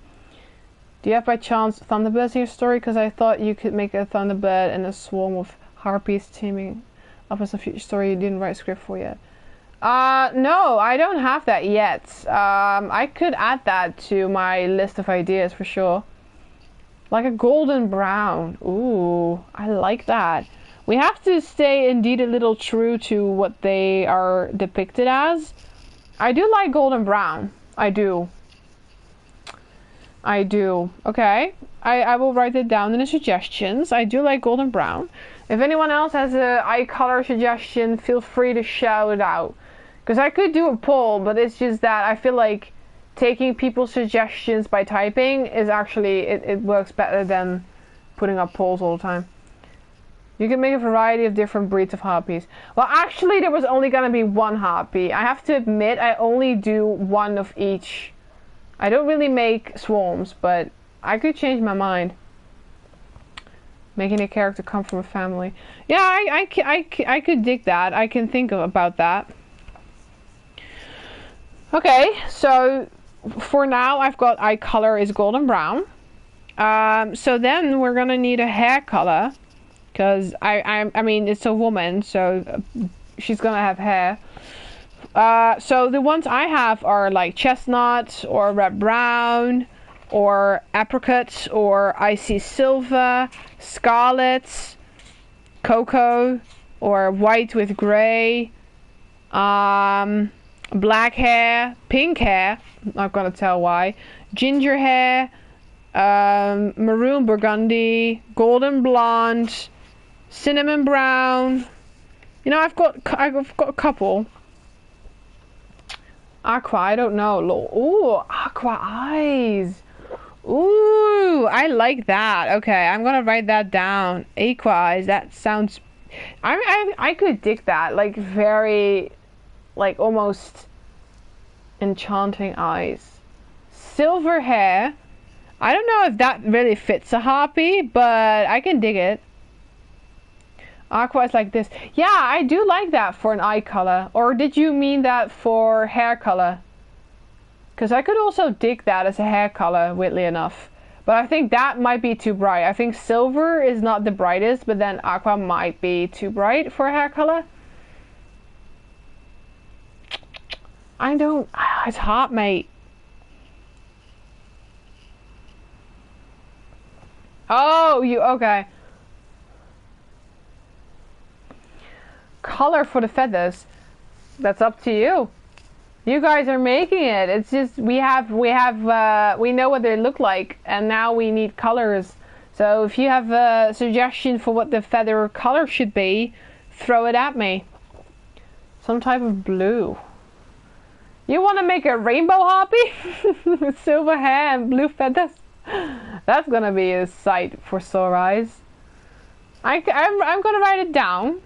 Do you have by chance Thunderbirds in your story? Because I thought you could make a Thunderbird and a swarm of harpies teaming up as a future story you didn't write a script for yet. No, I don't have that yet. I could add that to my list of ideas for sure. Like a golden brown. Ooh, I like that. We have to stay indeed a little true to what they are depicted as. I do like golden brown. I do. Okay. I will write it down in the suggestions. I do like golden brown. If anyone else has a eye color suggestion, feel free to shout it out. Because I could do a poll, but it's just that I feel like taking people's suggestions by typing is actually, it works better than putting up polls all the time. You can make a variety of different breeds of harpies. Well, actually, there was only going to be one harpy. I have to admit, I only do one of each. I don't really make swarms, but I could change my mind. Making a character come from a family. Yeah, I could dig that. I can think about that. Okay, so for now, I've got eye color is golden brown. So then we're going to need a hair color. Because I mean, it's a woman, so she's gonna have hair. So the ones I have are like chestnut, or red brown, or apricot, or icy silver, scarlet, cocoa, or white with gray, black hair, pink hair, I'm not gonna tell why, ginger hair, maroon burgundy, golden blonde, cinnamon brown. You know, I've got a couple. Aqua, I don't know. Ooh, aqua eyes. Ooh, I like that. Okay, I'm gonna write that down. Aqua eyes. That sounds. I could dig that. Like very, like almost enchanting eyes. Silver hair. I don't know if that really fits a harpy, but I can dig it. Aqua is like this. Yeah, I do like that for an eye color. Or did you mean that for hair color? Because I could also dig that as a hair color, weirdly enough. But I think that might be too bright. I think silver is not the brightest, but then aqua might be too bright for a hair color. I don't... It's hot, mate. Oh, you... Okay. Color for the feathers. That's up to you. You guys are making it. It's just we know what they look like, and now we need colors. So if you have a suggestion for what the feather color should be, throw it at me. Some type of blue. You want to make a rainbow harpy with silver hair and blue feathers? That's gonna be a sight for sore eyes. I'm gonna write it down.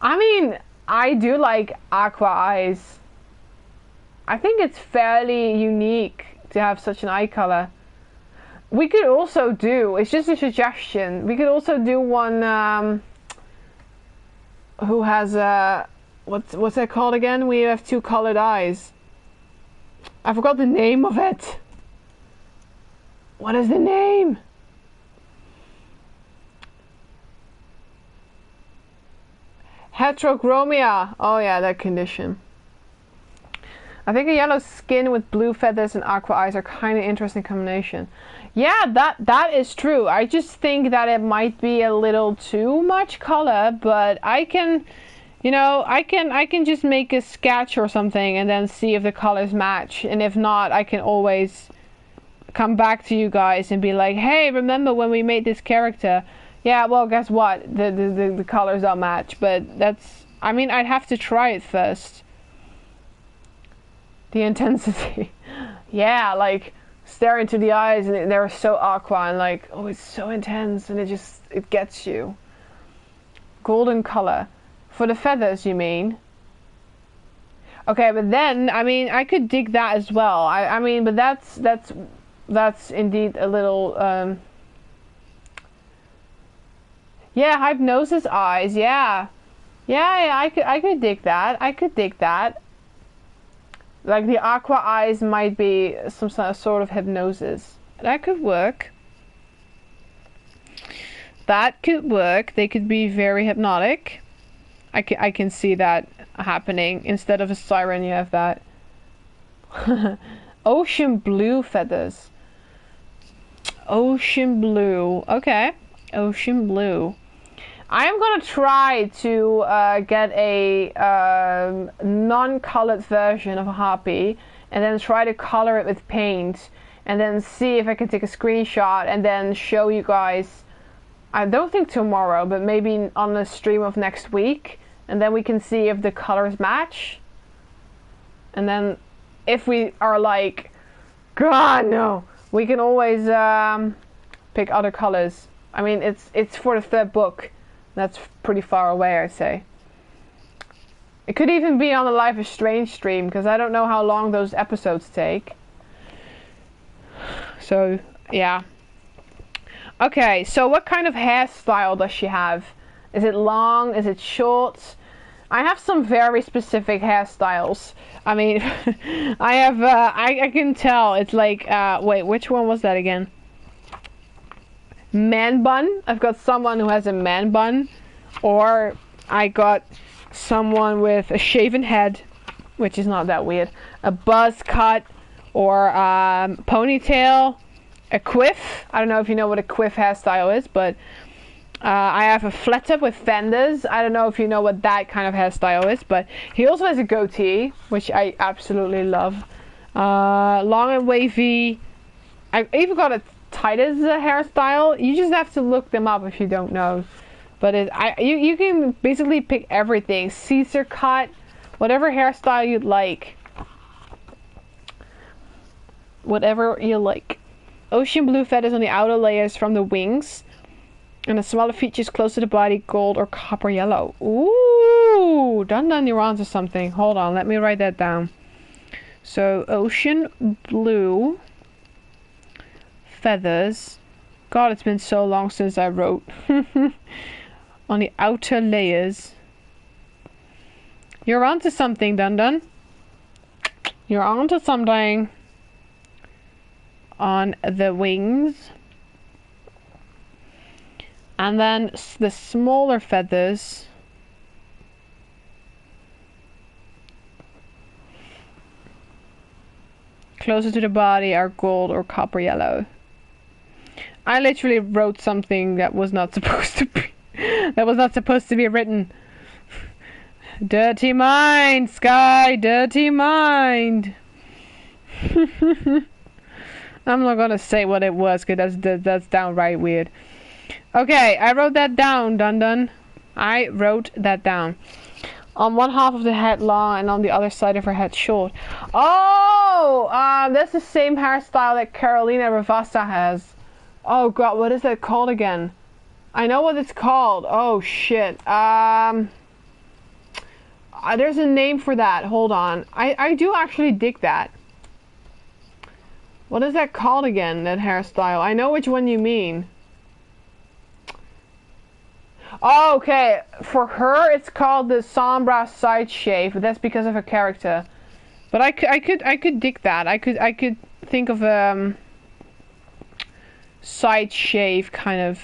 I mean, I do like aqua eyes. I think it's fairly unique to have such an eye color. We could also do, it's just a suggestion, we could also do one who has what's that called again? We have two colored eyes. I forgot the name of it. What is the name? Heterochromia. Oh yeah, that condition. I think a yellow skin with blue feathers and aqua eyes are kind of interesting combination. Yeah, that is true. I just think that it might be a little too much color, but I can, you know, I can just make a sketch or something and then see if the colors match. And if not, I can always come back to you guys and be like, hey, remember when we made this character? Yeah, well, guess what? The colors don't match, but that's, I mean, I'd have to try it first. The intensity. Yeah, like stare into the eyes and they're so aqua and like, oh, it's so intense and it gets you. Golden color. For the feathers, you mean? Okay, but then, I mean, I could dig that as well. I mean, but that's indeed a little, yeah, hypnosis eyes, yeah. Yeah, I could dig that. I could dig that. Like the aqua eyes might be some sort of hypnosis. That could work. That could work. They could be very hypnotic. I can see that happening. Instead of a siren, you have that. Ocean blue feathers. Ocean blue. Okay. Ocean blue. I am gonna try to get a non-colored version of a harpy and then try to color it with paint and then see if I can take a screenshot and then show you guys. I don't think tomorrow, but maybe on the stream of next week, and then we can see if the colors match. And then if we are like, God no, we can always pick other colors. I mean, it's for the third book. That's pretty far away, I'd say. It could even be on the Life is Strange stream, because I don't know how long those episodes take. So, yeah. Okay, so what kind of hairstyle does she have? Is it long? Is it short? I have some very specific hairstyles. I mean, I have, I can tell. It's like, wait, which one was that again? Man bun. I've got someone who has a man bun, or I got someone with a shaven head, which is not that weird, a buzz cut, or ponytail, a quiff. I don't know if you know what a quiff hairstyle is, but I have a flat top with fenders. I don't know if you know what that kind of hairstyle is, but he also has a goatee, which I absolutely love. Long and wavy. I even got a Titus hairstyle. You just have to look them up if you don't know. But you can basically pick everything. Caesar cut, whatever hairstyle you'd like. Whatever you like. Ocean blue feathers on the outer layers from the wings. And the smaller features close to the body, gold or copper yellow. Ooh, done, you're onto something. Hold on, let me write that down. So, ocean blue feathers. God, it's been so long since I wrote. On the outer layers. You're onto something, Dun. You're onto something. On the wings. And then the smaller feathers closer to the body are gold or copper yellow. I literally wrote something that was not supposed to be that was not supposed to be written. Dirty mind, Sky, dirty mind. I'm not gonna say what it was, because that's downright weird. Okay, I wrote that down, Dun. I wrote that down. On one half of the head long and on the other side of her head short. Oh! That's the same hairstyle that Carolina Ravassa has. Oh god, what is that called again? I know what it's called. Oh shit. There's a name for that. Hold on. I do actually dig that. What is that called again, that hairstyle? I know which one you mean. Oh, okay. For her, it's called the Sombra side shave, but that's because of her character. But I could dig that. I could think of side shave kind of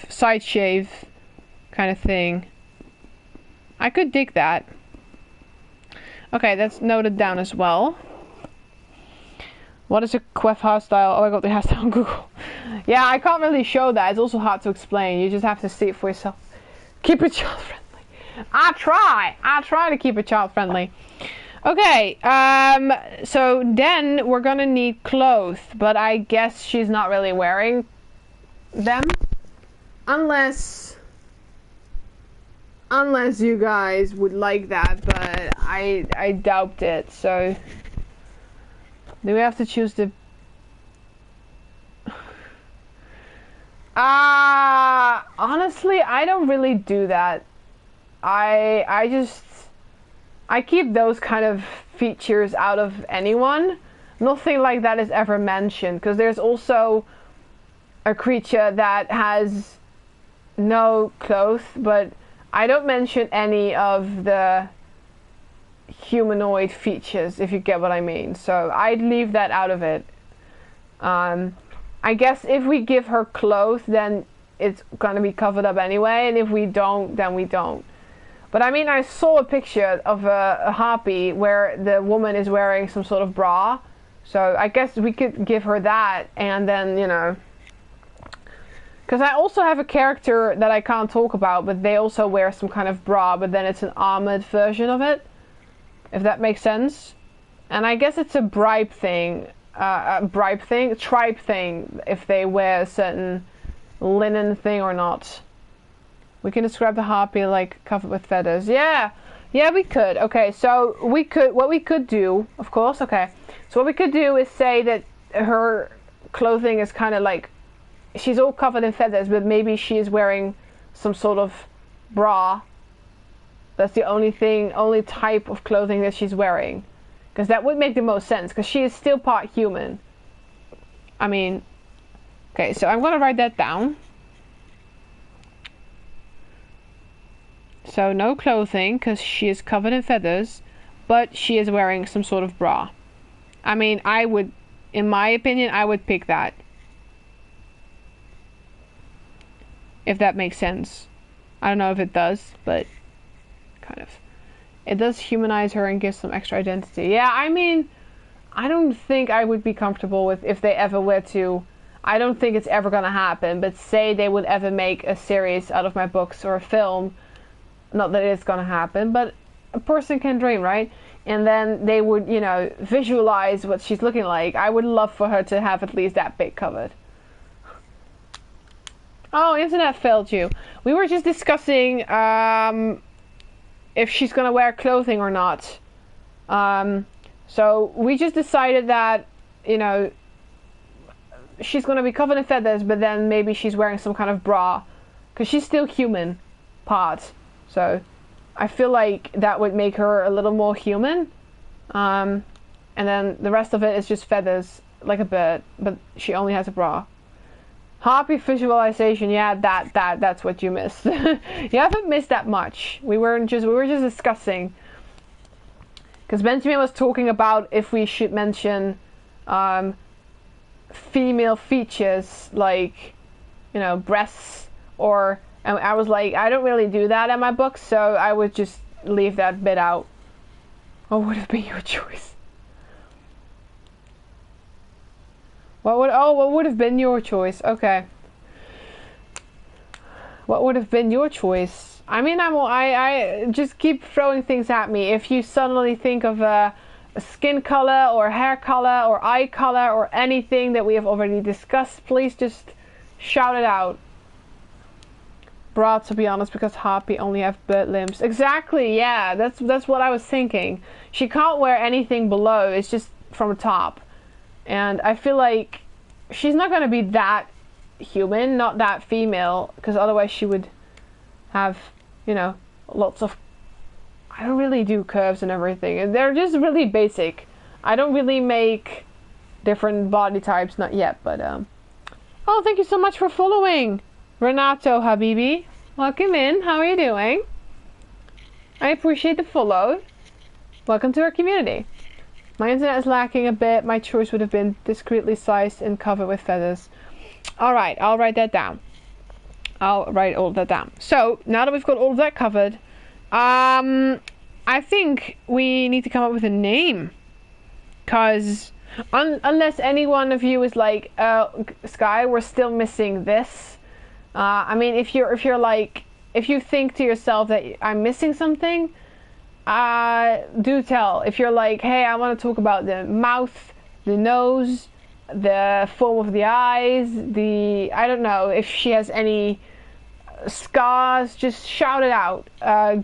thing. I could dig that. Okay, that's noted down as well. What is a Quef hairstyle? Oh, I got the hairstyle on Google. Yeah, I can't really show that. It's also hard to explain. You just have to see it for yourself. Keep it child friendly. I try to keep it child friendly. Okay, so then we're gonna need clothes, but I guess she's not really wearing them. Unless you guys would like that, but I doubt it. So do we have to choose the honestly, I don't really do that. I keep those kind of features out of anyone. Nothing like that is ever mentioned, because there's also a creature that has no clothes, but I don't mention any of the humanoid features, if you get what I mean. So I'd leave that out of it. I guess if we give her clothes, then it's gonna be covered up anyway, and if we don't, then we don't. But I mean, I saw a picture of a harpy where the woman is wearing some sort of bra, so I guess we could give her that, and then, you know, because I also have a character that I can't talk about, but they also wear some kind of bra, but then it's an armored version of it, if that makes sense. And I guess it's a tribe thing, if they wear a certain linen thing or not. We can describe the harpy like covered with feathers. Yeah, we could. Okay, so what we could do, of course, okay. So what we could do is say that her clothing is kind of like, she's all covered in feathers, but maybe she is wearing some sort of bra. That's the only type of clothing that she's wearing. Because that would make the most sense, because she is still part human. I mean, okay, so I'm going to write that down. So no clothing, because she is covered in feathers, but she is wearing some sort of bra. I mean, in my opinion, I would pick that. If that makes sense. I don't know if it does, but kind of. It does humanize her and give some extra identity. Yeah, I mean, I don't think I would be comfortable with if they ever were to. I don't think it's ever gonna happen, but say they would ever make a series out of my books or a film. Not that it's gonna happen, but a person can dream, right? And then they would, you know, visualize what she's looking like. I would love for her to have at least that bit covered. Oh, internet failed you. We were just discussing if she's gonna wear clothing or not. So we just decided that, you know, she's gonna be covered in feathers, but then maybe she's wearing some kind of bra, because she's still human part. So I feel like that would make her a little more human. And then the rest of it is just feathers, like a bird, but she only has a bra. Harpy visualization, yeah, that's what you missed. You haven't missed that much. We were just discussing, because Benjamin was talking about if we should mention female features like, you know, breasts, or, and I was like, I don't really do that in my books, so I would just leave that bit out. What would have been your choice? What would have been your choice? Okay. What would have been your choice? I mean, I just keep throwing things at me. If you suddenly think of a skin color or hair color or eye color or anything that we have already discussed, please just shout it out. Broad, to be honest, because Harpy only have bird limbs. Exactly, yeah, that's what I was thinking. She can't wear anything below, it's just from the top. And I feel like she's not gonna be that human, not that female, because otherwise she would have, you know, lots of... I don't really do curves and everything, and they're just really basic. I don't really make different body types, not yet, but oh, thank you so much for following, Renato Habibi. Welcome in, how are you doing? I appreciate the follow. Welcome to our community. My internet is lacking a bit. My choice would have been discreetly sized and covered with feathers. Alright, I'll write that down. I'll write all of that down. So, now that we've got all of that covered, I think we need to come up with a name. Because unless any one of you is like, Sky, we're still missing this. I mean, if you're like, if you think to yourself that I'm missing something, do tell. If you're like, hey, I want to talk about the mouth, the nose, the form of the eyes, I don't know, if she has any scars, just shout it out.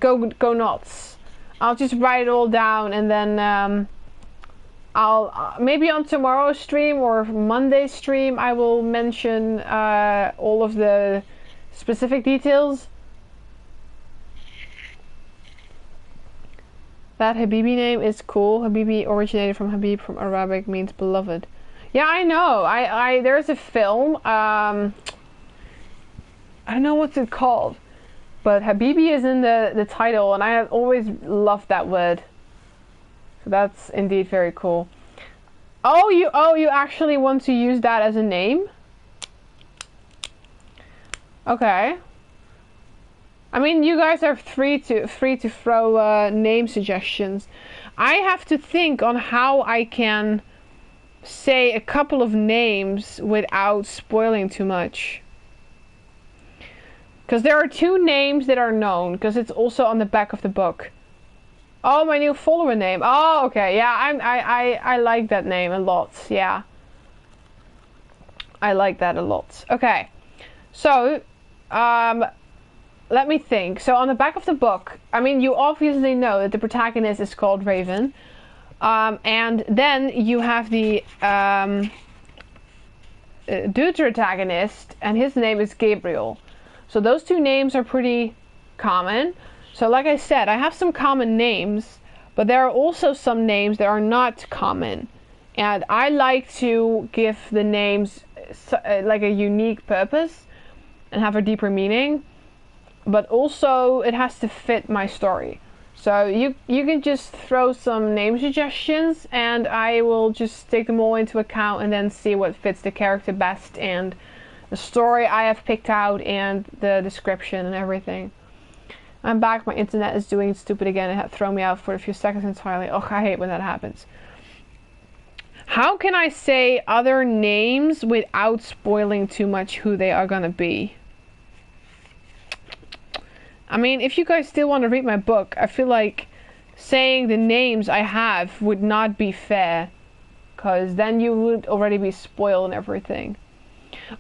Go nuts. I'll just write it all down, and then I'll maybe on tomorrow's stream or Monday's stream I will mention all of the specific details. That Habibi name is cool. Habibi originated from Habib, from Arabic, means beloved. Yeah, I know. There's a film. I don't know what's it called, but Habibi is in the title, and I have always loved that word. So that's indeed very cool. Oh, you actually want to use that as a name? Okay. I mean, you guys are free to throw name suggestions. I have to think on how I can say a couple of names without spoiling too much. Because there are 2 names that are known, because it's also on the back of the book. Oh, my new follower name. Oh, okay. Yeah, I like that name a lot. Yeah. I like that a lot. Okay. So, let me think. So on the back of the book, I mean, you obviously know that the protagonist is called Raven. And then you have the deuteragonist, and his name is Gabriel. So those 2 names are pretty common. So like I said, I have some common names, but there are also some names that are not common. And I like to give the names like a unique purpose and have a deeper meaning. But also it has to fit my story. So you can just throw some name suggestions, and I will just take them all into account and then see what fits the character best and the story I have picked out and the description and everything. I'm back. My internet is doing stupid again. It had thrown me out for a few seconds entirely. Oh, I hate when that happens. How can I say other names without spoiling too much who they are gonna be? I mean, if you guys still want to read my book, I feel like saying the names I have would not be fair, because then you would already be spoiled and everything.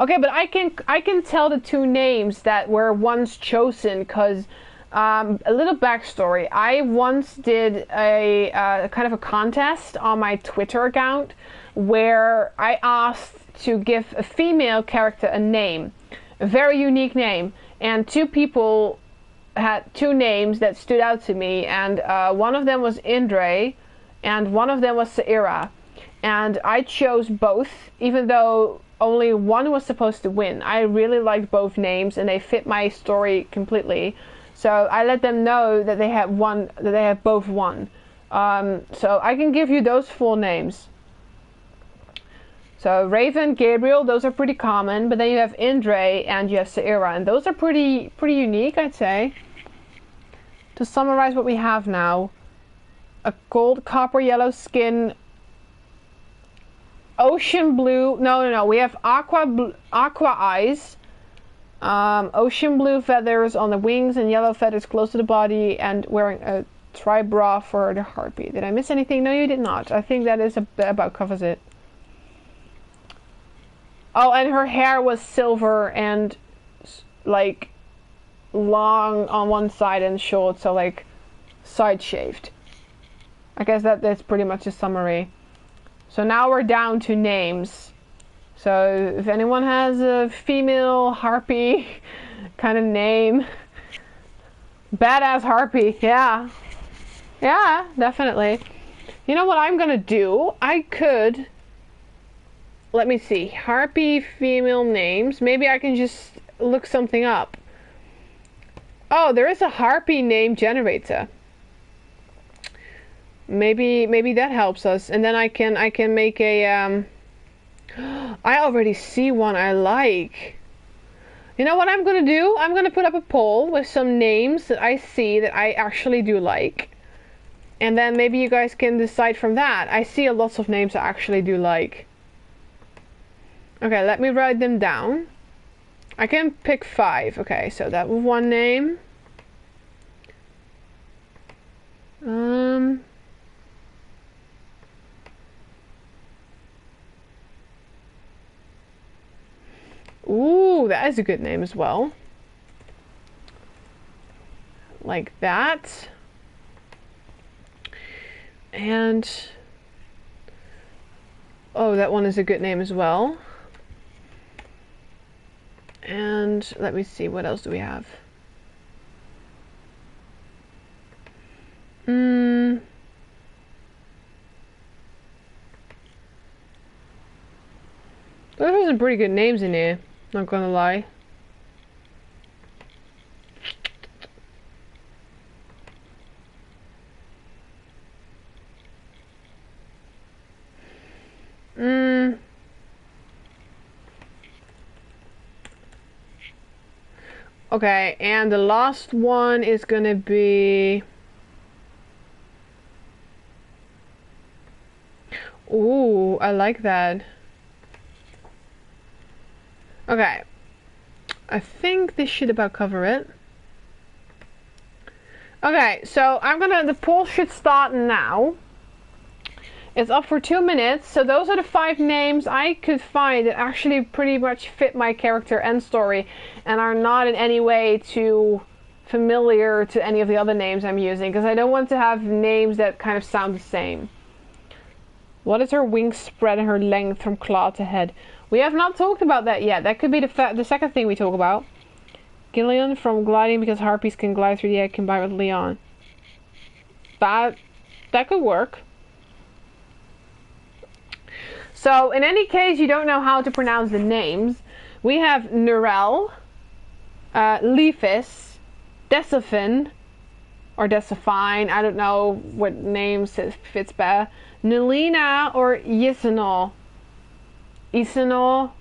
Okay, but I can tell the 2 names that were once chosen, because a little backstory. I once did a kind of a contest on my Twitter account where I asked to give a female character a name, a very unique name, and 2 people had 2 names that stood out to me, and one of them was Indre and one of them was Saira, and I chose both, even though only one was supposed to win. I really liked both names and they fit my story completely, so I let them know that they have both won. So I can give you those 4 names. So Raven, Gabriel, those are pretty common, but then you have Indre and you have Saira, and those are pretty unique, I'd say. To summarize what we have now: a gold, copper, yellow skin, ocean blue. No. We have aqua eyes, Ocean blue feathers on the wings and yellow feathers close to the body, and wearing a tri-bra for the harpy. Did I miss anything? No, you did not. I think that is about covers it. Oh, and her hair was silver and like long on one side and short, so like side shaved. I guess that's pretty much a summary. So now we're down to names. So if anyone has a female harpy kind of name, badass harpy, yeah, definitely. You know what I'm gonna do? I could, let me see, harpy female names. Maybe I can just look something up. Oh, there is a harpy name generator. Maybe that helps us, and then I can make a I already see one I like. You know what I'm gonna do? I'm gonna put up a poll with some names that I see that I actually do like. And then maybe you guys can decide from that. I see a lot of names I actually do like. Okay, let me write them down. I can pick 5. Okay, so that was one name. Ooh, that is a good name as well. Like that. And oh, that one is a good name as well. And let me see, what else do we have? Those are some pretty good names in here, not gonna lie. Okay, and the last one is gonna be... Ooh, I like that. Okay, I think this should about cover it. Okay, so the poll should start now. It's up for 2 minutes, so those are the 5 names I could find that actually pretty much fit my character and story and are not in any way too familiar to any of the other names I'm using, because I don't want to have names that kind of sound the same. What is her wingspread and her length from claw to head? We have not talked about that yet. That could be the second thing we talk about. Gillian from gliding, because harpies can glide through the air, combined with Leon. That could work. So, in any case, you don't know how to pronounce the names. We have Nerel, Leafis, Deciphine, or Deciphine, I don't know what name fits better. Nelina or Yisenol. Isenol,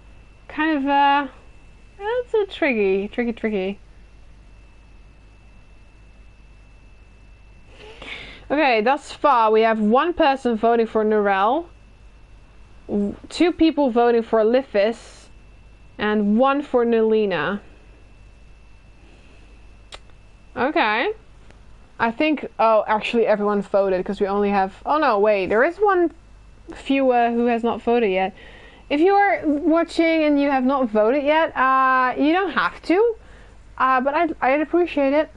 kind of, that's a tricky. Okay, thus far we have 1 person voting for Nerel, 2 people voting for Lithis, and 1 for Nelina. Okay. I think, oh, actually everyone voted, because we only have, oh no, wait, there is 1 viewer who has not voted yet. If you are watching and you have not voted yet, you don't have to, but I'd appreciate it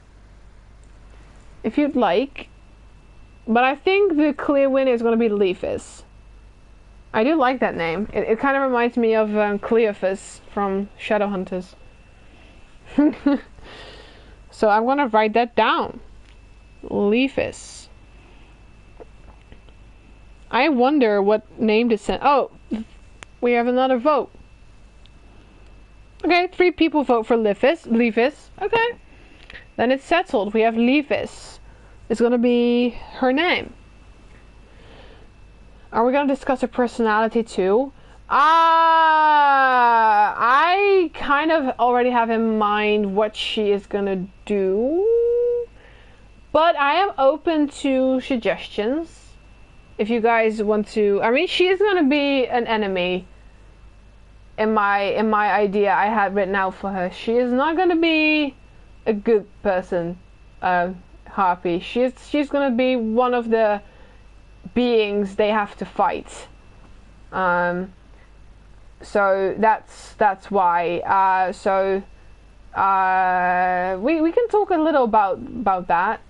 if you'd like. But I think the clear winner is going to be Leafis. I do like that name. It kind of reminds me of Cleophas from Shadowhunters. So I'm going to write that down. Leafis. I wonder what name to send. Oh, we have another vote. Okay, 3 people vote for Leafis. Okay. Then it's settled. We have Leafis. It's going to be her name. Are we going to discuss her personality too? I kind of already have in mind what she is going to do. But I am open to suggestions. If you guys want to... I mean, she is going to be an enemy. in my idea I had written out for her. She is not gonna be a good person, Harpy. She's gonna be one of the beings they have to fight. So that's why. We can talk a little about that.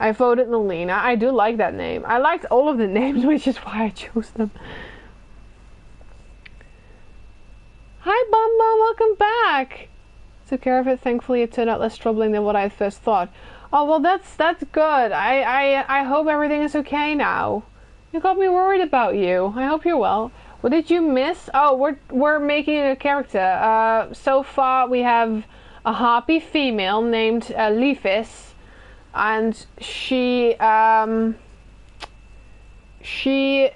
I voted Nolina. I do like that name. I liked all of the names, which is why I chose them. Hi, Bum Bum, welcome back. Took care of it. Thankfully, it turned out less troubling than what I first thought. Oh well, that's good. I hope everything is okay now. You got me worried about you. I hope you're well. What did you miss? Oh, we're making a character. So far we have a Harpy female named Leafis, and she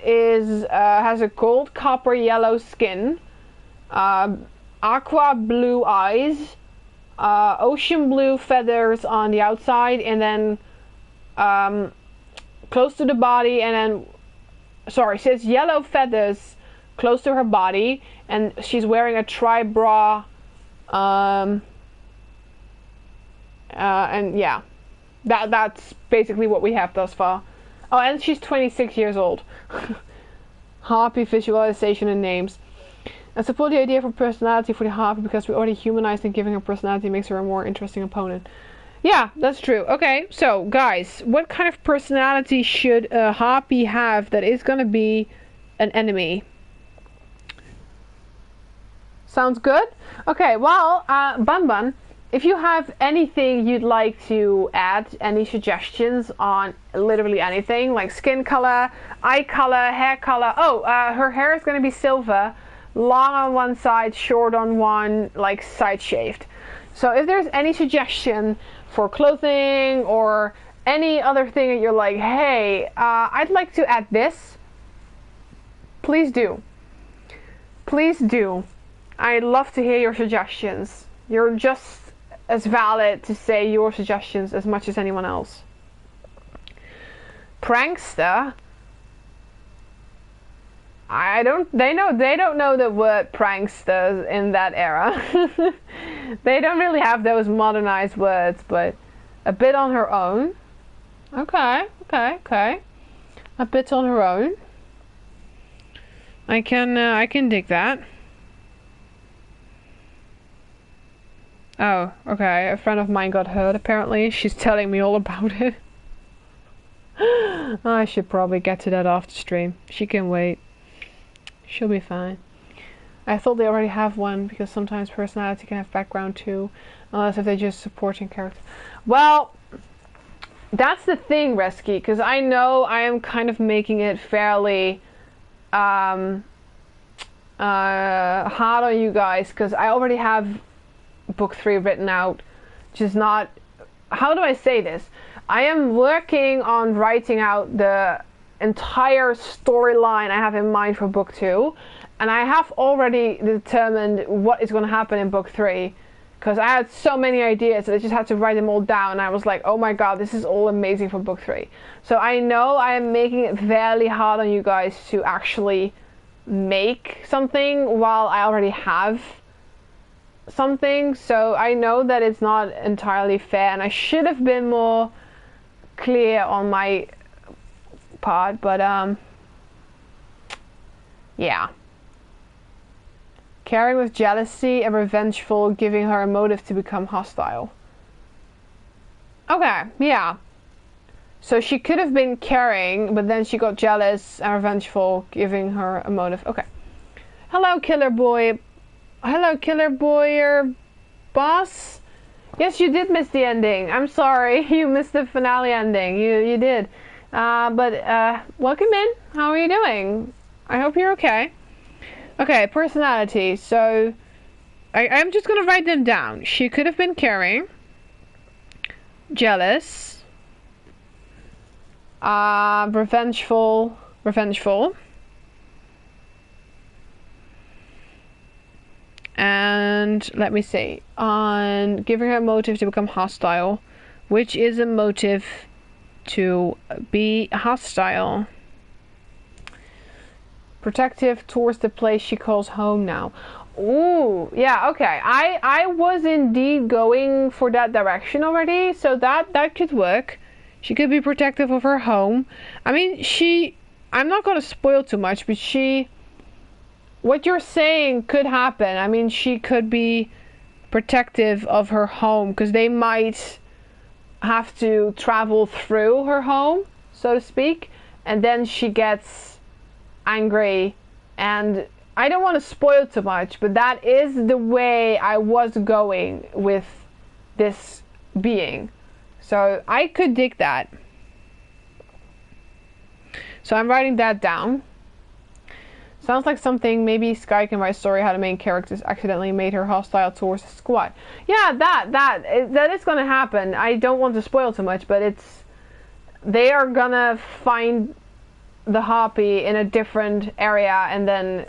is has a gold, copper, yellow skin, aqua blue eyes, ocean blue feathers on the outside, and then close to the body, and then sorry, she has yellow feathers close to her body, and she's wearing a tri-bra, and yeah, that's basically what we have thus far. Oh, and she's 26 years old. Harpy visualization and names. I support the idea for personality for the Harpy because we already humanized, and giving her personality makes her a more interesting opponent. Yeah, that's true. Okay, so guys, what kind of personality should a Harpy have that is gonna be an enemy? Sounds good? Okay, well, Bun Bun, if you have anything you'd like to add, any suggestions on literally anything, like skin color, eye color, hair color. Oh, her hair is gonna be silver, long on one side, short on one, like side shaved. So if there's any suggestion for clothing or any other thing that you're like, hey, I'd like to add this, please do. Please do. I'd love to hear your suggestions. You're just as valid to say your suggestions as much as anyone else. Prankster. They don't know the word pranksters in that era. They don't really have those modernized words, but a bit on her own. Okay. A bit on her own. I can dig that. Oh, okay. A friend of mine got hurt, apparently. She's telling me all about it. I should probably get to that after stream. She can wait. She'll be fine. I thought they already have one, because sometimes personality can have background too, unless if they're just supporting character. Well, that's the thing, Resky, because I know I am kind of making it fairly hard on you guys, because I already have book 3 written out, which is not... How do I say this? I am working on writing out the entire storyline I have in mind for book 2, and I have already determined what is going to happen in book 3, because I had so many ideas that I just had to write them all down, and I was like, oh my god, this is all amazing for book 3. So I know I am making it fairly hard on you guys to actually make something while I already have something, so I know that it's not entirely fair, and I should have been more clear on my part, but yeah. Caring with jealousy and revengeful, giving her a motive to become hostile. Okay, yeah. So she could have been caring, but then she got jealous and revengeful, giving her a motive. Okay. Hello, Killer Boy. Hello, Killer Boy, your boss? Yes, you did miss the ending. I'm sorry, you missed the finale ending. You did. But welcome in. How are you doing? I hope you're okay. Okay, personality. So, I'm just gonna write them down. She could have been caring, jealous, revengeful, and let me see, on giving her a motive to become hostile, which is a motive to be hostile. Protective towards the place she calls home now. Ooh, yeah, okay. I was indeed going for that direction already, so that could work. She could be protective of her home. I mean, I'm not gonna spoil too much, but what you're saying could happen. I mean, she could be protective of her home, because they might have to travel through her home, so to speak, and then she gets angry, and I don't want to spoil too much, but that is the way I was going with this being. So I could dig that. So I'm writing that down. Sounds like something maybe Sky can write a story how the main characters accidentally made her hostile towards the squad. Yeah, that is gonna happen. I don't want to spoil too much, but they are gonna find the harpy in a different area, and then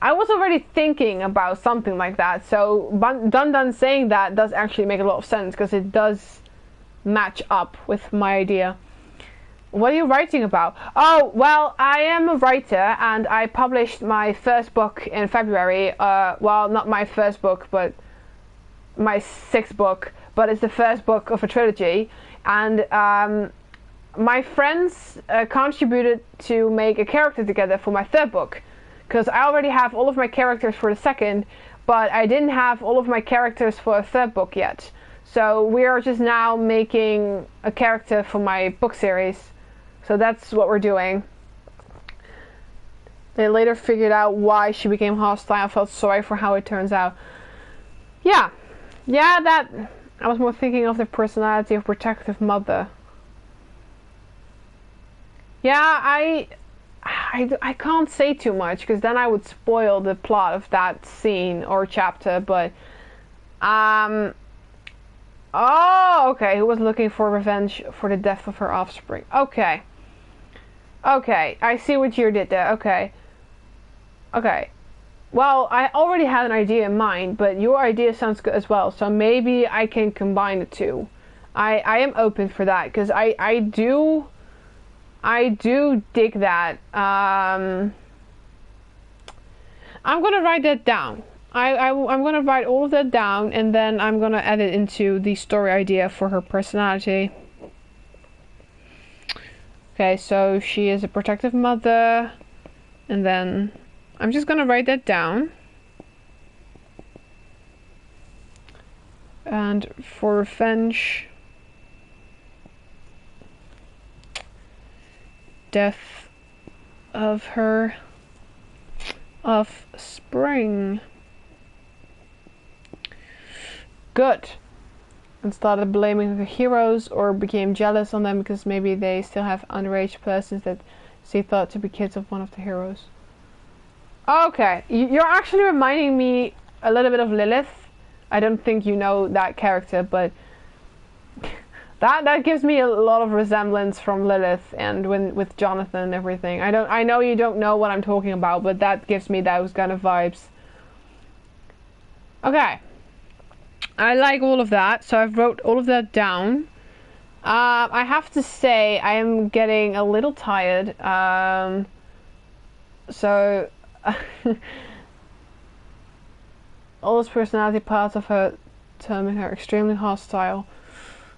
I was already thinking about something like that. So Dun saying that does actually make a lot of sense, because it does match up with my idea. What are you writing about? Oh, well, I am a writer, and I published my first book in February. Well, not my first book, but my 6th book, but it's the first book of a trilogy. And my friends contributed to make a character together for my 3rd book, because I already have all of my characters for the 2nd, but I didn't have all of my characters for a 3rd book yet. So we are just now making a character for my book series. So that's what we're doing. They later figured out why she became hostile. I felt sorry for how it turns out. Yeah, that I was more thinking of the personality of protective mother. Yeah, I can't say too much, because then I would spoil the plot of that scene or chapter. But oh, okay. Who was looking for revenge for the death of her offspring? Okay. Okay, I see what you did there. Okay. Well, I already had an idea in mind, but your idea sounds good as well. So maybe I can combine the two. I am open for that, because I do dig that. I'm gonna write that down. I'm gonna write all of that down, and then I'm gonna add it into the story idea for her personality. Okay, so she is a protective mother, and then I'm just gonna write that down. And for revenge, death of her offspring. Good. And started blaming the heroes, or became jealous on them because maybe they still have underage persons that she thought to be kids of one of the heroes. Okay, you're actually reminding me a little bit of Lilith. I don't think you know that character, but that gives me a lot of resemblance from Lilith, and with Jonathan and everything. I know you don't know what I'm talking about, but that gives me those kind of vibes. Okay. I like all of that, so I've wrote all of that down. I have to say I am getting a little tired. So all those personality parts of her terming her extremely hostile.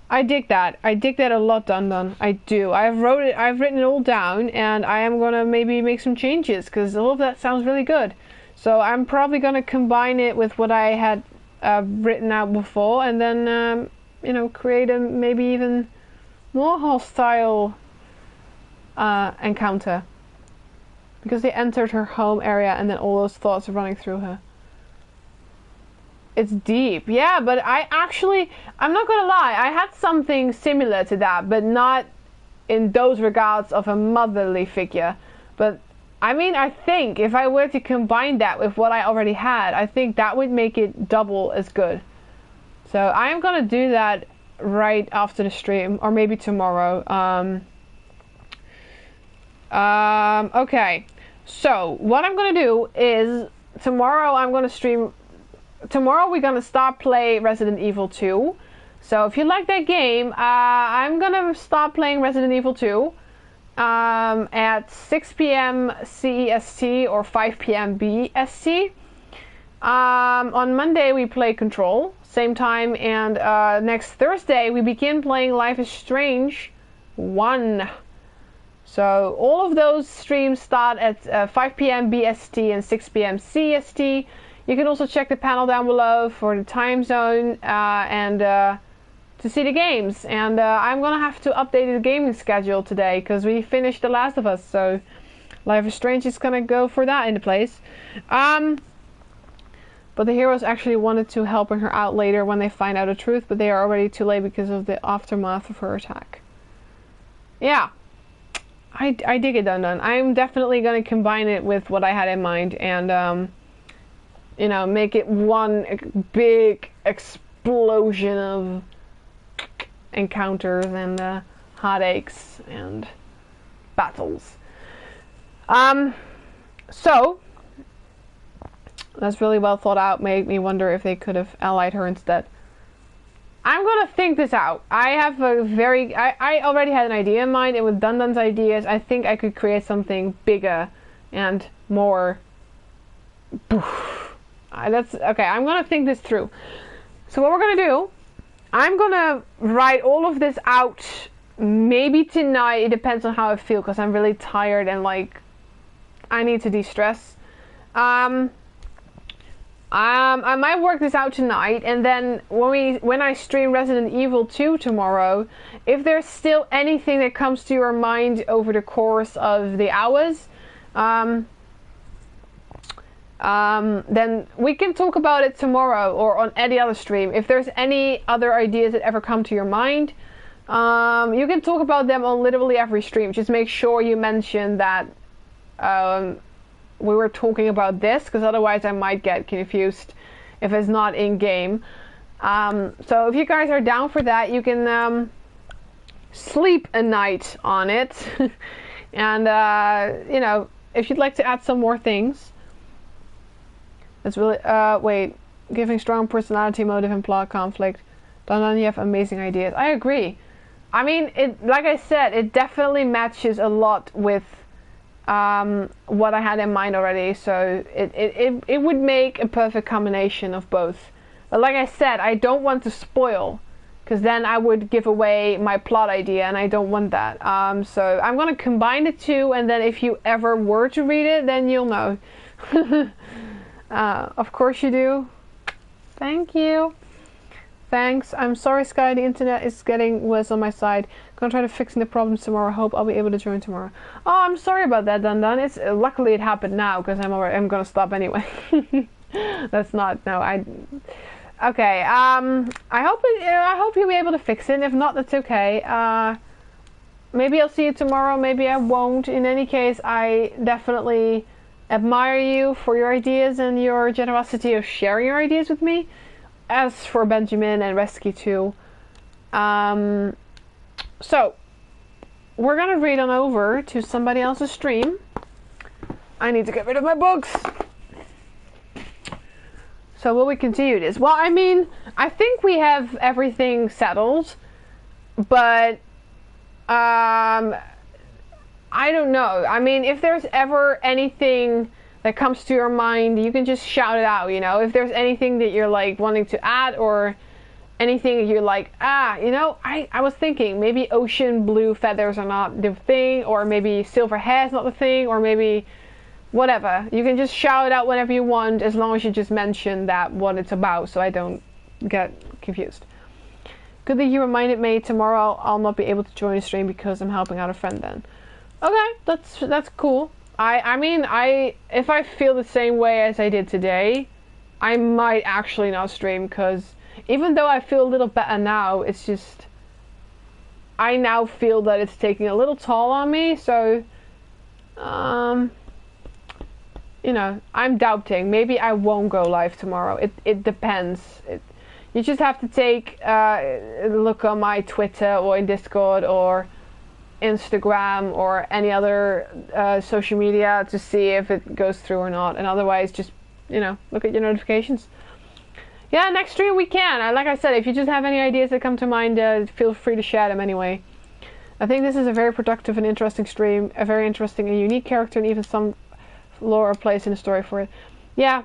I dig that. I dig that a lot, Dun. I do. I've written it all down, and I am gonna maybe make some changes, because all of that sounds really good. So I'm probably gonna combine it with what I had written out before, and then create a maybe even more hostile encounter, because they entered her home area, and then all those thoughts are running through her. It's deep, yeah, but I'm not gonna lie, I had something similar to that, but not in those regards of a motherly figure. But I mean, I think if I were to combine that with what I already had, I think that would make it double as good. So I'm gonna do that right after the stream, or maybe tomorrow. Okay, so what I'm gonna do is tomorrow I'm gonna stream. Tomorrow we're gonna start play Resident Evil 2. So if you like that game, I'm gonna start playing Resident Evil 2. at 6 p.m. CEST or 5 p.m. BST. On Monday we play Control, same time, and next Thursday we begin playing Life is Strange 1. So all of those streams start at 5 p.m. BST and 6 p.m. CST. You can also check the panel down below for the time zone and to see the games. And I'm gonna have to update the gaming schedule today because we finished The Last of Us, so Life is Strange is gonna go for that in the place. But the heroes actually wanted to helping her out later when they find out the truth, but they are already too late because of the aftermath of her attack. Yeah, I dig it, Dun. I'm definitely going to combine it with what I had in mind and, you know, make it one big explosion of encounters and heartaches and battles. So that's really well thought out. Made me wonder if they could have allied her instead. I'm gonna think this out. I have I already had an idea in mind, and with Dun-Dun's ideas, I think I could create something bigger and more. That's okay. I'm gonna think this through. So what we're gonna do, I'm gonna write all of this out. Maybe tonight. It depends on how I feel, because I'm really tired and like I need to de-stress. I might work this out tonight, and then when I stream Resident Evil 2 tomorrow, if there's still anything that comes to your mind over the course of the hours, then we can talk about it tomorrow or on any other stream. If there's any other ideas that ever come to your mind, you can talk about them on literally every stream. Just make sure you mention that we were talking about this, because otherwise I might get confused if it's not in game. So if you guys are down for that, you can sleep a night on it. And you know, if you'd like to add some more things, it's really wait, giving strong personality, motive, and plot conflict. Then you have amazing ideas. I agree. I mean, it, like I said, it definitely matches a lot with what I had in mind already, so it would make a perfect combination of both. But like I said, I don't want to spoil, because then I would give away my plot idea, and I don't want that. So I'm gonna combine the two, and then if you ever were to read it, then you'll know. Of course you do. Thank you. Thanks. I'm sorry, Sky. The internet is getting worse on my side. Gonna try to fixing the problems tomorrow. Hope I'll be able to join tomorrow. Oh, I'm sorry about that, Dun. It's luckily it happened now, because I'm gonna stop anyway. That's not no. Okay. I hope you'll be able to fix it. If not, that's okay. Maybe I'll see you tomorrow. Maybe I won't. In any case, I definitely admire you for your ideas and your generosity of sharing your ideas with me. As for Benjamin and Rescue 2, so we're gonna read on over to somebody else's stream. I need to get rid of my books. So will we continue this? Well, I mean, I think we have everything settled, but I don't know. I mean, if there's ever anything that comes to your mind, you can just shout it out, you know. If there's anything that you're like wanting to add, or anything you're like, you know, I was thinking maybe ocean blue feathers are not the thing, or maybe silver hair is not the thing, or maybe whatever. You can just shout it out whenever you want, as long as you just mention that what it's about, so I don't get confused. Good that you reminded me. Tomorrow I'll not be able to join the stream because I'm helping out a friend then. Okay, that's cool. I mean, if I feel the same way as I did today, I might actually not stream, because even though I feel a little better now, it's just, I now feel that it's taking a little toll on me, so, you know, I'm doubting. Maybe I won't go live tomorrow. It depends. You just have to take a look on my Twitter or in Discord or Instagram or any other social media to see if it goes through or not, and otherwise just, you know, look at your notifications. Yeah, next stream we can. Like I said, if you just have any ideas that come to mind, feel free to share them anyway. I think this is a very productive and interesting stream, a very interesting and unique character, and even some lore or place in the story for it. Yeah,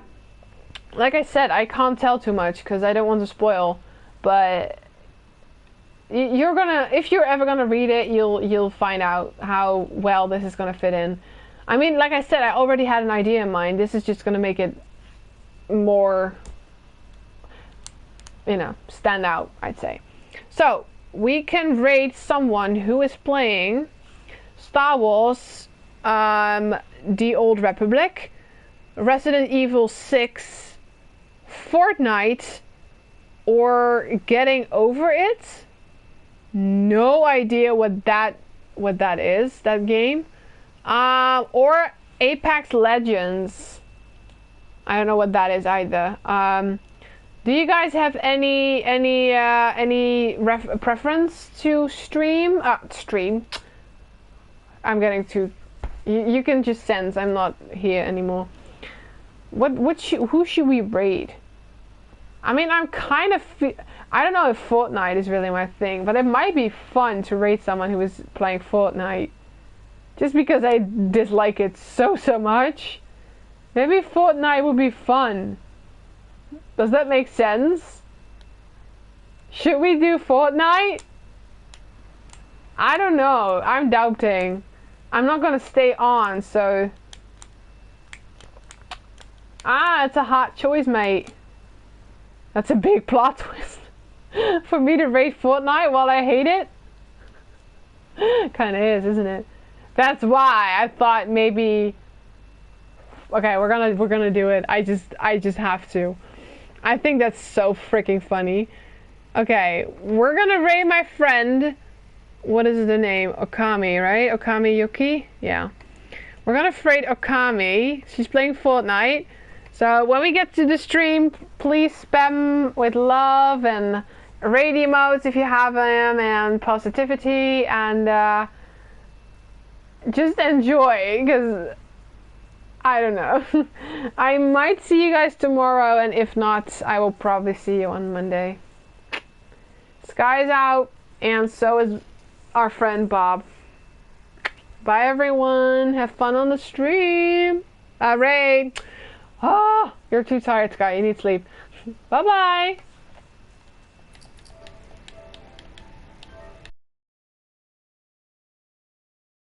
like I said, I can't tell too much because I don't want to spoil, but you're gonna, if you're ever gonna read it, you'll find out how well this is gonna fit in. I mean, like I said, I already had an idea in mind. This is just gonna make it more, you know, stand out, I'd say. So we can rate someone who is playing Star Wars, The Old Republic, Resident Evil 6, Fortnite, or Getting Over It. No idea what that is, that game. Or Apex Legends. I don't know what that is either. Do you guys have any preference to stream? Stream. I'm getting too. You can just sense I'm not here anymore. Who should we raid? I mean, I'm kind of. I don't know if Fortnite is really my thing, but it might be fun to raid someone who is playing Fortnite. Just because I dislike it so much. Maybe Fortnite would be fun. Does that make sense? Should we do Fortnite? I don't know. I'm doubting. I'm not gonna stay on, so... it's a hard choice, mate. That's a big plot twist. For me to raid Fortnite while I hate it? Kinda is, isn't it? That's why I thought maybe... Okay, we're gonna do it. I just have to. I think that's so freaking funny. Okay, we're gonna raid my friend. What is the name? Okami, right? Okami Yuki? Yeah. We're gonna raid Okami. She's playing Fortnite. So when we get to the stream, please spam with love and raid emotes if you have them, and positivity, and just enjoy, because I don't know. I might see you guys tomorrow, and if not, I will probably see you on Monday. Sky's out, and so is our friend Bob. Bye everyone, have fun on the stream. Raid. Oh, you're too tired, Sky, you need sleep. Bye bye.